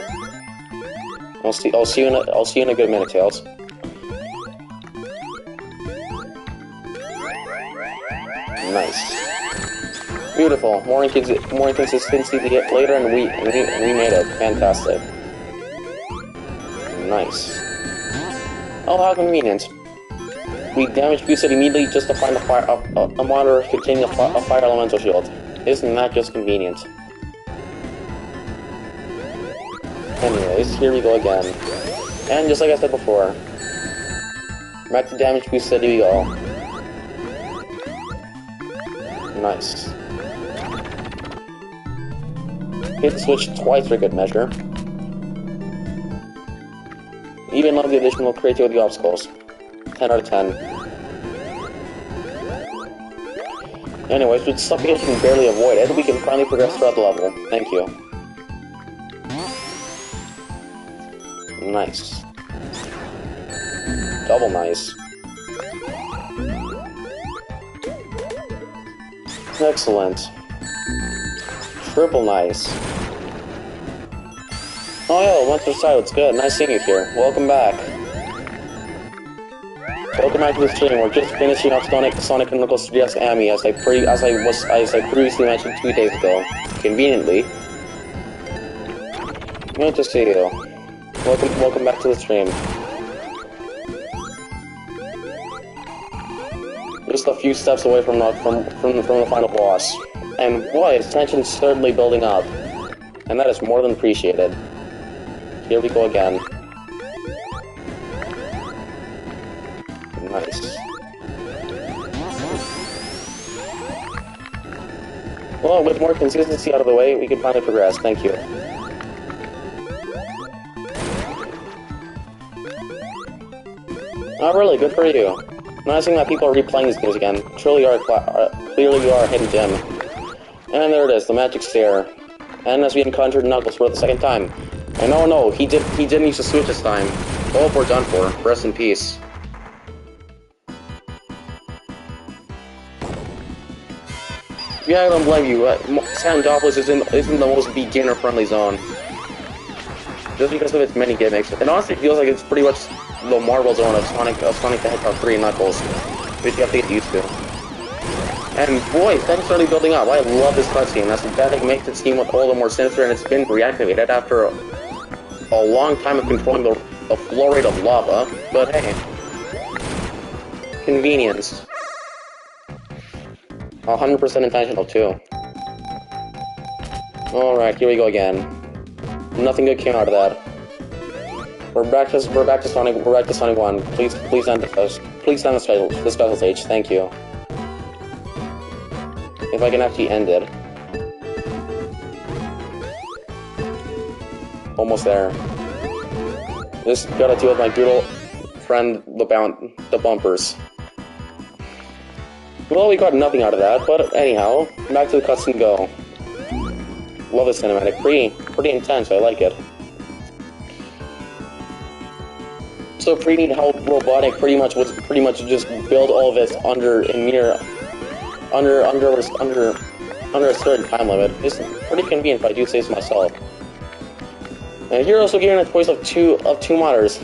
S1: I'll see you in a good minute, Tails. Nice. Beautiful. More inconsistency to get later, and we made it. Fantastic. Nice. Oh, how convenient. We damaged Boo City immediately just to find a monitor containing a fire elemental shield. Isn't that just convenient? Anyways, here we go again. And just like I said before, back to damaged Boo City we go. Nice. Hit the switch twice for good measure. Even love the additional creativity obstacles. 10 out of 10. Anyways, with stuff we can barely avoid it, we can finally progress throughout the level. Thank you. Nice. Double nice. Excellent. Triple nice. Oh yeah, Monster Side, it's good. Nice seeing you here. Welcome back. Welcome back to the stream. We're just finishing up Sonic & Knuckles 3DS Amy as I previously mentioned 2 days ago. Conveniently. Good to see you. Welcome back to the stream. Just a few steps away from the final boss. And boy, its tension's certainly building up. And that is more than appreciated. Here we go again. Nice. Well, with more consistency out of the way, we can finally progress. Thank you. Oh, really? Good for you. Nice thing that people are replaying these games again. Clearly you are a hidden gem. And there it is, the magic stair. And as we encountered Knuckles for the second time. And oh no, he didn't use the switch this time. Oh, we're done for. Rest in peace. Yeah, I don't blame you. Sandopolis isn't the most beginner-friendly zone. Just because of its many gimmicks. It honestly feels like it's pretty much the Marvel zone of Sonic the Hedgehog 3 and Knuckles, which you have to get used to. And boy, things started building up. I love this cutscene. That makes it seem all the more sinister, and it's been reactivated after a long time of controlling the flow rate of lava. But hey, convenience. 100% intentional too. Alright, here we go again. Nothing good came out of that. We're back to Sonic 1. Please end the special stage. Thank you. If I can actually end it. Almost there. Just gotta deal with my good old friend, the bumpers. Well, we got nothing out of that, but anyhow, back to the cutscene go. Love the cinematic. Pretty intense, I like it. So pretty neat how robotic pretty much just build all of this under a mere under a certain time limit. It's pretty convenient if I do say so myself. And here also given a choice of two monitors.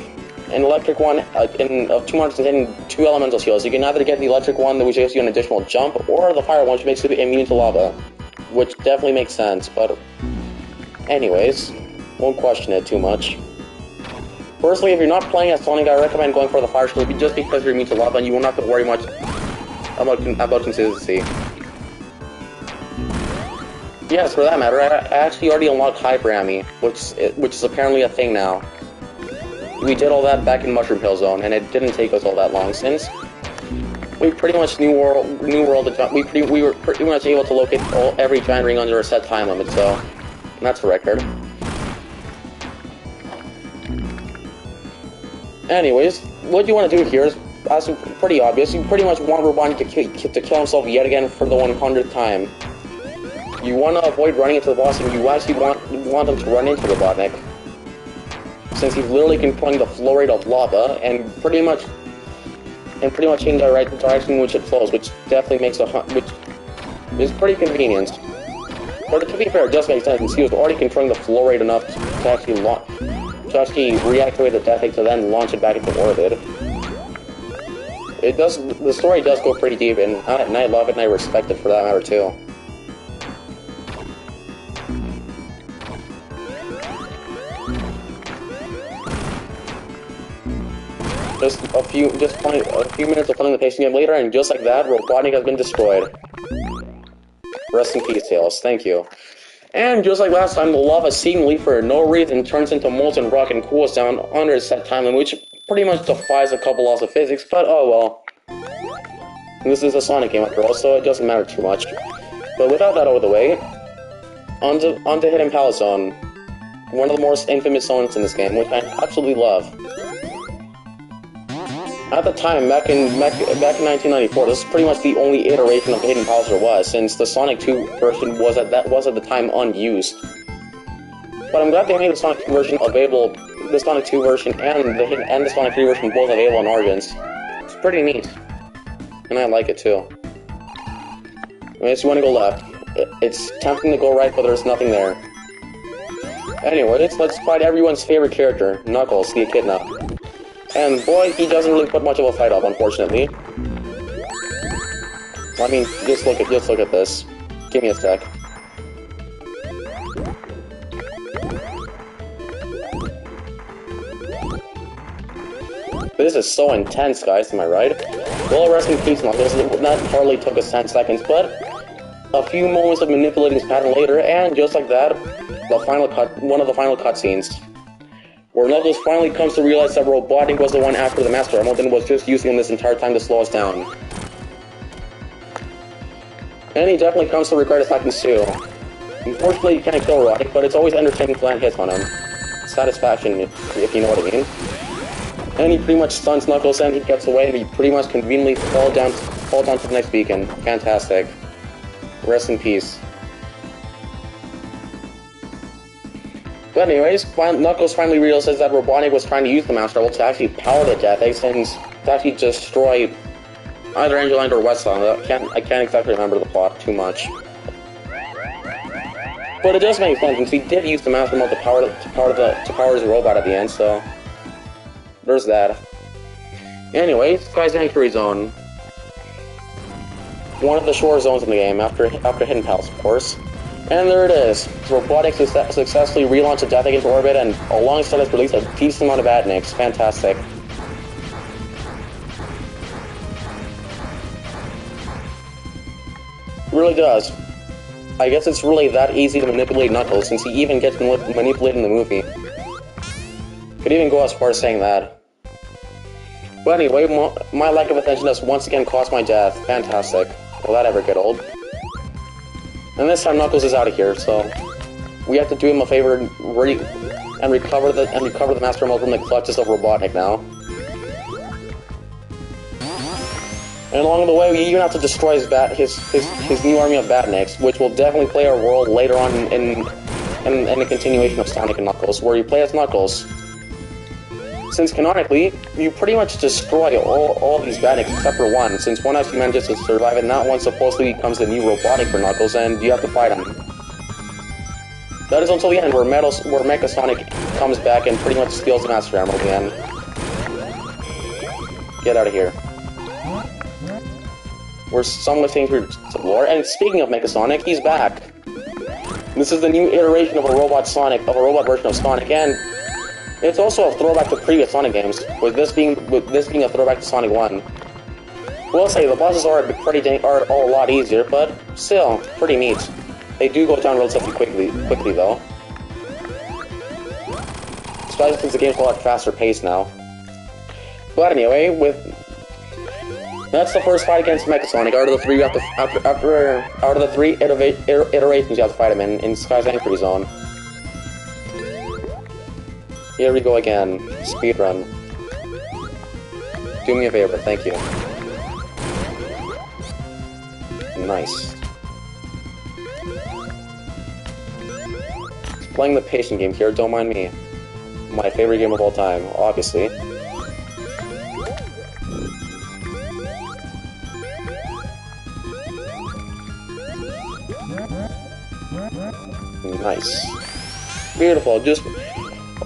S1: An electric one, of two monitors containing two elemental shields. You can either get the electric one, which gives you an additional jump, or the fire one, which makes you immune to lava. Which definitely makes sense, but anyways, won't question it too much. Personally, if you're not playing as Sonic, I recommend going for the fire shield just because you're immune to lava and you won't have to worry much about consistency. Yes, for that matter, I actually already unlocked Hyper Ammy, which is apparently a thing now. We did all that back in Mushroom Hill Zone, and it didn't take us all that long since we pretty much we were pretty much able to locate every giant ring under a set time limit. So that's a record. Anyways, what you want to do here is pretty obvious. You pretty much want Robotnik to kill himself yet again for the 100th time. You want to avoid running into the boss, and you actually want him to run into Robotnik, since he's literally controlling the flow rate of lava and pretty much changing the direction in which it flows, which definitely makes which is pretty convenient. But to be fair, it does make sense since he was already controlling the flow rate enough to actually reactivate the Death Egg to then launch it back into orbit. The story does go pretty deep, and I love it and I respect it for that matter too. Just a few minutes of playing the pacing game later, and just like that, Robotnik has been destroyed. Rest in peace, Tails. Thank you. And just like last time, the lava seemingly for no reason turns into molten rock and cools down under a set time limit, which pretty much defies a couple laws of physics, but oh well. This is a Sonic game after all, so it doesn't matter too much. But without that out of the way, onto Hidden Palace Zone. One of the most infamous zones in this game, which I absolutely love. At the time, back in 1994, this is pretty much the only iteration of Hidden Palace there was, since the Sonic 2 version was at the time unused. But I'm glad they made the Sonic 2 version available, the Sonic 2 version and the Sonic 3 version both available on Origins. It's pretty neat, and I like it too. Anyways, you want to go left. It's tempting to go right, but there's nothing there. Anyways, let's fight everyone's favorite character, Knuckles, the Echidna. And boy, he doesn't really put much of a fight up, unfortunately. I mean, just look at this. Give me a sec. This is so intense, guys, am I right? Well, rest in peace, Knuckles. That hardly took us 10 seconds, but a few moments of manipulating his pattern later, and just like that, one of the final cutscenes. Where Knuckles finally comes to realize that Robotnik was the one after the Master Emerald and was just using him this entire time to slow us down. And he definitely comes to regret his actions too. Unfortunately, you can't kill Robotnik, but it's always entertaining to land hits on him. Satisfaction, if you know what I mean. And he pretty much stuns Knuckles and he gets away and he pretty much conveniently falls down to the next beacon. Fantastic. Rest in peace. But anyways, Knuckles finally realizes that Robotnik was trying to use the Master Emerald to actually power the Death Eggs and to actually destroy either Angelland or Westland. I can't exactly remember the plot too much. But it does make sense since he did use the Master Emerald to power his robot at the end, so there's that. Anyways, Sky Sanctuary Zone. One of the shore zones in the game after Hidden Palace, of course. And there it is. Robotnik successfully relaunched the Death Egg into orbit, and alongside us released a decent amount of Adniks. Fantastic. It really does. I guess it's really that easy to manipulate Knuckles, since he even gets manipulated in the movie. Could even go as far as saying that. But anyway, my lack of attention has once again caused my death. Fantastic. Will that ever get old? And this time Knuckles is out of here, so we have to do him a favor and recover the Master Emerald from the clutches of Robotnik now. And along the way, we even have to destroy his new army of Batniks, which will definitely play a role later on in the continuation of Sonic and Knuckles, where you play as Knuckles. since canonically, you pretty much destroy all these Badniks except for one, since one actually manages to survive and that one supposedly becomes the new robotic for Knuckles, and you have to fight him. That is until the end, where Mecha Sonic comes back and pretty much steals the Master Emerald again. Get out of here. We're somewhat saying through lore, and speaking of Mecha Sonic, he's back. This is the new iteration of a robot version of Sonic, and it's also a throwback to previous Sonic games, with this being a throwback to Sonic 1. We'll say the bosses are a lot easier, but still pretty neat. They do go down relatively quickly though. Especially since the game's a lot faster paced now. But anyway, that's the first fight against Mecha Sonic. Out of the three, you have to out of the three iterations you have to fight him in Sky's Entry Zone. Here we go again. Speedrun. Do me a favor, thank you. Nice. Playing the patient game here, don't mind me. My favorite game of all time, obviously. Nice. Beautiful, just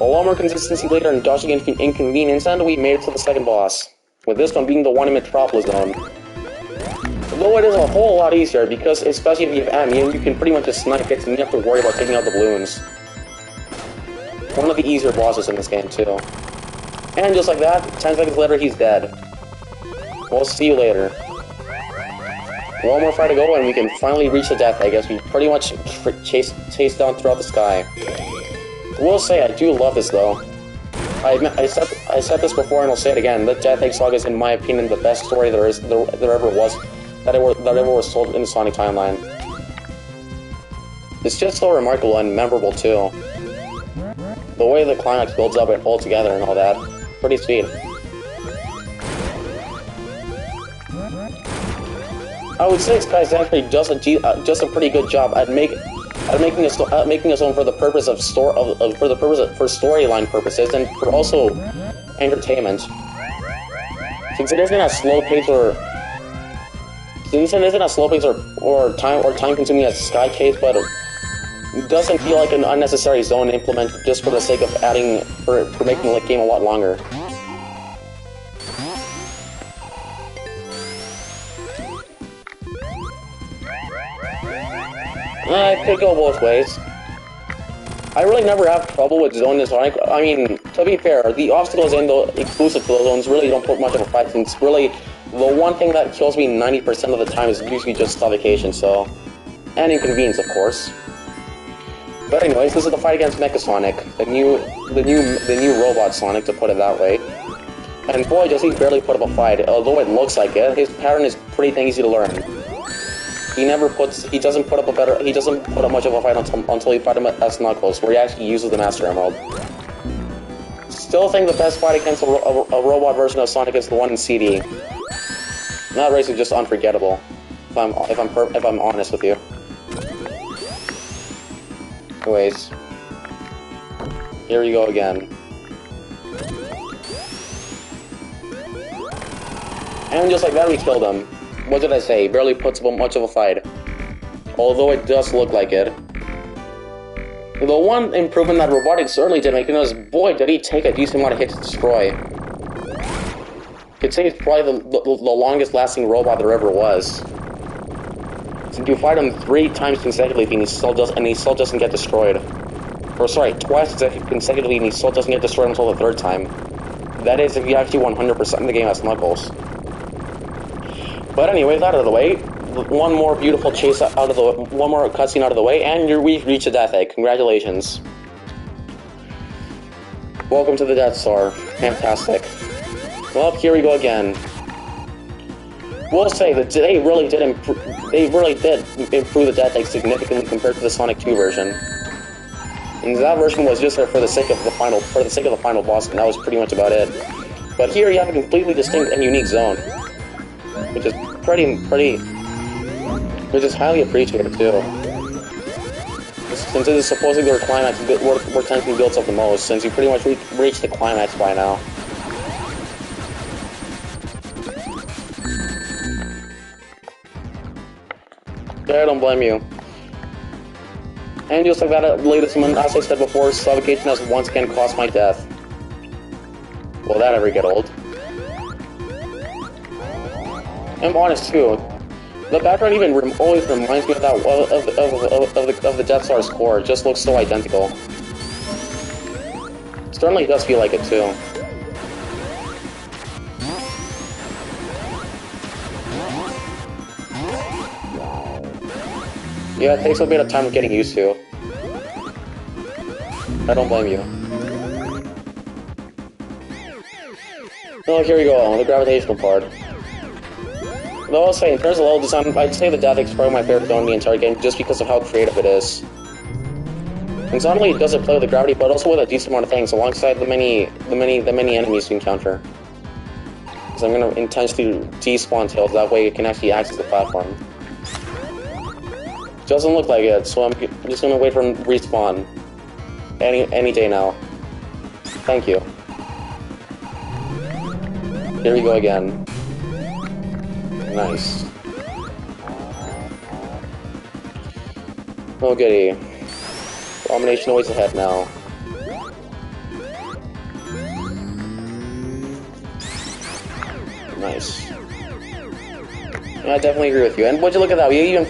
S1: a lot more consistency later and dodging inconvenience, and we made it to the second boss. With this one being the one in Metropolis Zone. Though it is a whole lot easier, because especially if you have Amy, you can pretty much just snipe hits and you have to worry about taking out the balloons. One of the easier bosses in this game, too. And just like that, 10 seconds later, he's dead. We'll see you later. One more fight to go, and we can finally reach the death egg, as we pretty much chase down throughout the sky. I will say, I do love this, though. I said this before, and I'll say it again. The Death Egg Saga is, in my opinion, the best story there ever was, that ever was told in the Sonic timeline. It's just so remarkable and memorable, too. The way the climax builds up and all together and all that. Pretty sweet. I would say Sky's actually does a pretty good job at making a zone for the purpose of storyline purposes and for also entertainment. Since it isn't as slow paced or time consuming as Sky Case, but it doesn't feel like an unnecessary zone implemented just for the sake of making the game a lot longer. It could go both ways. I really never have trouble with Zone in Sonic. I mean, to be fair, the obstacles exclusive to those zones really don't put much of a fight, since really the one thing that kills me 90% of the time is usually just suffocation, so... and inconvenience, of course. But anyways, this is the fight against Mecha Sonic, the new robot Sonic, to put it that way. And boy, does he barely put up a fight. Although it looks like it, his pattern is pretty easy to learn. He doesn't put up much of a fight until you fight him as Knuckles, where he actually uses the Master Emerald. Still think the best fight against a robot version of Sonic is the one in CD. That race is just unforgettable, if I'm honest with you. Anyways, here we go again. And just like that, we killed him. What did I say? Barely puts up much of a fight. Although it does look like it. The one improvement that Robotics certainly did make was, boy, did he take a decent amount of hits to destroy. I'd say it's probably the longest lasting robot there ever was. So you fight him 3 times consecutively and he still doesn't get destroyed. Or sorry, twice consecutively and he still doesn't get destroyed until the 3rd time. That is if you actually 100% in the game as Knuckles. But anyway, that out of the way, one more beautiful chase one more cutscene out of the way, and we've reached the Death Egg. Congratulations. Welcome to the Death Star. Fantastic. Well, here we go again. We'll say that they really did improve the Death Egg significantly compared to the Sonic 2 version. And that version was just there for the sake of the final boss, and that was pretty much about it. But here you have a completely distinct and unique zone, which is which is highly appreciated too. Since it is supposedly their climax, where tension builds up the most, since you pretty much reached the climax by now. Yeah, I don't blame you. And just like that, latest one, as I said before, suffocation has once again caused my death. Will that ever get old? I'm honest too. The background even always reminds me of that of the Death Star's core. It just looks so identical. Certainly does feel like it too. Yeah, it takes a bit of time getting used to. I don't blame you. Oh, here we go, the gravitational part. Though I'll say, in terms of level design, I'd say the Death is probably my favorite zone in the entire game, just because of how creative it is. And not only does it play with the gravity, but also with a decent amount of things, alongside the many enemies you encounter. Because I'm gonna intentionally despawn Tails, that way it can actually access the platform. Doesn't look like it, so I'm just gonna wait for him to respawn. Any day now. Thank you. Here we go again. Nice. Oh goody. Abomination always ahead now. Nice. Yeah, I definitely agree with you. And would you look at that? We even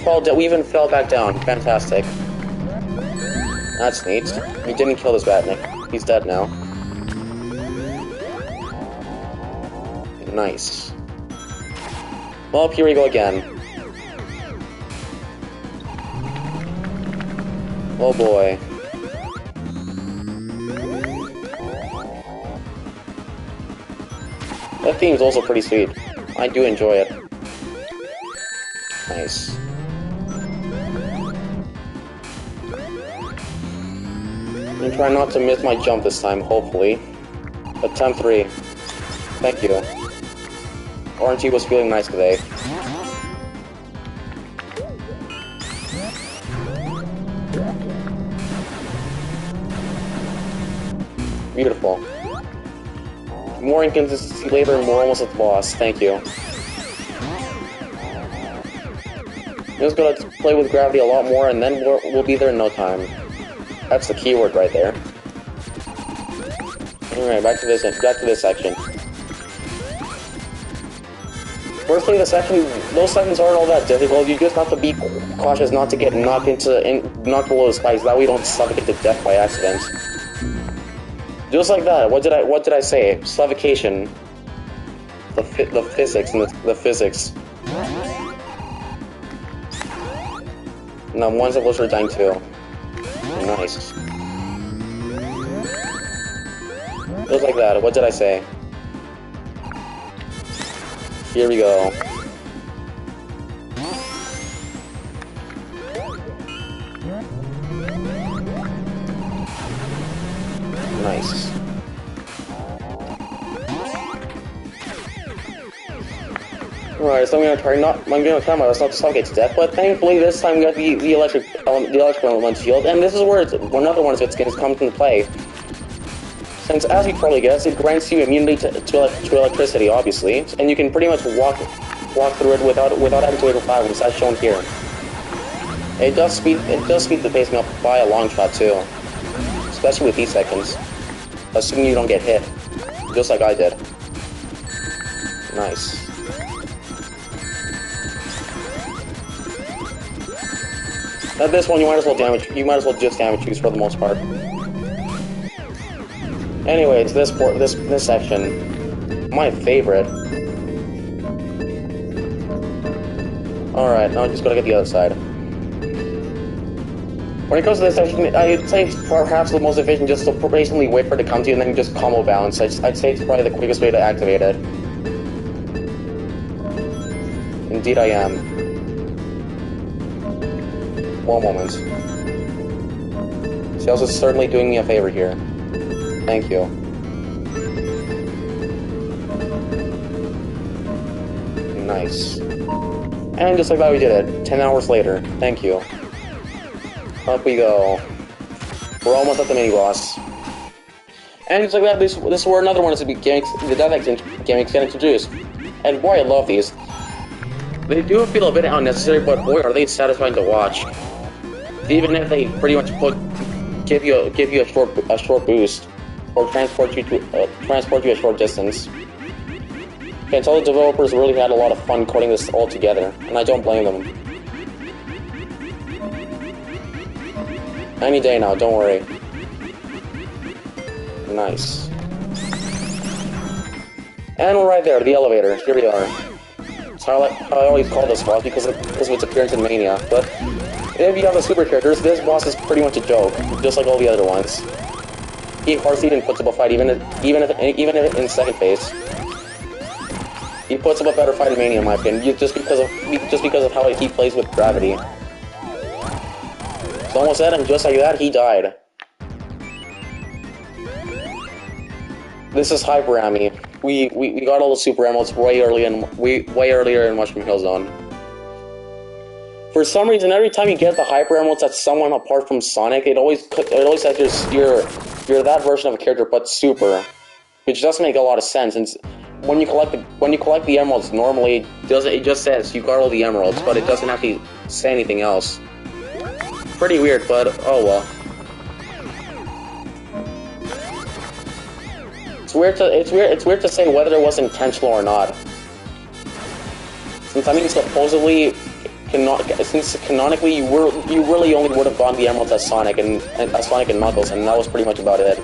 S1: fell back down. Fantastic. That's neat. He didn't kill this Batnik. He's dead now. Nice. Well, here we go again. Oh boy. That theme is also pretty sweet. I do enjoy it. Nice. I'm trying not to miss my jump this time, hopefully. Attempt 3. Thank you. RNG was feeling nice today. Beautiful. More inconsistency later and more almost at the boss. Thank you. I'm just gonna play with gravity a lot more and then we'll be there in no time. That's the keyword right there. Alright, back to this section. Firstly, those sections aren't all that difficult. You just have to be cautious not to get knocked below the spikes. That way you don't suffocate to death by accident. Just like that. What did I say? Suffocation. The physics and the physics. Now one's of which are dying too. Nice. Just like that. What did I say? Here we go. Nice. Alright, so I'm gonna try my best not to suffocate to death, but thankfully this time we got the electrical element field, and this is where another one of its skins comes into play. Since, as you probably guessed, it grants you immunity to electricity, obviously, and you can pretty much walk through it without having to wait for 5 minutes, as shown here. It does speed the pacing up by a long shot too, especially with these seconds, assuming you don't get hit, just like I did. Nice. At this one, you might as well just damage use for the most part. Anyways, this section, my favorite. Alright, now I'm just gonna get the other side. When it comes to this section, I'd say it's perhaps the most efficient just to patiently wait for it to come to you and then just combo bounce. I'd say it's probably the quickest way to activate it. Indeed I am. One moment. Sales is certainly doing me a favor here. Thank you. Nice. And just like that we did it. 10 hours later. Thank you. Up we go. We're almost at the mini boss. And just like that, this is where another one is the gimmicks get introduced. And boy, I love these. They do feel a bit unnecessary, but boy, are they satisfying to watch. Even if they pretty much give you a short boost, or transport you a short distance. You can tell the developers really had a lot of fun coding this all together, and I don't blame them. Any day now, don't worry. Nice. And we're right there, the elevator. Here we are. That's how I always call this boss because of its appearance in Mania. But if you have the super characters, this boss is pretty much a joke, just like all the other ones. He hardly even puts up a fight, even if in second phase. He puts up a better fight in Mania, in my opinion, just because of how he plays with gravity. It's almost dead, and just like that, he died. This is Hyper Ami. We got all the Super Emeralds way earlier in Mushroom Hill Zone. For some reason, every time you get the Hyper Emeralds that's someone apart from Sonic, it always says you're that version of a character but Super, which doesn't make a lot of sense. And when you collect the emeralds, normally it just says you got all the emeralds, but it doesn't actually say anything else. Pretty weird, but oh well. It's weird to say whether it was intentional or not. Since I mean supposedly, canonically you really only would have gotten the emeralds as Sonic and Knuckles, and that was pretty much about it.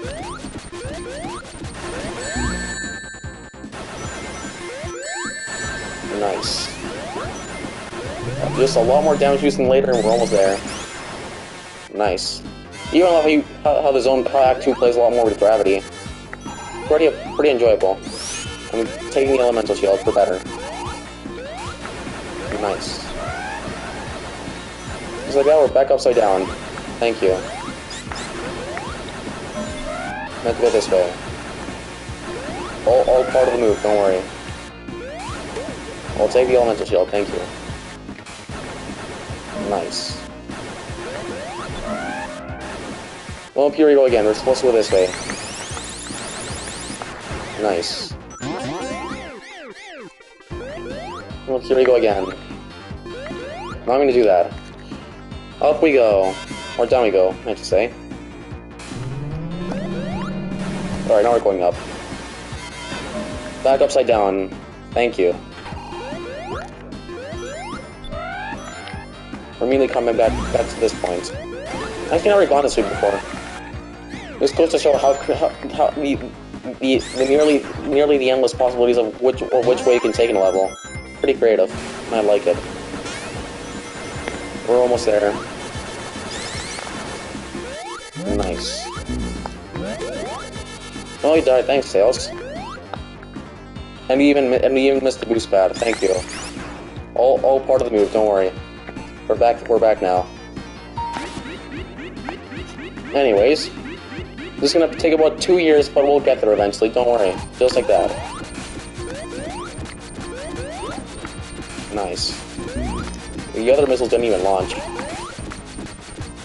S1: Nice. Just a lot more damage using later, and we're almost there. Nice. Even how Act 2 plays a lot more with gravity. Pretty enjoyable. I'm taking the elemental shield for better. Nice. Just like that, we're back upside down. Thank you. Meant to go this way. All part of the move, don't worry. I'll take the elemental shield, thank you. Nice. Well, here we go again, we're supposed to go this way. Nice. Well, here we go again. Now I'm gonna do that. Up we go. Or down we go, I have to say. Alright, now we're going up. Back upside down. Thank you. We're immediately coming back to this point. I've actually never gone this way before. This goes to show how nearly the endless possibilities of which way you can take in a level. Pretty creative. I like it. We're almost there. Nice. Oh, you died. Thanks, Tails. And we even missed the boost pad. Thank you. All part of the move. Don't worry. We're back now. Anyways, this is gonna take about 2 years, but we'll get there eventually. Don't worry. Just like that. Nice. The other missiles didn't even launch.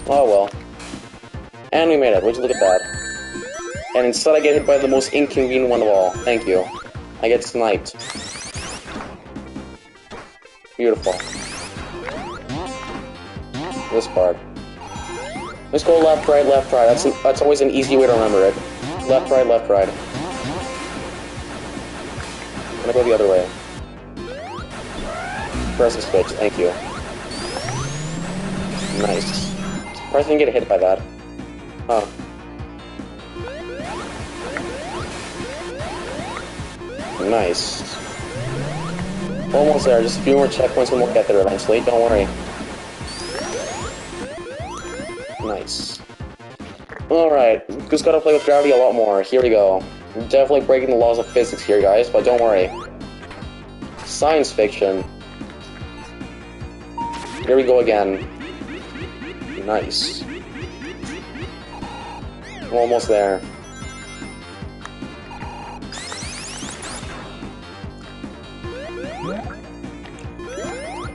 S1: Oh well. And we made it. Would you look at that? And instead I get hit by the most inconvenient one of all. Thank you. I get sniped. Beautiful. This part. Let's go left, right, left, right. That's always an easy way to remember it. Left, right, left, right. I'm gonna go the other way. Press the switch, thank you. Nice. Surprised I didn't get hit by that. Huh. Nice. Almost there, just a few more checkpoints and we'll get there eventually, don't worry. Nice. Alright, just gotta play with gravity a lot more. Here we go. I'm definitely breaking the laws of physics here, guys, but don't worry. Science fiction. Here we go again. Nice. I'm almost there.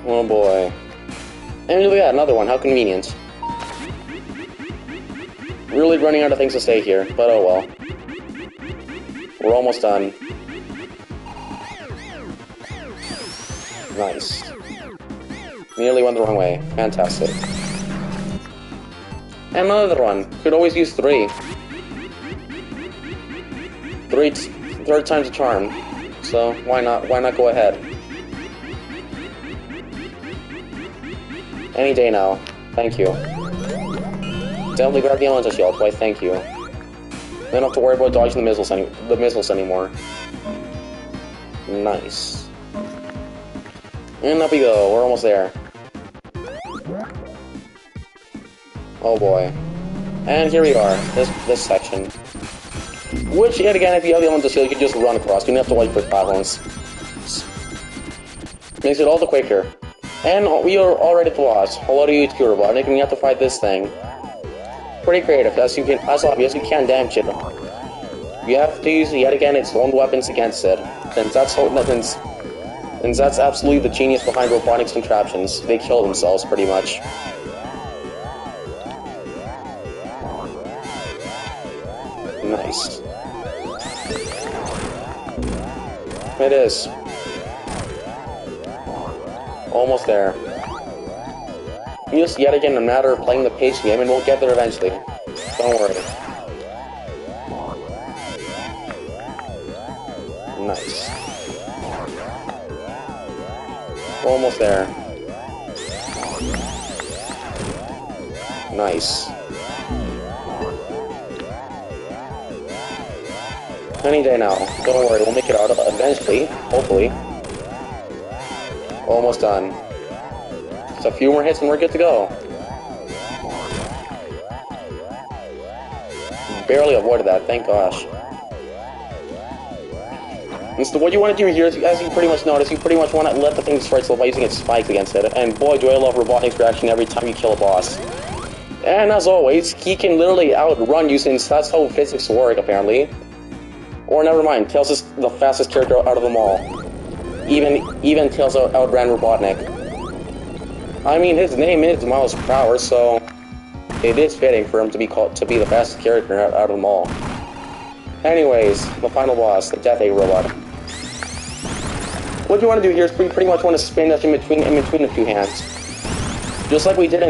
S1: Oh boy. And look at that, another one, how convenient. Really running out of things to say here, but oh well. We're almost done. Nice. Nearly went the wrong way. Fantastic. And another one. Could always use 3. Third time's a charm. So why not go ahead? Any day now. Thank you. Definitely grab the elemental shield. Why thank you. Don't have to worry about dodging the missiles anymore. Nice. And up we go. We're almost there. Oh boy. And here we are. This section. Which, yet again, if you have the elemental shield, you can just run across. You don't have to wait for platforms. Makes it all the quicker. And we are already at the boss. Hello to you, Robotnik, and you have to fight this thing. Pretty creative, as obvious, you can't damage it. You have to use, yet again, its own weapons against it. Since that's absolutely the genius behind Robotnik's contraptions. They kill themselves, pretty much. Nice. It is. Almost there. Just yet again a matter of playing the pace game, and we'll get there eventually. Don't worry. Nice. We're almost there. Nice. Any day now. Don't worry, we'll make it out eventually. Hopefully. Almost done. Just a few more hits and we're good to go. Barely avoided that, thank gosh. And so what you want to do here is, as you pretty much notice, you pretty much want to let the thing destroy itself by using its spikes against it. And boy, do I love Robotnik's reaction every time you kill a boss. And as always, he can literally outrun you since that's how physics work, apparently. Or never mind, Tails is the fastest character out of them all. Even Tails outran Robotnik. I mean, his name is Miles per hour, so it is fitting for him to be the fastest character out of them all. Anyways, the final boss, the Death Egg Robot. What you want to do here is pretty much want to spin that in between the two hands, just like we did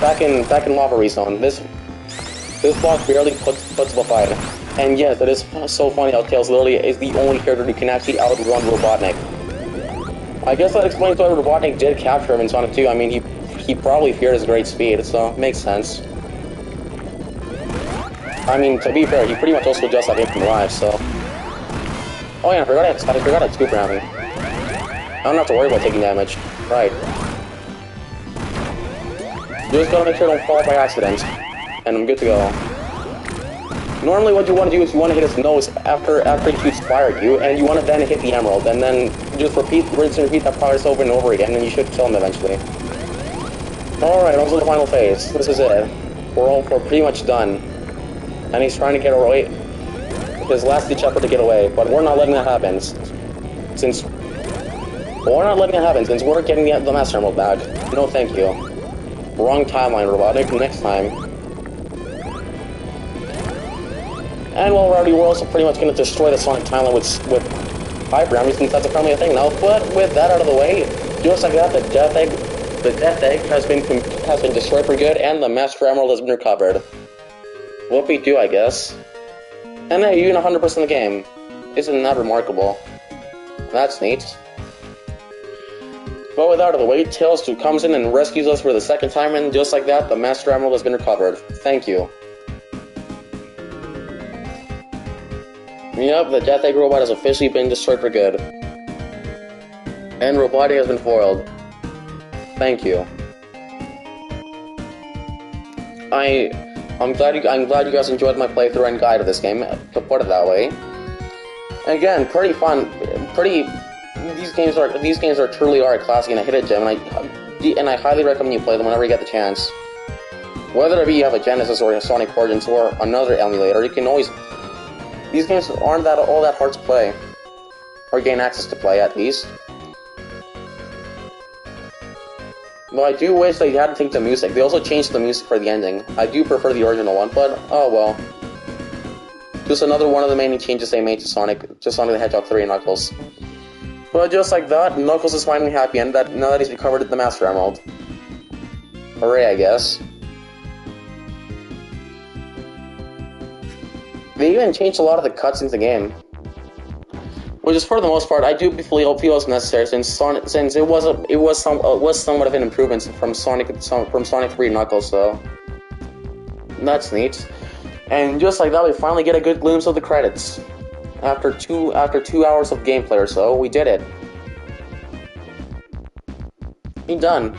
S1: back in Lava Rezone. This boss barely puts up a fight. And yes, it is so funny how Tails literally is the only character who can actually outrun Robotnik. I guess that explains why Robotnik did capture him in Sonic 2. I mean, he probably feared his great speed, so it makes sense. I mean, to be fair, he pretty much also does have infinite lives, so... Oh yeah, I forgot I had scoop around me. I don't have to worry about taking damage. Right. Just gotta make sure I don't fall by accident. And I'm good to go. Normally what you want to do is you want to hit his nose after he shoots fire at you, and you want to then hit the emerald, and then just rinse and repeat that process over and over again, and you should kill him eventually. Alright, on to the final phase. This is it. We're pretty much done. And he's trying to get away, his last ditch effort to get away, but we're not letting that happen. Since we're getting the Master Emerald back. No thank you. Wrong timeline, Robotnik. Next time. And while we're also pretty much going to destroy the Sonic timeline with Hyper Army, since that's apparently a thing now. But with that out of the way, just like that, the Death Egg has been destroyed for good, and the Master Emerald has been recovered. Whoopie-doo, I guess. And hey, you win 100% of the game. Isn't that remarkable? That's neat. But with that out of the way, Tails comes in and rescues us for the second time, and just like that, the Master Emerald has been recovered. Thank you. Yep, the Death Egg Robot has officially been destroyed for good. And Robotnik has been foiled. Thank you. I'm glad you guys enjoyed my playthrough and guide of this game, to put it that way. And again, pretty fun. These games are truly a classic and a hidden gem, and I highly recommend you play them whenever you get the chance. Whether it be you have a Genesis or a Sonic Origins or another emulator, you can always. These games aren't all that hard to play, or gain access to play at least. Though I do wish they hadn't changed the music. They also changed the music for the ending. I do prefer the original one, but oh well. Just another one of the many changes they made to Sonic the Hedgehog 3 and Knuckles. But just like that, Knuckles is finally happy and now that he's recovered the Master Emerald. Hooray, I guess. They even changed a lot of the cutscenes in the game, which is for the most part I do feel is necessary since it was somewhat of an improvement from Sonic 3 Knuckles, so that's neat. And just like that, we finally get a good glimpse of the credits. After 2 hours of gameplay or so, we did it. We're done.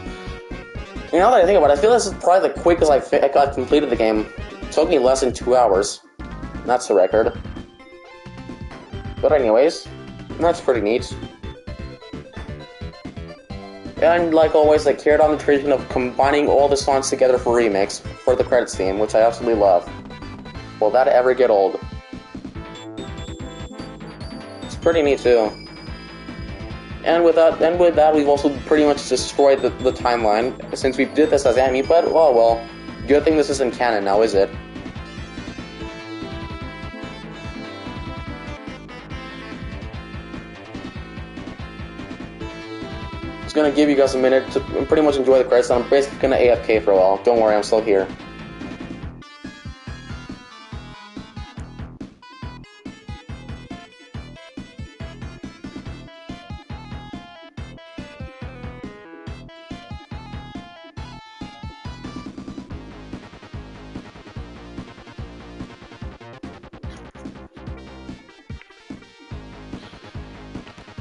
S1: And now that I think about it, I feel this is probably the quickest I completed the game. It took me less than 2 hours. That's the record. But anyways, that's pretty neat. And like always, I carried on the tradition of combining all the songs together for remix for the credits theme, which I absolutely love. Will that ever get old? It's pretty neat too. And with that, we've also pretty much destroyed the timeline since we did this as Amy. But oh well, good thing this isn't canon now, is it? Gonna give you guys a minute to pretty much enjoy the credits. I'm basically gonna AFK for a while. Don't worry, I'm still here.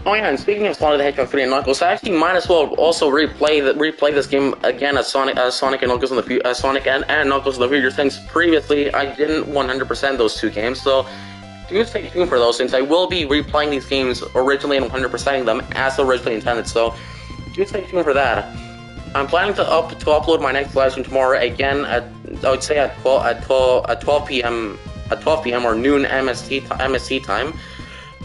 S1: Oh yeah, and speaking of Sonic the Hedgehog 3 and Knuckles, I actually might as well also replay this game again as Sonic and Knuckles in the Sonic and Knuckles in the future, since previously I didn't 100% those two games. So do stay tuned for those, since I will be replaying these games originally and 100%ing them as originally intended. So do stay tuned for that. I'm planning to upload my next live stream tomorrow again at, I would say at 12 p.m. or noon MST time,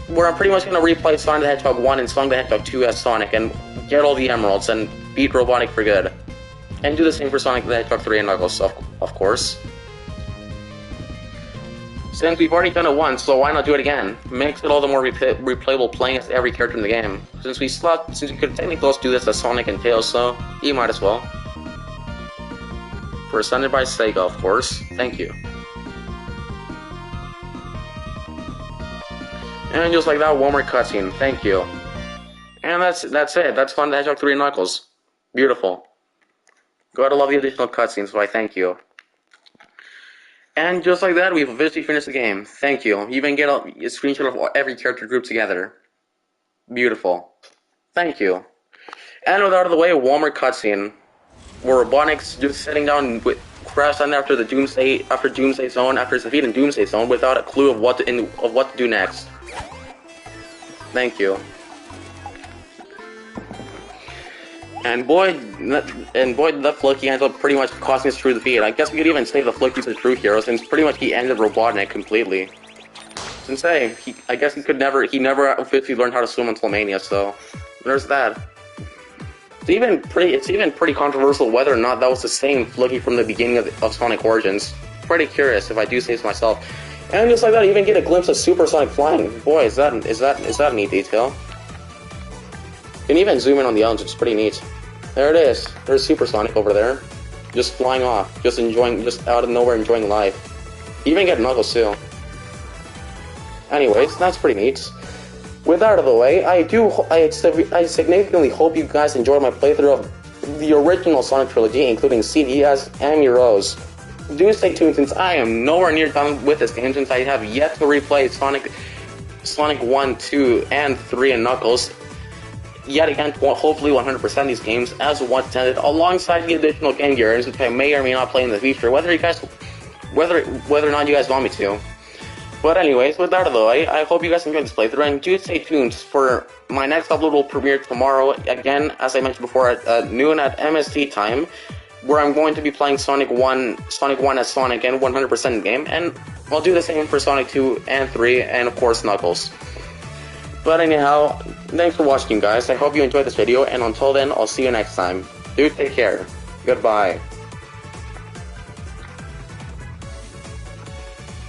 S1: where I'm pretty much going to replay Sonic the Hedgehog 1 and Sonic the Hedgehog 2 as Sonic and get all the emeralds and beat Robotnik for good. And do the same for Sonic the Hedgehog 3 and Knuckles, of course. Since we've already done it once, so why not do it again? Makes it all the more replayable playing as every character in the game. Since we could technically also do this as Sonic and Tails, so you might as well. Presented by Sega, of course. Thank you. And just like that, one more cutscene. Thank you. And that's it. That's Sonic the Hedgehog 3 and Knuckles. Beautiful. Gotta love the additional cutscenes, so I thank you. And just like that, we've officially finished the game. Thank you. You even get a screenshot of every character grouped together. Beautiful. Thank you. And with out of the way, one more cutscene, where Robotnik's just sitting down with Crash on after defeating Doomsday Zone without a clue of what to do next. Thank you. And boy, that Floki ended up pretty much costing us True defeat. I guess we could even say the Floki's a true hero, since pretty much he ended Robotnik completely. Since I guess he never officially learned how to swim until Mania, so there's that. It's even pretty controversial whether or not that was the same Floki from the beginning of Sonic Origins. Pretty curious, if I do say so myself. And just like that, you even get a glimpse of supersonic flying. Boy, is that a neat detail. You can even zoom in on the elements, which is pretty neat. There it is. There's Supersonic over there, just flying off, just out of nowhere enjoying life. You even get Knuckles too. Anyways, that's pretty neat. With that out of the way, I significantly hope you guys enjoyed my playthrough of the original Sonic trilogy, including CDS and Amy Rose. Do stay tuned, since I am nowhere near done with this game, since I have yet to replay Sonic 1, 2, and 3 and Knuckles. Yet again, hopefully 100% these games as once intended, alongside the additional Game Gears, which I may or may not play in the future, whether or not you guys want me to. But anyways, with that out of the way, I hope you guys enjoyed this playthrough, and do stay tuned for my next upload will premiere tomorrow, again, as I mentioned before, at noon at MST time, where I'm going to be playing Sonic 1 as Sonic and 100% in game, and I'll do the same for Sonic 2 and 3, and of course Knuckles. But anyhow, thanks for watching, guys. I hope you enjoyed this video, and until then, I'll see you next time. Do take care. Goodbye.